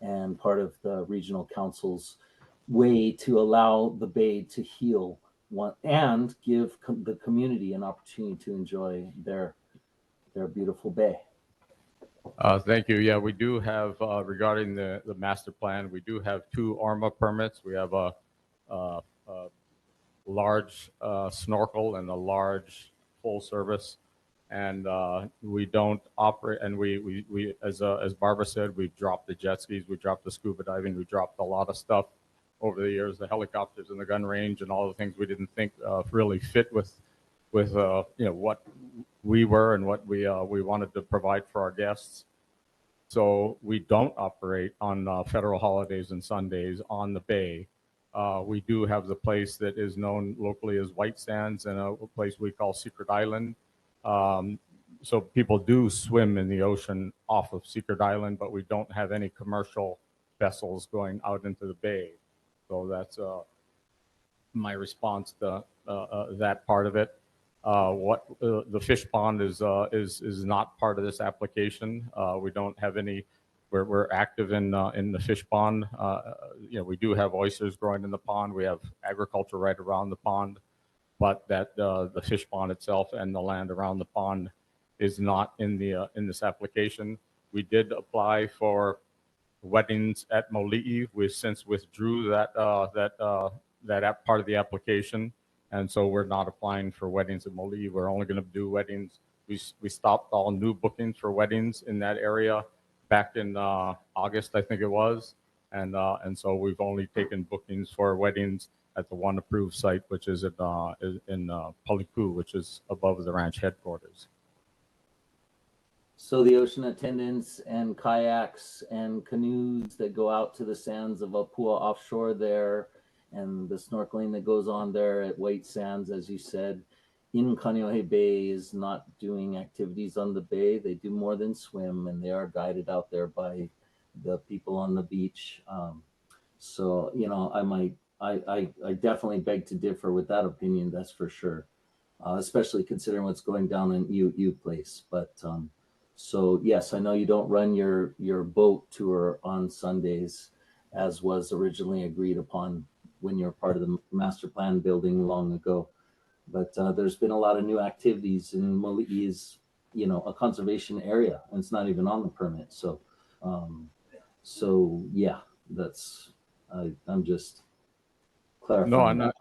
and part of the regional council's way to allow the bay to heal and give the community an opportunity to enjoy their their beautiful bay. Thank you. Yeah, we do have, regarding the master plan, we do have 2 ARMA permits. We have a large snorkel and a large full service. And we don't operate, and we as Barbara said, we've dropped the jet skis, we dropped the scuba diving, we dropped a lot of stuff over the years, the helicopters and the gun range and all the things we didn't think really fit with what we were and what we wanted to provide for our guests. So we don't operate on federal holidays and Sundays on the bay. We do have the place that is known locally as White Sands and a place we call Secret Island. So people do swim in the ocean off of Secret Island, but we don't have any commercial vessels going out into the bay. So that's my response to that part of it. What the fish pond is not part of this application. We don't have any. We're active in the fish pond. We do have oysters growing in the pond. We have agriculture right around the pond, but that the fish pond itself and the land around the pond is not in this application. We did apply for weddings at Moli'i. We've since withdrew that part of the application. And so we're not applying for weddings at Moli'i. We're only going to do weddings. We stopped all new bookings for weddings in that area back in August, I think it was. And so we've only taken bookings for weddings at the one approved site, which is in Kahaluʻu, which is above the ranch headquarters. So the ocean attendants and kayaks and canoes that go out to the sands of Apua offshore there, and the snorkeling that goes on there at White Sands, as you said, in Kaneohe Bay is not doing activities on the bay. They do more than swim, and they are guided out there by the people on the beach. So, I definitely beg to differ with that opinion, that's for sure, especially considering what's going down in UU Place. But so, yes, I know you don't run your boat tour on Sundays, as was originally agreed upon when you're part of the master plan building long ago. But there's been a lot of new activities, and Moli'i is, a conservation area, and it's not even on the permit. So, yeah, I'm just clarifying. No,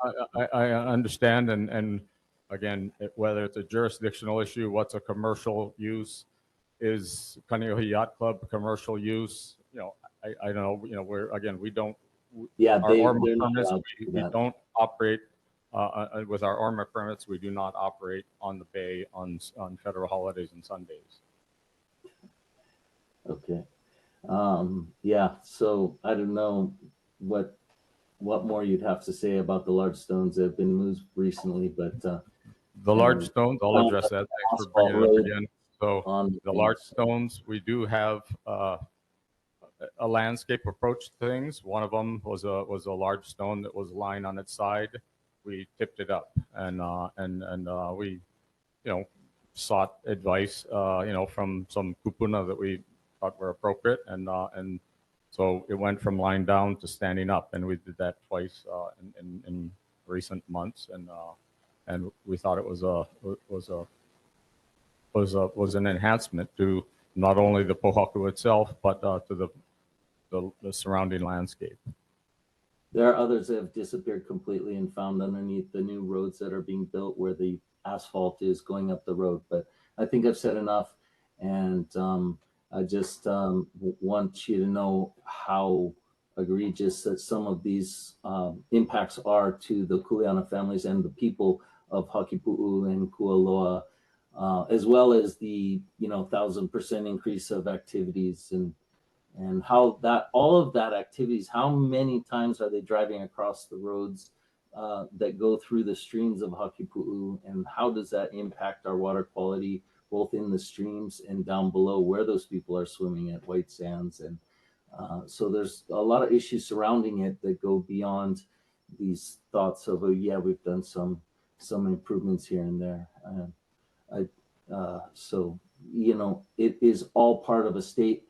I understand, and again, whether it's a jurisdictional issue, what's a commercial use, is Kaneohe Yacht Club commercial use? I don't know. We don't. Yeah, our ORMA they're not permits, allowed to do we that. don't operate with our ORMA permits. We do not operate on the bay on federal holidays and Sundays. Okay. Yeah. So I don't know what more you'd have to say about the large stones that have been moved recently, but the large stones, I'll address that. Thanks for bringing it up again. So the large stones, we do have a landscape approach to things. One of them was a large stone that was lying on its side. We tipped it up, and we, sought advice, from some kupuna that we thought were appropriate, and so it went from lying down to standing up, and we did that twice in recent months, and we thought it was an enhancement to not only the pohaku itself, but to the surrounding landscape. there are others that have disappeared completely and found underneath the new roads that are being built where the asphalt is going up the road. But I think I've said enough, and I just want you to know how egregious that some of these impacts are to the Kuleana families and the people of Hakipu'u and Kualoa, as well as the 1,000% increase of activities and how that all of that activities, how many times are they driving across the roads that go through the streams of Hakipu'u, and how does that impact our water quality both in the streams and down below where those people are swimming at White Sands. And so there's a lot of issues surrounding it that go beyond these thoughts of, oh yeah, we've done some improvements here and there. So it is all part of a state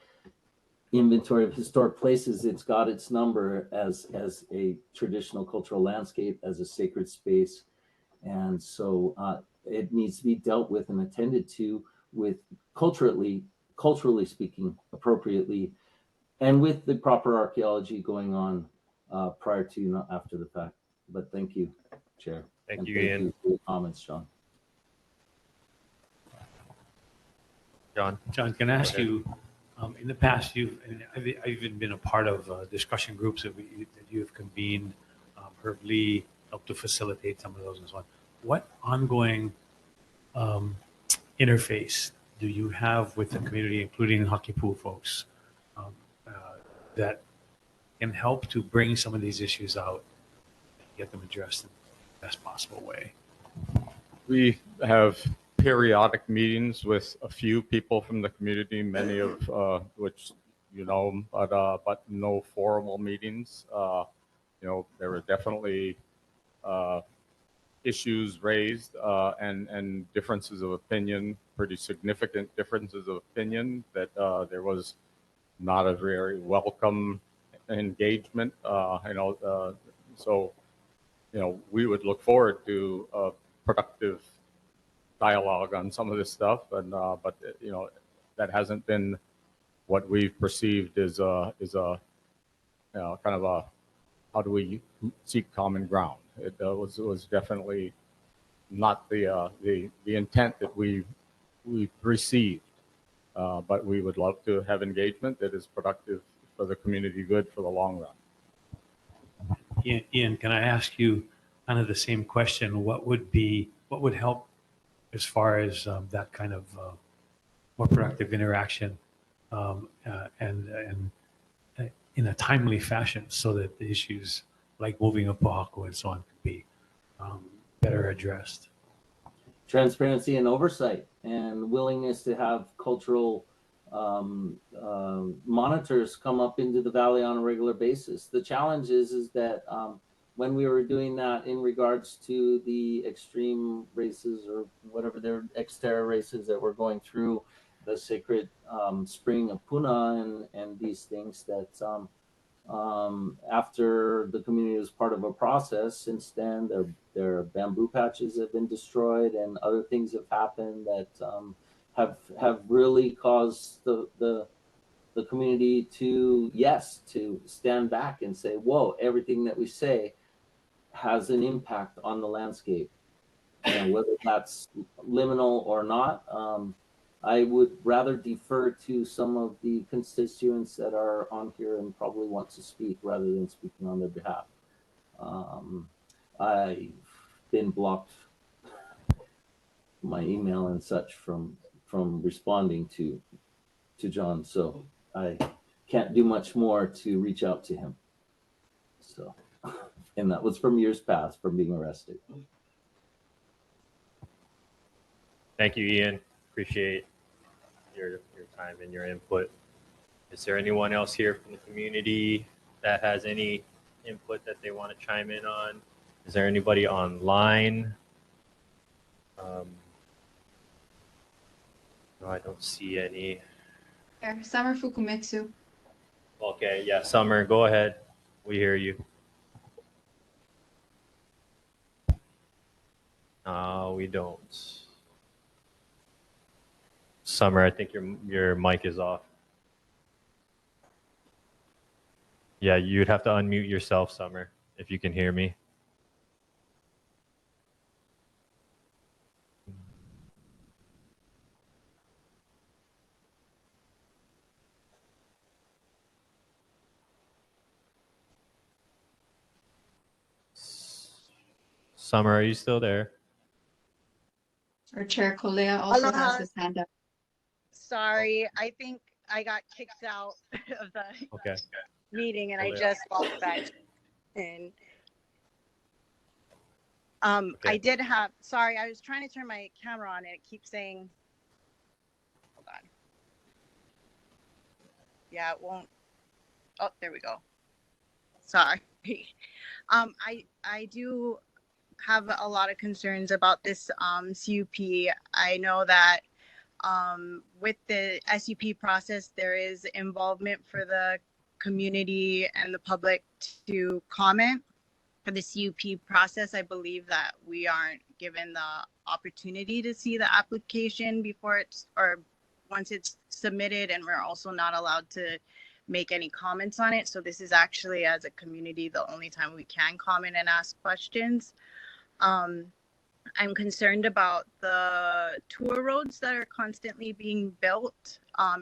inventory of historic places. It's got its number as a traditional cultural landscape, as a sacred space, and so it needs to be dealt with and attended to with culturally speaking, appropriately, and with the proper archaeology going on prior to, not after the fact. But thank you, Chair. Thank And you, Ian. for your comments, John. John, can I ask you, in the past, I've even been a part of discussion groups that you have convened. Herb Lee helped to facilitate some of those and so on. What ongoing interface do you have with the community, including Hakipu folks, that can help to bring some of these issues out, get them addressed in the best possible way? We have periodic meetings with a few people from the community, many of which you know, but no formal meetings. You know, there were definitely issues raised and differences of opinion, pretty significant differences of opinion that there was not a very welcome engagement. You know, so you know, we would look forward to a productive dialogue on some of this stuff, and but you know, that hasn't been what we've perceived as a you know, kind of a how do we seek common ground. It was definitely not the intent that we received, but we would love to have engagement that is productive for the community good for the long run. Ian, can I ask you kind of the same question? What would help as far as that kind of more productive interaction and in a timely fashion, so that the issues like moving of Pohaku and so on could be better addressed? Transparency and oversight, and willingness to have cultural monitors come up into the valley on a regular basis. The challenge is that when we were doing that in regards to the extreme races or whatever their Xterra races that were going through the sacred spring of Puna and these things, that after the community was part of a process, since then their bamboo patches have been destroyed and other things have happened that have really caused the community to stand back and say, whoa, everything that we say has an impact on the landscape. And whether that's liminal or not, I would rather defer to some of the constituents that are on here and probably want to speak rather than speaking on their behalf. I've been blocked my email and such from responding to John, so I can't do much more to reach out to him. So, and that was from years past, from being arrested. Thank you, Ian. Appreciate your time and your input. Is there anyone else here from the community that has any input that they want to chime in on? Is there anybody online? No, I don't see any. Summer Fukumitsu. Okay, yeah, Summer, go ahead. We hear you. We don't. Summer, I think your mic is off. Yeah, you'd have to unmute yourself, Summer, if you can hear me. Summer, are you still there? Or Chair Kolea also Aloha. has his hand up. Sorry, I think I got kicked out of the Okay. meeting and I Kolea. just walked back in. Okay. I did have, sorry, I was trying to turn my camera on and it keeps saying, hold on. Yeah, it won't. Oh, there we go. Sorry. I do have a lot of concerns about this CUP. I know that with the SUP process, there is involvement for the community and the public to comment. for the CUP process, I believe that we aren't given the opportunity to see the application before it's, or once it's submitted, and we're also not allowed to make any comments on it. So this is actually, as a community, the only time we can comment and ask questions. I'm concerned about the tour roads that are constantly being built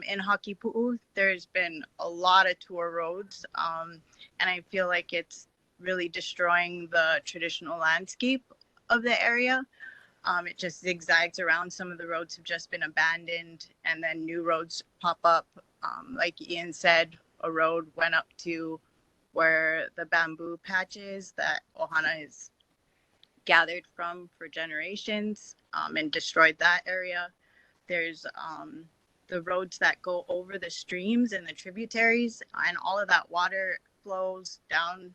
in Hakipu'u. There's been a lot of tour roads, and I feel like it's really destroying the traditional landscape of the area. It just zigzags around. Some of the roads have just been abandoned, and then new roads pop up. Like Ian said, a road went up to where the bamboo patches that Ohana has gathered from for generations, and destroyed that area. There's the roads that go over the streams and the tributaries, and all of that water flows down,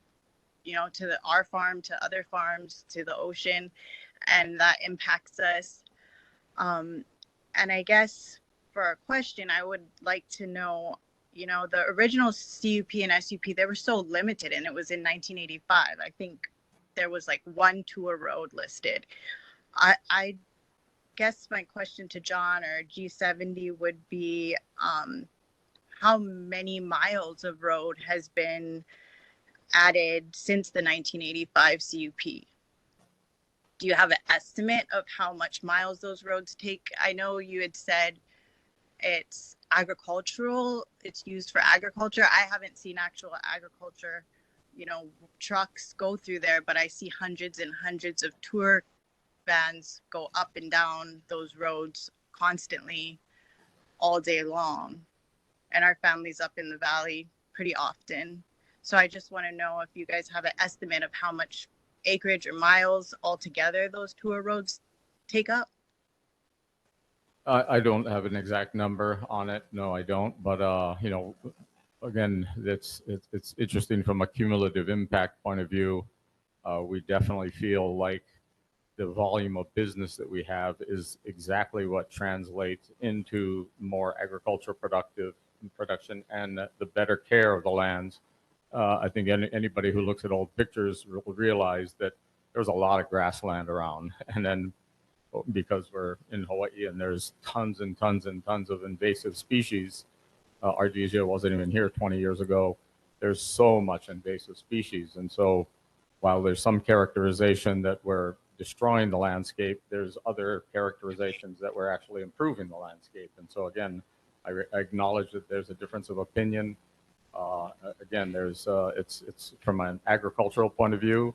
to our farm, to other farms, to the ocean, and that impacts us. And I guess for our question, I would like to know, the original CUP and SUP, they were so limited, and it was in 1985. I think there was like one tour road listed. I guess my question to John or G70 would be, how many miles of road has been added since the 1985 CUP? Do you have an estimate of how much miles those roads take? I know you had said it's agricultural, it's used for agriculture. I haven't seen actual agriculture, trucks go through there, but I see hundreds and hundreds of tour vans go up and down those roads constantly all day long. And our family's up in the valley pretty often. So I just want to know if you guys have an estimate of how much acreage or miles altogether those tour roads take up. I don't have an exact number on it. No, I don't. But again, it's interesting from a cumulative impact point of view. We definitely feel like the volume of business that we have is exactly what translates into more agricultural production and the better care of the lands. I think anybody who looks at old pictures will realize that there's a lot of grassland around, and then because we're in Hawaii and there's tons and tons and tons of invasive species. Artesia wasn't even here 20 years ago. There's so much invasive species. And so while there's some characterization that we're destroying the landscape, there's other characterizations that we're actually improving the landscape. And so again, I acknowledge that there's a difference of opinion. Again, it's from an agricultural point of view,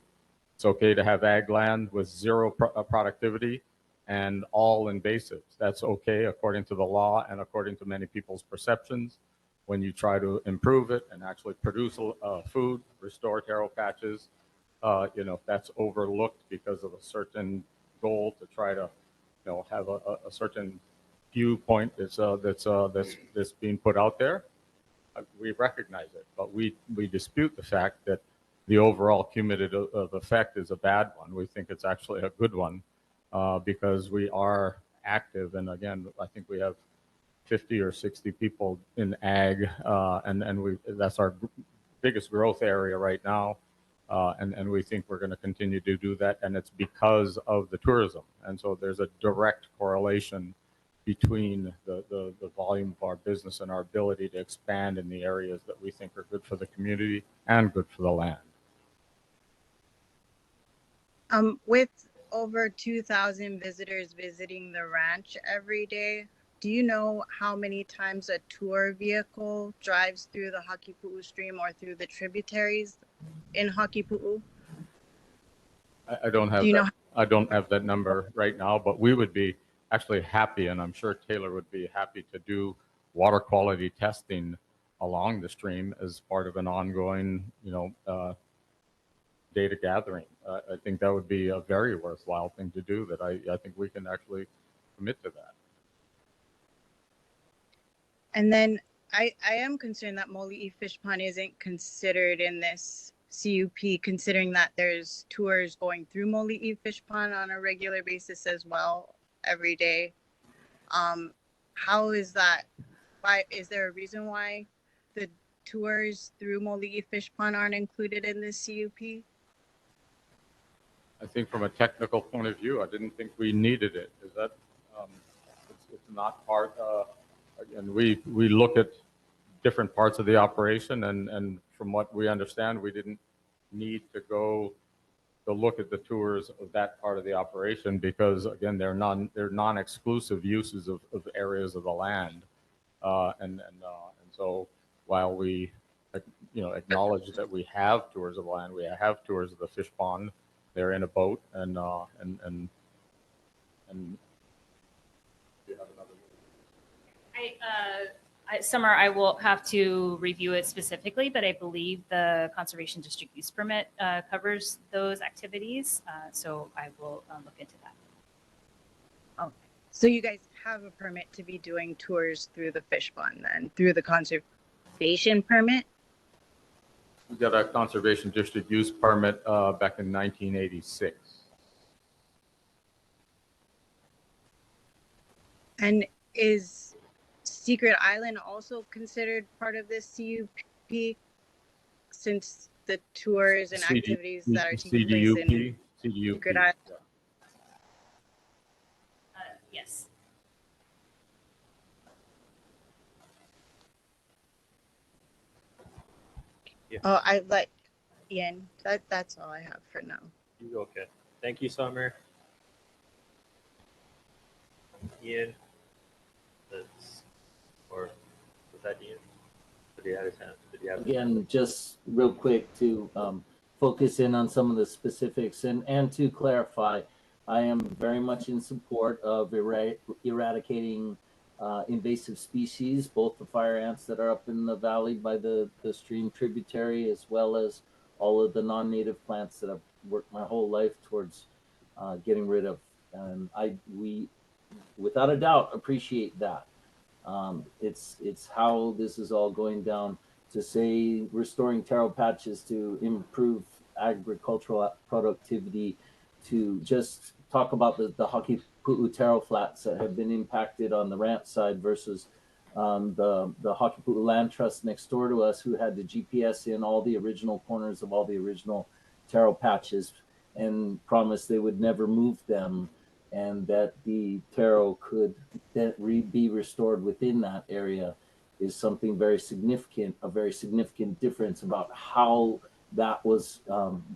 it's okay to have ag land with zero productivity and all invasives. That's okay according to the law and according to many people's perceptions. When you try to improve it and actually produce food, restore taro patches, that's overlooked because of a certain goal to try to, have a certain viewpoint that's being put out there. We recognize it, but we dispute the fact that the overall cumulative effect is a bad one. We think it's actually a good one. Because we are active. And again, I think we have 50 or 60 people in ag, and that's our biggest growth area right now. And we think we're going to continue to do that. And it's because of the tourism. And so there's a direct correlation between the volume of our business and our ability to expand in the areas that we think are good for the community and good for the land. With over 2,000 visitors visiting the ranch every day, do you know how many times a tour vehicle drives through the Hakipu'u stream or through the tributaries in Hakipu'u? I don't have I don't have that number right now, but we would be actually happy, and I'm sure Taylor would be happy to do water quality testing along the stream as part of an ongoing, data gathering. I think that would be a very worthwhile thing to do, that I think we can actually commit to that. And then I am concerned that Moli'i Fish Pond isn't considered in this CUP, considering that there's tours going through Moli'i Fish Pond on a regular basis as well every day. How is that? Why is there a reason why the tours through Moli'i Fish Pond aren't included in this CUP? I think from a technical point of view, I didn't think we needed it. Is that, it's not part, again, we look at different parts of the operation, and from what we understand, we didn't need to go to look at the tours of that part of the operation because, again, they're non-exclusive uses of areas of the land. And so while we, acknowledge that we have tours of land, we have tours of the fish pond, they're in a boat, and you have another. Summer, I will have to review it specifically, but I believe the conservation district use permit covers those activities. So I will look into that. Oh, so you guys have a permit to be doing tours through the fish pond then, through the conservation permit? We got a conservation district use permit back in 1986. And is Secret Island also considered part of this CUP since the tours and activities that are taking place in Secret Island? Yes. Yeah. Oh, I like Ian. That's all I have for now. Okay. Thank you, Summer. Ian. Or was that Ian? Did he have his hand? Did he have Again, just real quick to focus in on some of the specifics and to clarify, I am very much in support of eradicating invasive species, both the fire ants that are up in the valley by the stream tributary, as well as all of the non-native plants that I've worked my whole life towards getting rid of. And we, without a doubt, appreciate that. It's how this is all going down. To say restoring taro patches to improve agricultural productivity, to just talk about the Hakipu'u taro flats that have been impacted on the ranch side versus the Hakipu'u Land Trust next door to us, who had the GPS in all the original corners of all the original taro patches and promised they would never move them, and that the taro could be restored within that area, is something very significant, a very significant difference about how that was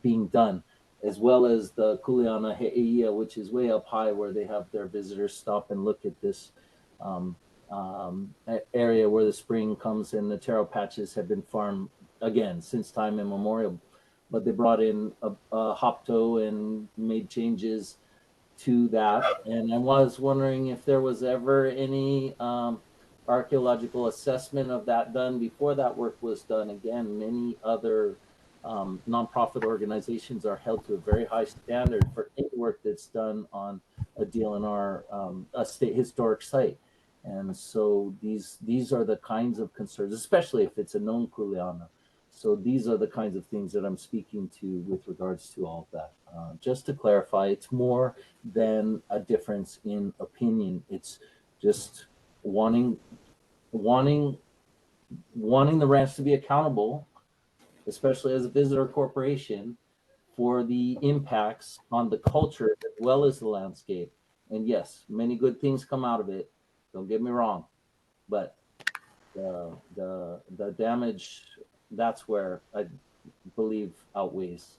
being done, as well as the Kuleana He'eia, which is way up high where they have their visitors stop and look at this area where the spring comes, and the taro patches have been farmed again since time immemorial. But they brought in a hopto and made changes to that. And I was wondering if there was ever any archaeological assessment of that done before that work was done. Again, many other nonprofit organizations are held to a very high standard for any work that's done on a DLNR, a state historic site. And so these are the kinds of concerns, especially if it's a known kuleana. So these are the kinds of things that I'm speaking to with regards to all of that. Just to clarify, it's more than a difference in opinion. It's just wanting the ranch to be accountable, especially as a visitor corporation, for the impacts on the culture as well as the landscape. And yes, many good things come out of it. Don't get me wrong, but the damage, that's where I believe outweighs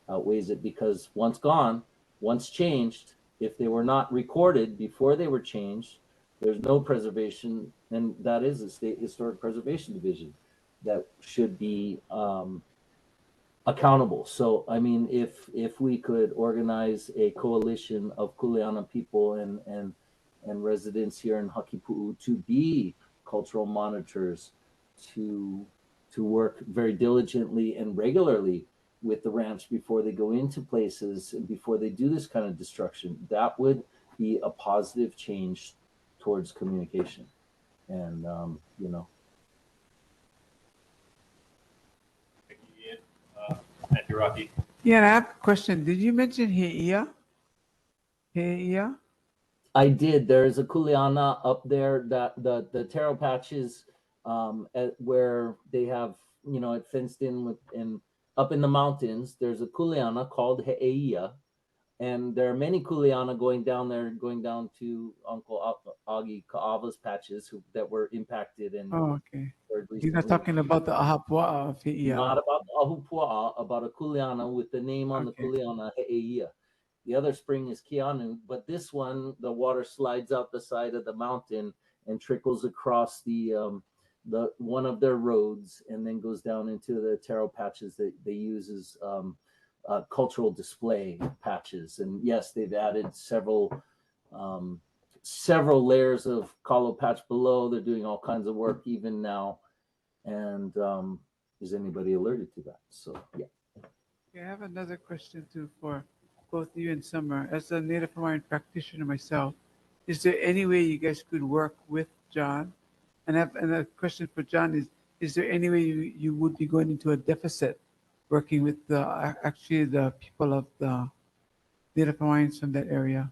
it, because once gone, once changed, if they were not recorded before they were changed, there's no preservation, and that is a state historic preservation division that should be accountable. So I mean, if we could organize a coalition of Kuleana people and residents here in Hakipu'u to be cultural monitors, to work very diligently and regularly with the ranch before they go into places and before they do this kind of destruction, that would be a positive change towards communication. And Thank you, Ian. Matthew Rocky. Yeah, I have a question. Did you mention He'eia? He'eia? I did. There's a kuleana up there that the taro patches where they have, it fenced in with, and up in the mountains, there's a kuleana called He'eia, And there are many kuleana going down there, going down to Uncle Augie Kaava's patches that were impacted and Oh, okay. destroyed He's not recently. talking about the ahapua of Not about the ahupua'a, about a kuleana with the name on Okay. the kuleana, He'eia. The other spring is Keanu, but this one, the water slides out the side of the mountain and trickles across the one of their roads, and then goes down into the taro patches that they use as cultural display patches. And yes, they've added several layers of kalo patch below. They're doing all kinds of work even now. And is anybody alerted to that? So yeah. Okay, I have another question too for both you and Summer. As a Native Hawaiian practitioner myself, is there any way you guys could work with John? And a question for John is there any way you would be going into a deficit working with actually the people of the Native Hawaiians from that area?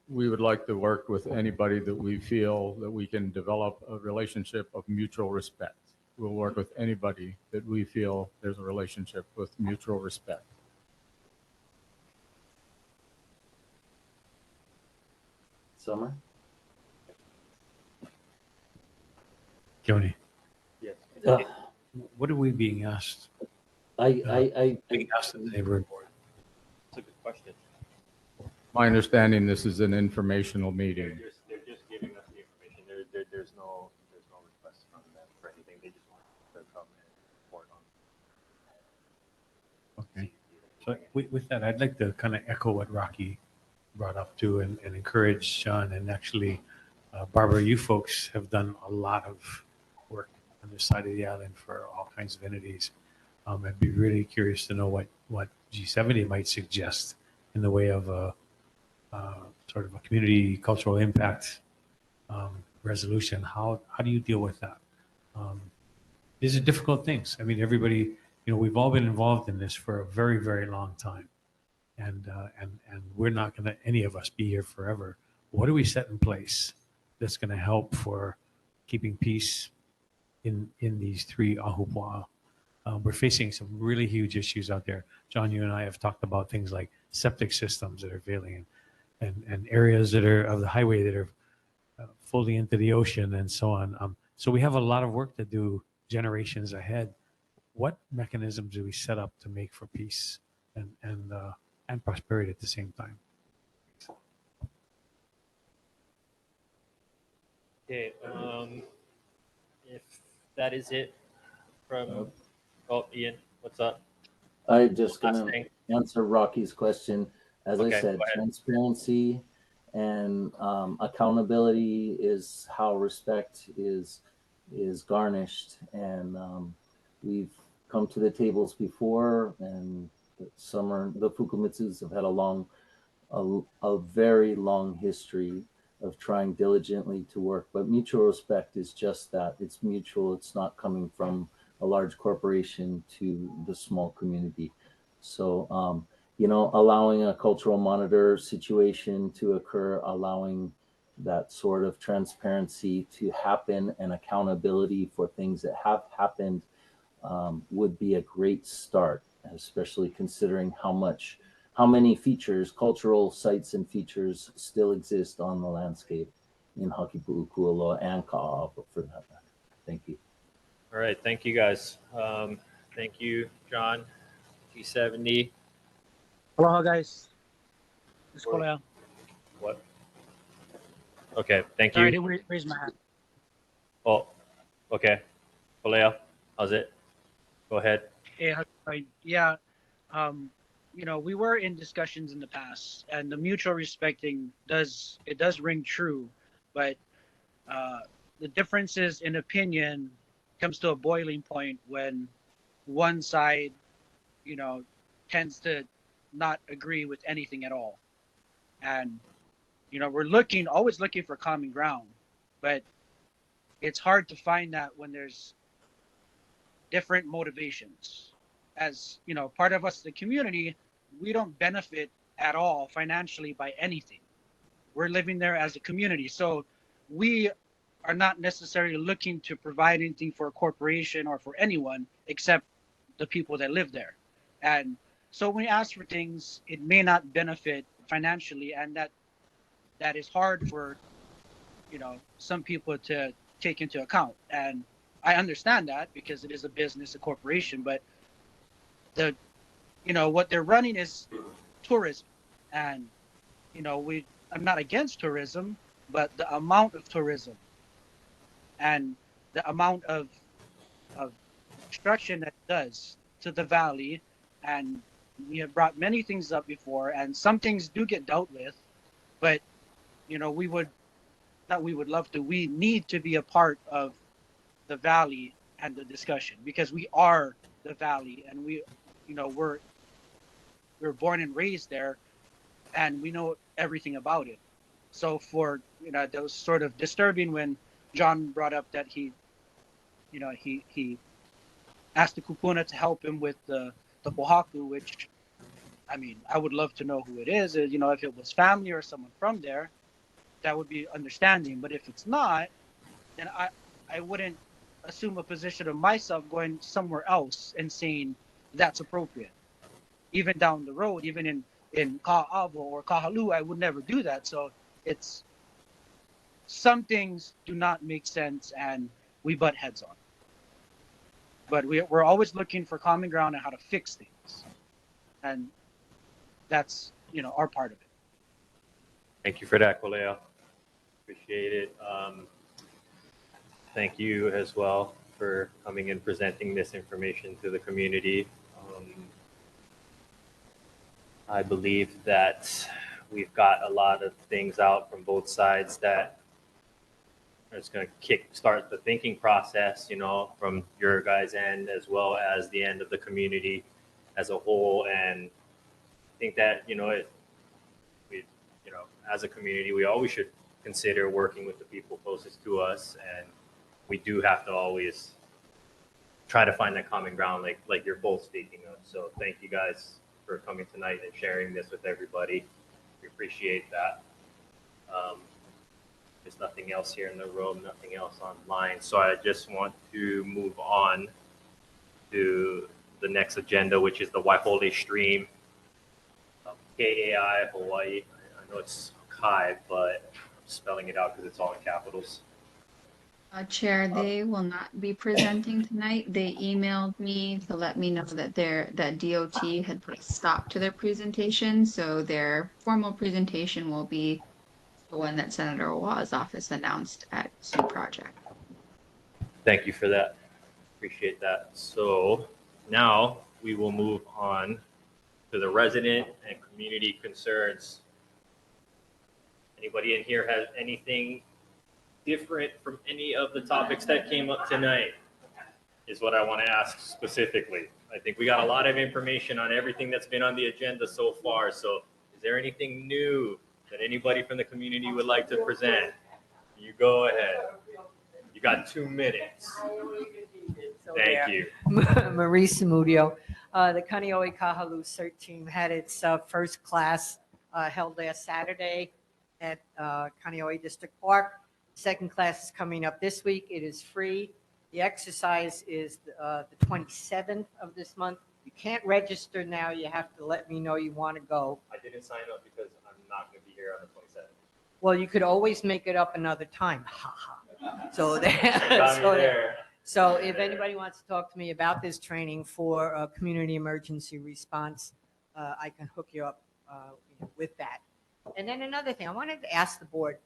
We would like to work with anybody that we feel that we can develop a relationship of mutual respect. We'll work with anybody that we feel there's a relationship with mutual respect. Summer? Joni, Yes. what are we being asked? Being asked at the neighborhood board. That's a good question. My understanding, this is an informational meeting. They're just giving us the information. There's no request from them for anything. They just want to come and report on. Okay. So with that, I'd like to kind of echo what Rocky brought up too, and encourage John. And actually, Barbara, you folks have done a lot of work on this side of the island for all kinds of entities. I'd be really curious to know what G70 might suggest in the way of a sort of a community cultural impact resolution. How do you deal with that? These are difficult things. I mean, everybody, we've all been involved in this for a very, very long time, and we're not going to, any of us, be here forever. What do we set in place that's going to help for keeping peace in these three ahupua'a? We're facing some really huge issues out there. John, you and I have talked about things like septic systems that are failing, and areas that are of the highway that are fully into the ocean and so on. So we have a lot of work to do generations ahead. What mechanisms do we set up to make for peace and prosperity at the same time? Okay. If that is it from, Ian, what's up? I'm just Last going thing. to answer Rocky's question. As Okay, I said, go ahead. transparency and accountability is how respect is garnished. And we've come to the tables before, and the Fukumitsus have had a very long history of trying diligently to work. But mutual respect is just that. It's mutual. It's not coming from a large corporation to the small community. So, allowing a cultural monitor situation to occur, allowing that sort of transparency to happen and accountability for things that have happened would be a great start, especially considering how many features, cultural sites and features still exist on the landscape in Hakipuʻu, Kualoa, and Ka'ava for that matter. Thank you. All right. Thank you, guys. Thank you, John, G70. Aloha, guys. It's Kolea. What? Okay. Thank Sorry, I you. didn't raise my hand. Oh, okay. Poleo, how's it? Go ahead. Hey, yeah. We were in discussions in the past, and the mutual respecting does ring true, but the differences in opinion comes to a boiling point when one side, tends to not agree with anything at all. And, we're always looking for common ground, but it's hard to find that when there's different motivations. As, part of us, the community, we don't benefit at all financially by anything. We're living there as a community. So we are not necessarily looking to provide anything for a corporation or for anyone except the people that live there. And so when you ask for things, it may not benefit financially, and that is hard for, you know, some people to take into account. And I understand that because it is a business, a corporation, but the, you know, what they're running is tourism. And, you know, I'm not against tourism, but the amount of tourism and the amount of destruction that it does to the valley, and we have brought many things up before, and some things do get dealt with, but, you know, we need to be a part of the valley and the discussion, because we are the valley, and we, you know, we're born and raised there, and we know everything about it. So for, you know, that was sort of disturbing when John brought up that he asked the kupuna to help him with the pohaku, which, I mean, I would love to know who it is. You know, if it was family or someone from there, that would be understanding. But if it's not, then I wouldn't assume a position of myself going somewhere else and saying that's appropriate. Even down the road, even in Kahaluʻu or Kahaluʻu, I would never do that. So it's, some things do not make sense, and we butt heads on. But we're always looking for common ground on how to fix things, and that's, you know, our part of it. Thank you for that, Kolea. Appreciate it. Thank you as well for coming and presenting this information to the community. I believe that we've got a lot of things out from both sides that it's going to start the thinking process, you know, from your guys' end as well as the end of the community as a whole. And I think that, you know, you know, as a community, we always should consider working with the people closest to us, and we do have to always try to find that common ground, like you're both speaking of. So thank you guys for coming tonight and sharing this with everybody. We appreciate that. There's nothing else here in the room, nothing else online. So I just want to move on to the next agenda, which is the Waihole stream, KAI Hawaii. I know it's Kai, but I'm spelling it out because it's all in capitals. Chair, they will not be presenting tonight. They emailed me to let me know that that DOT had put a stop to their presentation. So their formal presentation will be the one that Senator Wa's office announced at Sioux Project. Thank you for that. Appreciate that. So now we will move on to the resident and community concerns. Anybody in here have anything different from any of the topics that came up tonight is what I want to ask specifically. I think we got a lot of information on everything that's been on the agenda so far. So is there anything new that anybody from the community would like to present? You go ahead. You got 2 minutes. Thank you. Marie Samudio. The Kaneohe Kahaluʻu CERT team had its first class held last Saturday at Kaneohe District Park. Second class is coming up this week. It is free. The exercise is the 27th of this month. You can't register now. You have to let me know you want to go. I didn't sign up because I'm not going to be here on the 27th. Well, you could always make it up another time. Ha ha. So So if anybody wants to talk to me about this training for a community emergency response, I can hook you up with that. And then another thing, I wanted to ask the board,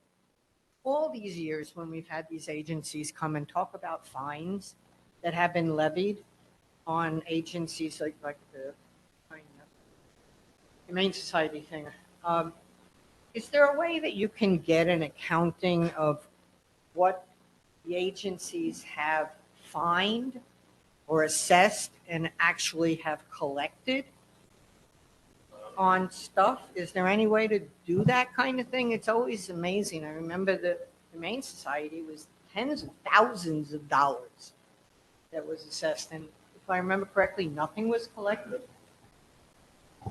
all these years when we've had these agencies come and talk about fines that have been levied on agencies like the Humane Society thing, is there a way that you can get an accounting of what the agencies have fined or assessed and actually have collected on stuff? Is there any way to do that kind of thing? It's always amazing. I remember the Humane Society was tens of thousands of dollars that was assessed, and if I remember correctly, nothing was collected.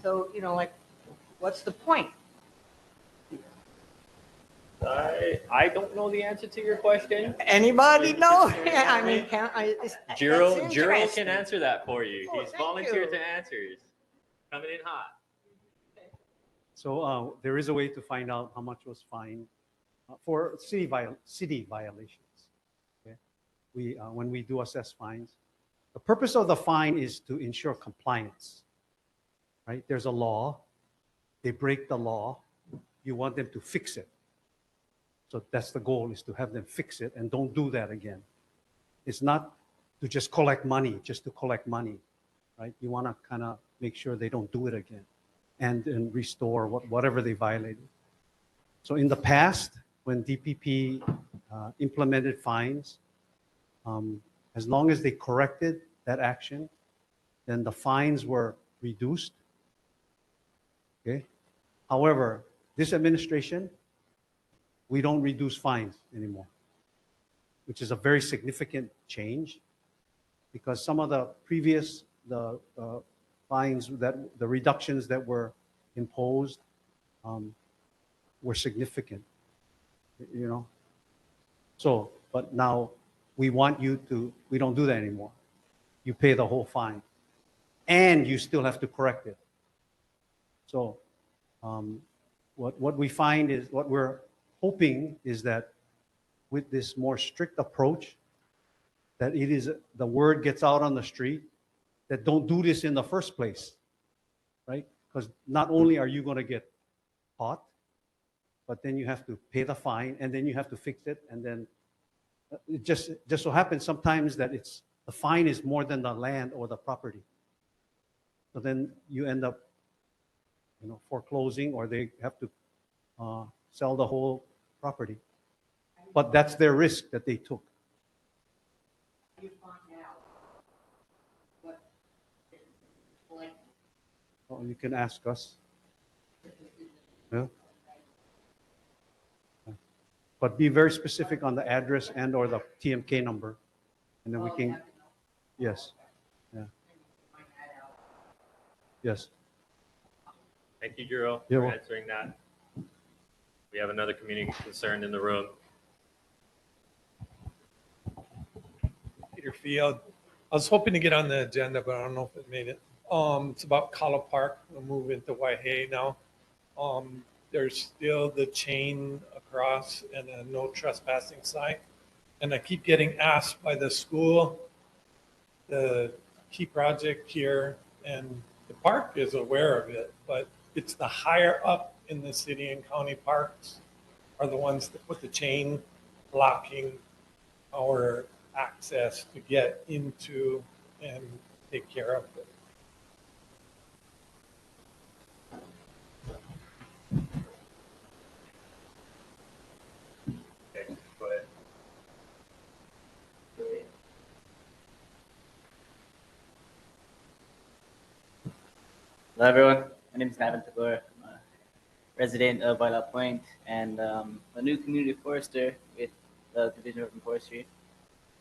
So, you know, like, what's the point? I don't know the answer to your question. Anybody know? I mean, Jiro that's can interesting. answer that for you. Oh, He's thank volunteered you. to answer. He's coming in hot. So there is a way to find out how much was fined for city violations. Okay? When we do assess fines, the purpose of the fine is to ensure compliance. Right? There's a law. They break the law. You want them to fix it. So that's the goal, is to have them fix it and don't do that again. It's not to just collect money, just to collect money, right? You want to kind of make sure they don't do it again and restore whatever they violated. So in the past, when DPP implemented fines, as long as they corrected that action, then the fines were reduced. Okay. However, this administration, we don't reduce fines anymore, which is a very significant change, because some of the previous fines, the reductions that were imposed were significant, you know. So, but now we don't do that anymore. You pay the whole fine, and you still have to correct it. So, what we find is, what we're hoping is that with this more strict approach, that the word gets out on the street that don't do this in the first place, right? Because not only are you going to get caught, but then you have to pay the fine, and then you have to fix it, and then it just so happens sometimes that the fine is more than the land or the property. So then you end up, foreclosing, or they have to sell the whole property. But that's their risk that they took. Oh, you can ask us. Yeah. But be very specific on the address and or the TMK number, and then we can. Yes. Yeah. Yes. Thank you, Jiro, You're for welcome. answering that. We have another community concern in the room. Peter Field. I was hoping to get on the agenda, but I don't know if it made it. It's about Kahaluʻu Park. We'll move into Waihee now. There's still the chain across and a no trespassing sign. And I keep getting asked by the school, the key project here, and the park is aware of it, but it's the higher up in the city and county parks are the ones that put the chain blocking our access to get into and take care of it. Okay, go ahead. Hello, everyone. My name is Navin Tagore. I'm a resident of Violet Point and a new community forester with the Division of Urban Forestry.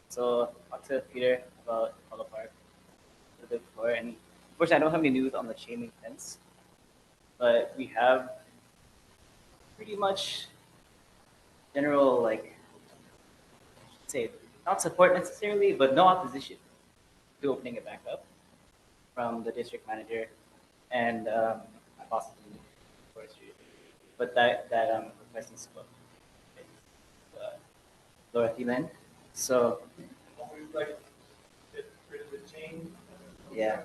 So I talked to Peter about Kahaluʻu Park a little bit before, and unfortunately I don't have any news on the chain link fence, but we have pretty much general, say, not support necessarily, but no opposition to opening it back up from the district manager and my boss in forestry. But that request is spoken. Dorothy Lynn. So We'd like to get rid of the chain. yeah.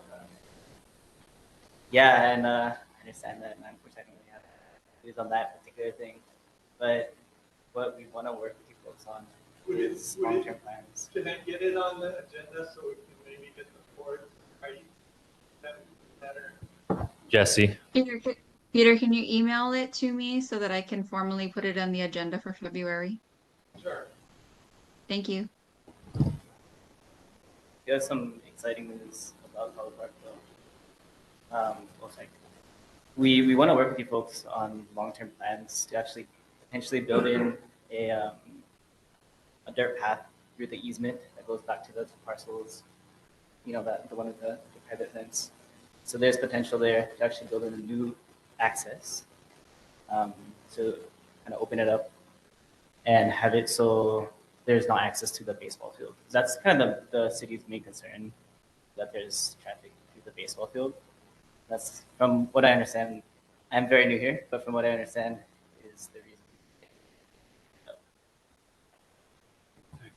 Yeah, and I understand that, and unfortunately I don't really have views on that particular thing. But what we want to work with you folks on is long-term plans. Can I get it on the agenda so we can maybe get the board right? That would be better. Jesse. Peter, can you email it to me so that I can formally put it on the agenda for February? Sure. Thank you. We have some exciting news about Kahaluʻu Park, though. We want to work with you folks on long-term plans to actually potentially build in a dirt path through the easement that goes back to the parcels, that the one with the private fence. So there's potential there to actually build in a new access to kind of open it up and have it so there's no access to the baseball field. That's kind of the city's main concern, that there's traffic to the baseball field. That's from what I understand. I'm very new here, but from what I understand is the reason.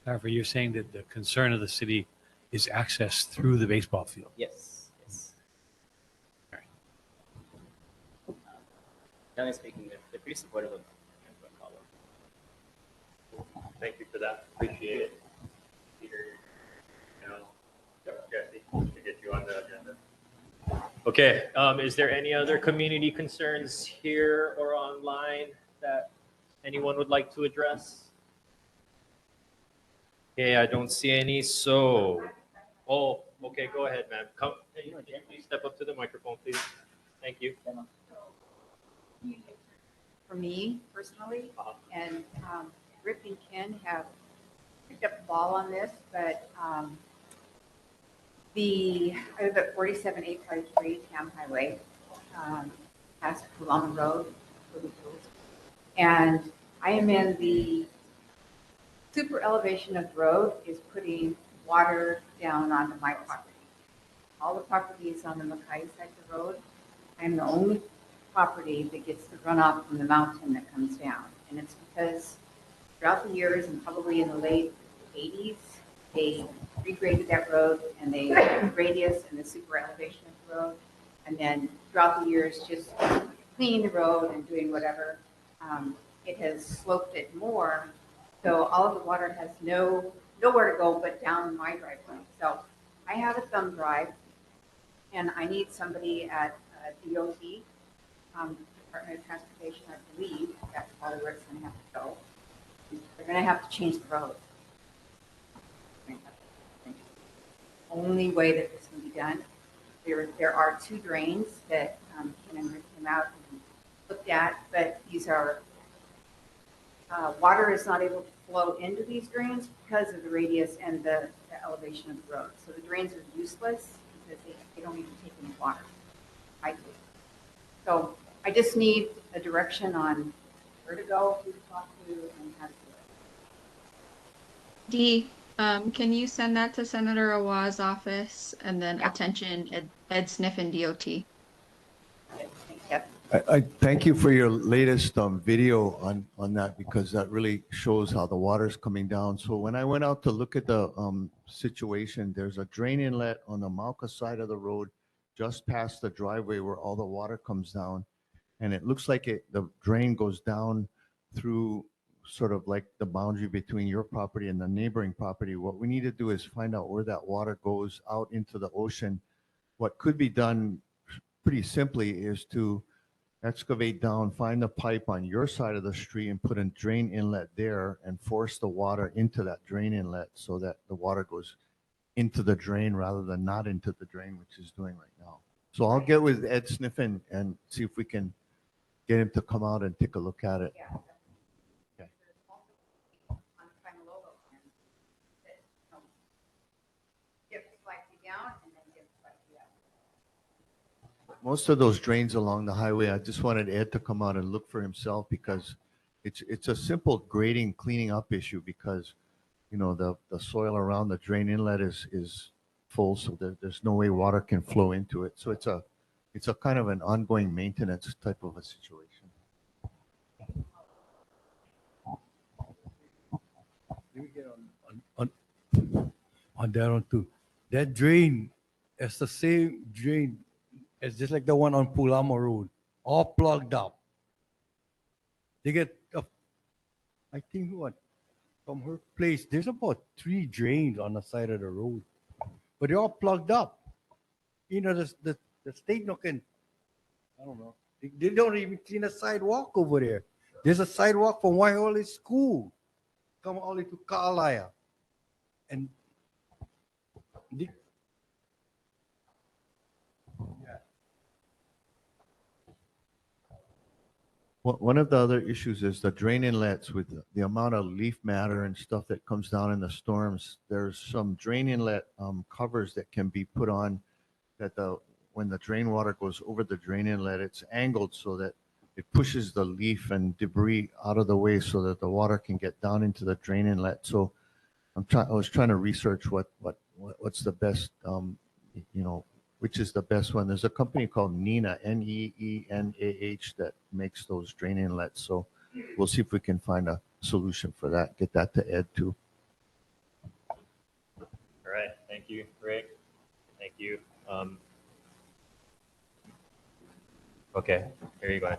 However, you're saying that the concern of the city is access through the baseball field. Yes, yes. Generally speaking, they're pretty supportive of Kahaluʻu. Thank you for that. Appreciate it. Peter, Jesse, to get you on the agenda. Okay, is there any other community concerns here or online that anyone would like to address? Okay, I don't see any, so, okay, go ahead, ma'am. Come, can you please step up to the microphone, please? Thank you. For me personally, and Rick and Ken have picked up the ball on this, but I live at 47853 Tam Highway, past Kulama Road, and I am in the super elevation of the road is putting water down onto my property. All the property is on the Makai side of the road. I'm the only property that gets the runoff from the mountain that comes down. And it's because throughout the years and probably in the late 80s, they regraded that road and they the radius and the super elevation of the road. And then throughout the years, just cleaning the road and doing whatever, it has sloped it more. So all of the water has nowhere to go but down my driveway. So I have a thumb drive and I need somebody at DOT, Department of Transportation, I believe, that's probably where it's going to have to go. They're going to have to change the road. Only way that this can be done. There are two drains that Ken and Rick came out and looked at, but these are, water is not able to flow into these drains because of the radius and the elevation of the road. So the drains are useless because they don't even take any water. I do. So I just need a direction on where to go, who to talk to, and how to do it. Dee, can you send that to Senator Awa's office and then attention Ed Sniff and DOT? Yep. I thank you for your latest video on that, because that really shows how the water's coming down. So when I went out to look at the situation, there's a drain inlet on the Mauka side of the road just past the driveway where all the water comes down. And it looks like the drain goes down through sort of like the boundary between your property and the neighboring property. What we need to do is find out where that water goes out into the ocean. What could be done pretty simply is to excavate down, find the pipe on your side of the street and put a drain inlet there and force the water into that drain inlet so that the water goes into the drain rather than not into the drain, which is doing right now. So I'll get with Ed Sniffen and see if we can get him to come out and take a look at it. Okay. Most of those drains along the highway, I just wanted Ed to come out and look for himself, because it's a simple grading cleaning up issue, because you know the soil around the drain inlet is full, so there's no way water can flow into it. So it's a kind of an ongoing maintenance type of a situation. Let me get on that one too. That drain, it's the same drain. It's just like the one on Pulamo Road, all plugged up. They get, I think what, from her place, there's about 3 drains on the side of the road, but they're all plugged up. You know, the state no can, I don't know, they don't even clean a sidewalk over there. There's a sidewalk from Waihole School, come all the way to Ka'alaya. And the, One of the other issues is the drain inlets with the amount of leaf matter and stuff that comes down in the storms. There's some drain inlet covers that can be put on that when the drain water goes over the drain inlet, it's angled so that it pushes the leaf and debris out of the way so that the water can get down into the drain inlet. So I was trying to research what's the best, which is the best one. There's a company called Neenah, N-E-E-N-A-H, that makes those drain inlets. So we'll see if we can find a solution for that. Get that to Ed too. All right. Thank you, Rick. Thank you. Okay, here you go.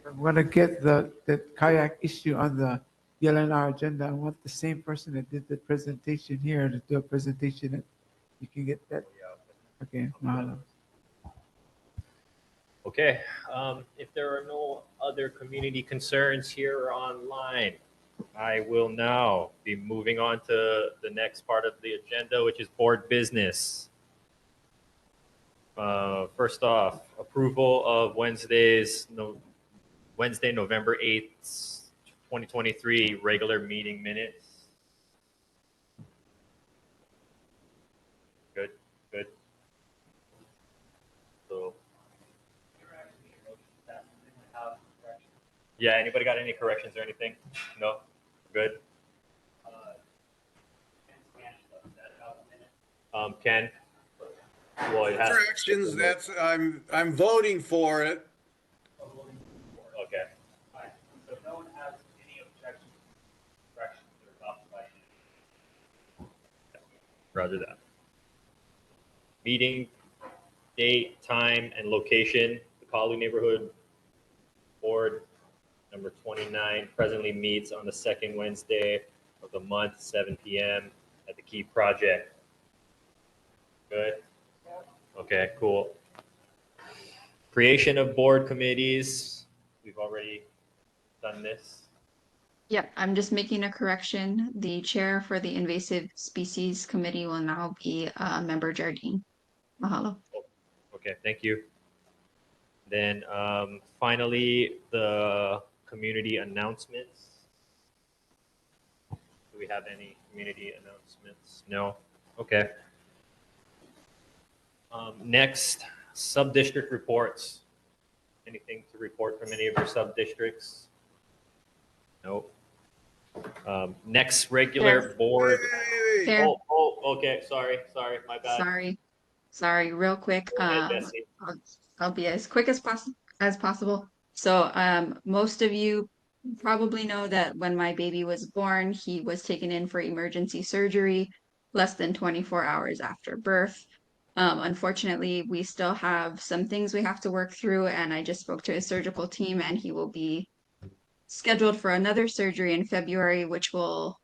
I'm gonna get the kayak issue on the DLNR agenda. I want the same person that did the presentation here to do a presentation. That you can get that. Okay, mahalo. Okay, if there are no other community concerns here or online, I will now be moving on to the next part of the agenda, which is board business. First off, approval of Wednesday, November 8th, 2023 regular meeting minutes. Good, good. So, yeah, anybody got any corrections or anything? No? Good. Ken? Well, it has. Corrections, that's, I'm voting for it. Okay. So if no one has any objections, corrections, or observations. Roger that. Meeting date, time, and location. The Kahaluʻu Neighborhood Board, number 29, presently meets on the second Wednesday of the month, 7 p.m. at the Key Project. Good? Okay, cool. Creation of board committees. We've already done this. Yep, I'm just making a correction. The chair for the Invasive Species Committee will now be Member Jardine. Mahalo. Okay, thank you. Then finally, the community announcements. Do we have any community announcements? No? Okay. Next, sub-district reports. Anything to report from any of your sub-districts? Nope. Next regular board. There. Okay. Sorry, my bad. Sorry, real quick. Go ahead, Jesse. I'll be as quick as possible. So most of you probably know that when my baby was born, he was taken in for emergency surgery less than 24 hours after birth. Unfortunately, we still have some things we have to work through, and I just spoke to his surgical team, and he will be scheduled for another surgery in February, which will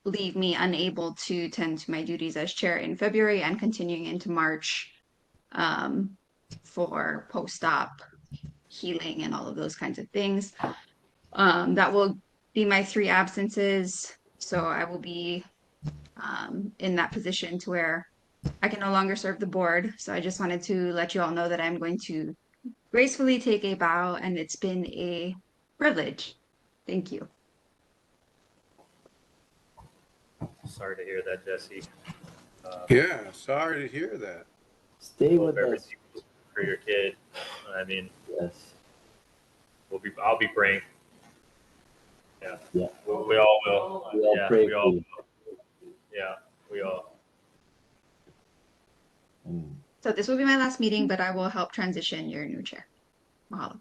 leave me unable to tend to my duties as chair in February and continuing into March for post-op healing and all of those kinds of things. That will be my 3 absences. So I will be in that position to where I can no longer serve the board. So I just wanted to let you all know that I'm going to gracefully take a bow, and it's been a privilege. Thank you. Sorry to hear that, Jesse. Yeah, sorry to hear that. Stay with us. Everything for your kid. I mean, yes. I'll be praying. Yeah. Yeah. We all will. We all Yeah, pray we for all. you. Yeah, we all. So this will be my last meeting, but I will help transition your new chair. Mahalo.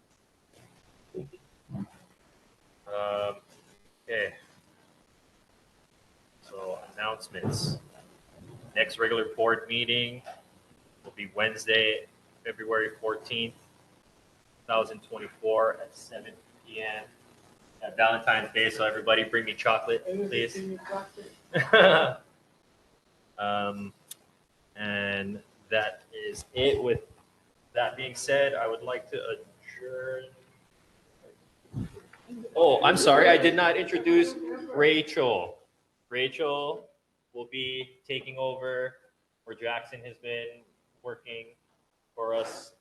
Okay. So announcements. Next regular board meeting will be Wednesday, February 14th, 2024 at 7 p.m. at Valentine's Day. So everybody bring me chocolate, please. And that is it. With that being said, I would like to adjourn. Oh, I'm sorry. I did not introduce Rachel. Rachel will be taking over where Jackson has been working for us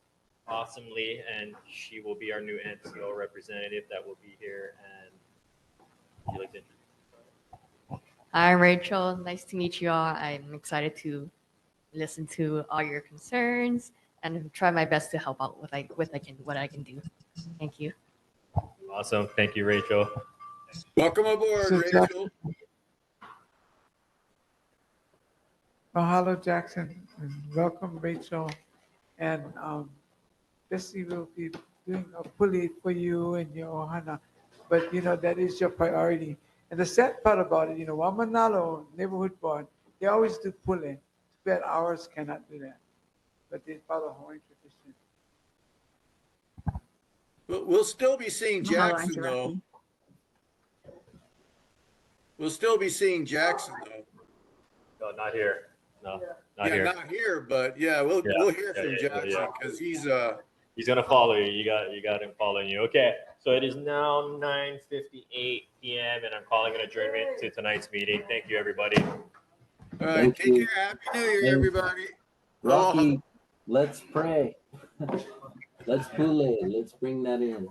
awesomely, and she will be our new NCO representative that will be here. And would you like to? Hi, Rachel. Nice to meet you all. I'm excited to listen to all your concerns and try my best to help out with what I can do. Thank you. Awesome. Thank you, Rachel. Welcome aboard, So, Rachel. Mahalo, Jackson, and welcome, Rachel. And Bessie will be doing a pulley for you and your ohana. But, that is your priority. And the sad part about it, Wamanalo Neighborhood Board, they always do pulley. But ours cannot do that. But they follow Hawaiian tradition. We'll still be seeing Mahalo, Jackson, Auntie though. Rocky. We'll still be seeing Jackson, though. No, not here. No, not Yeah, here. not here, but yeah, we'll hear from Jackson because he's gonna follow you. You got him following you. Okay, so it is now 9:58 p.m. and I'm calling an adjournment to tonight's meeting. Thank you, everybody. All right, Thank take you. care. Happy New Year, And everybody. Rocky, let's pray. Let's pule. Let's bring that in.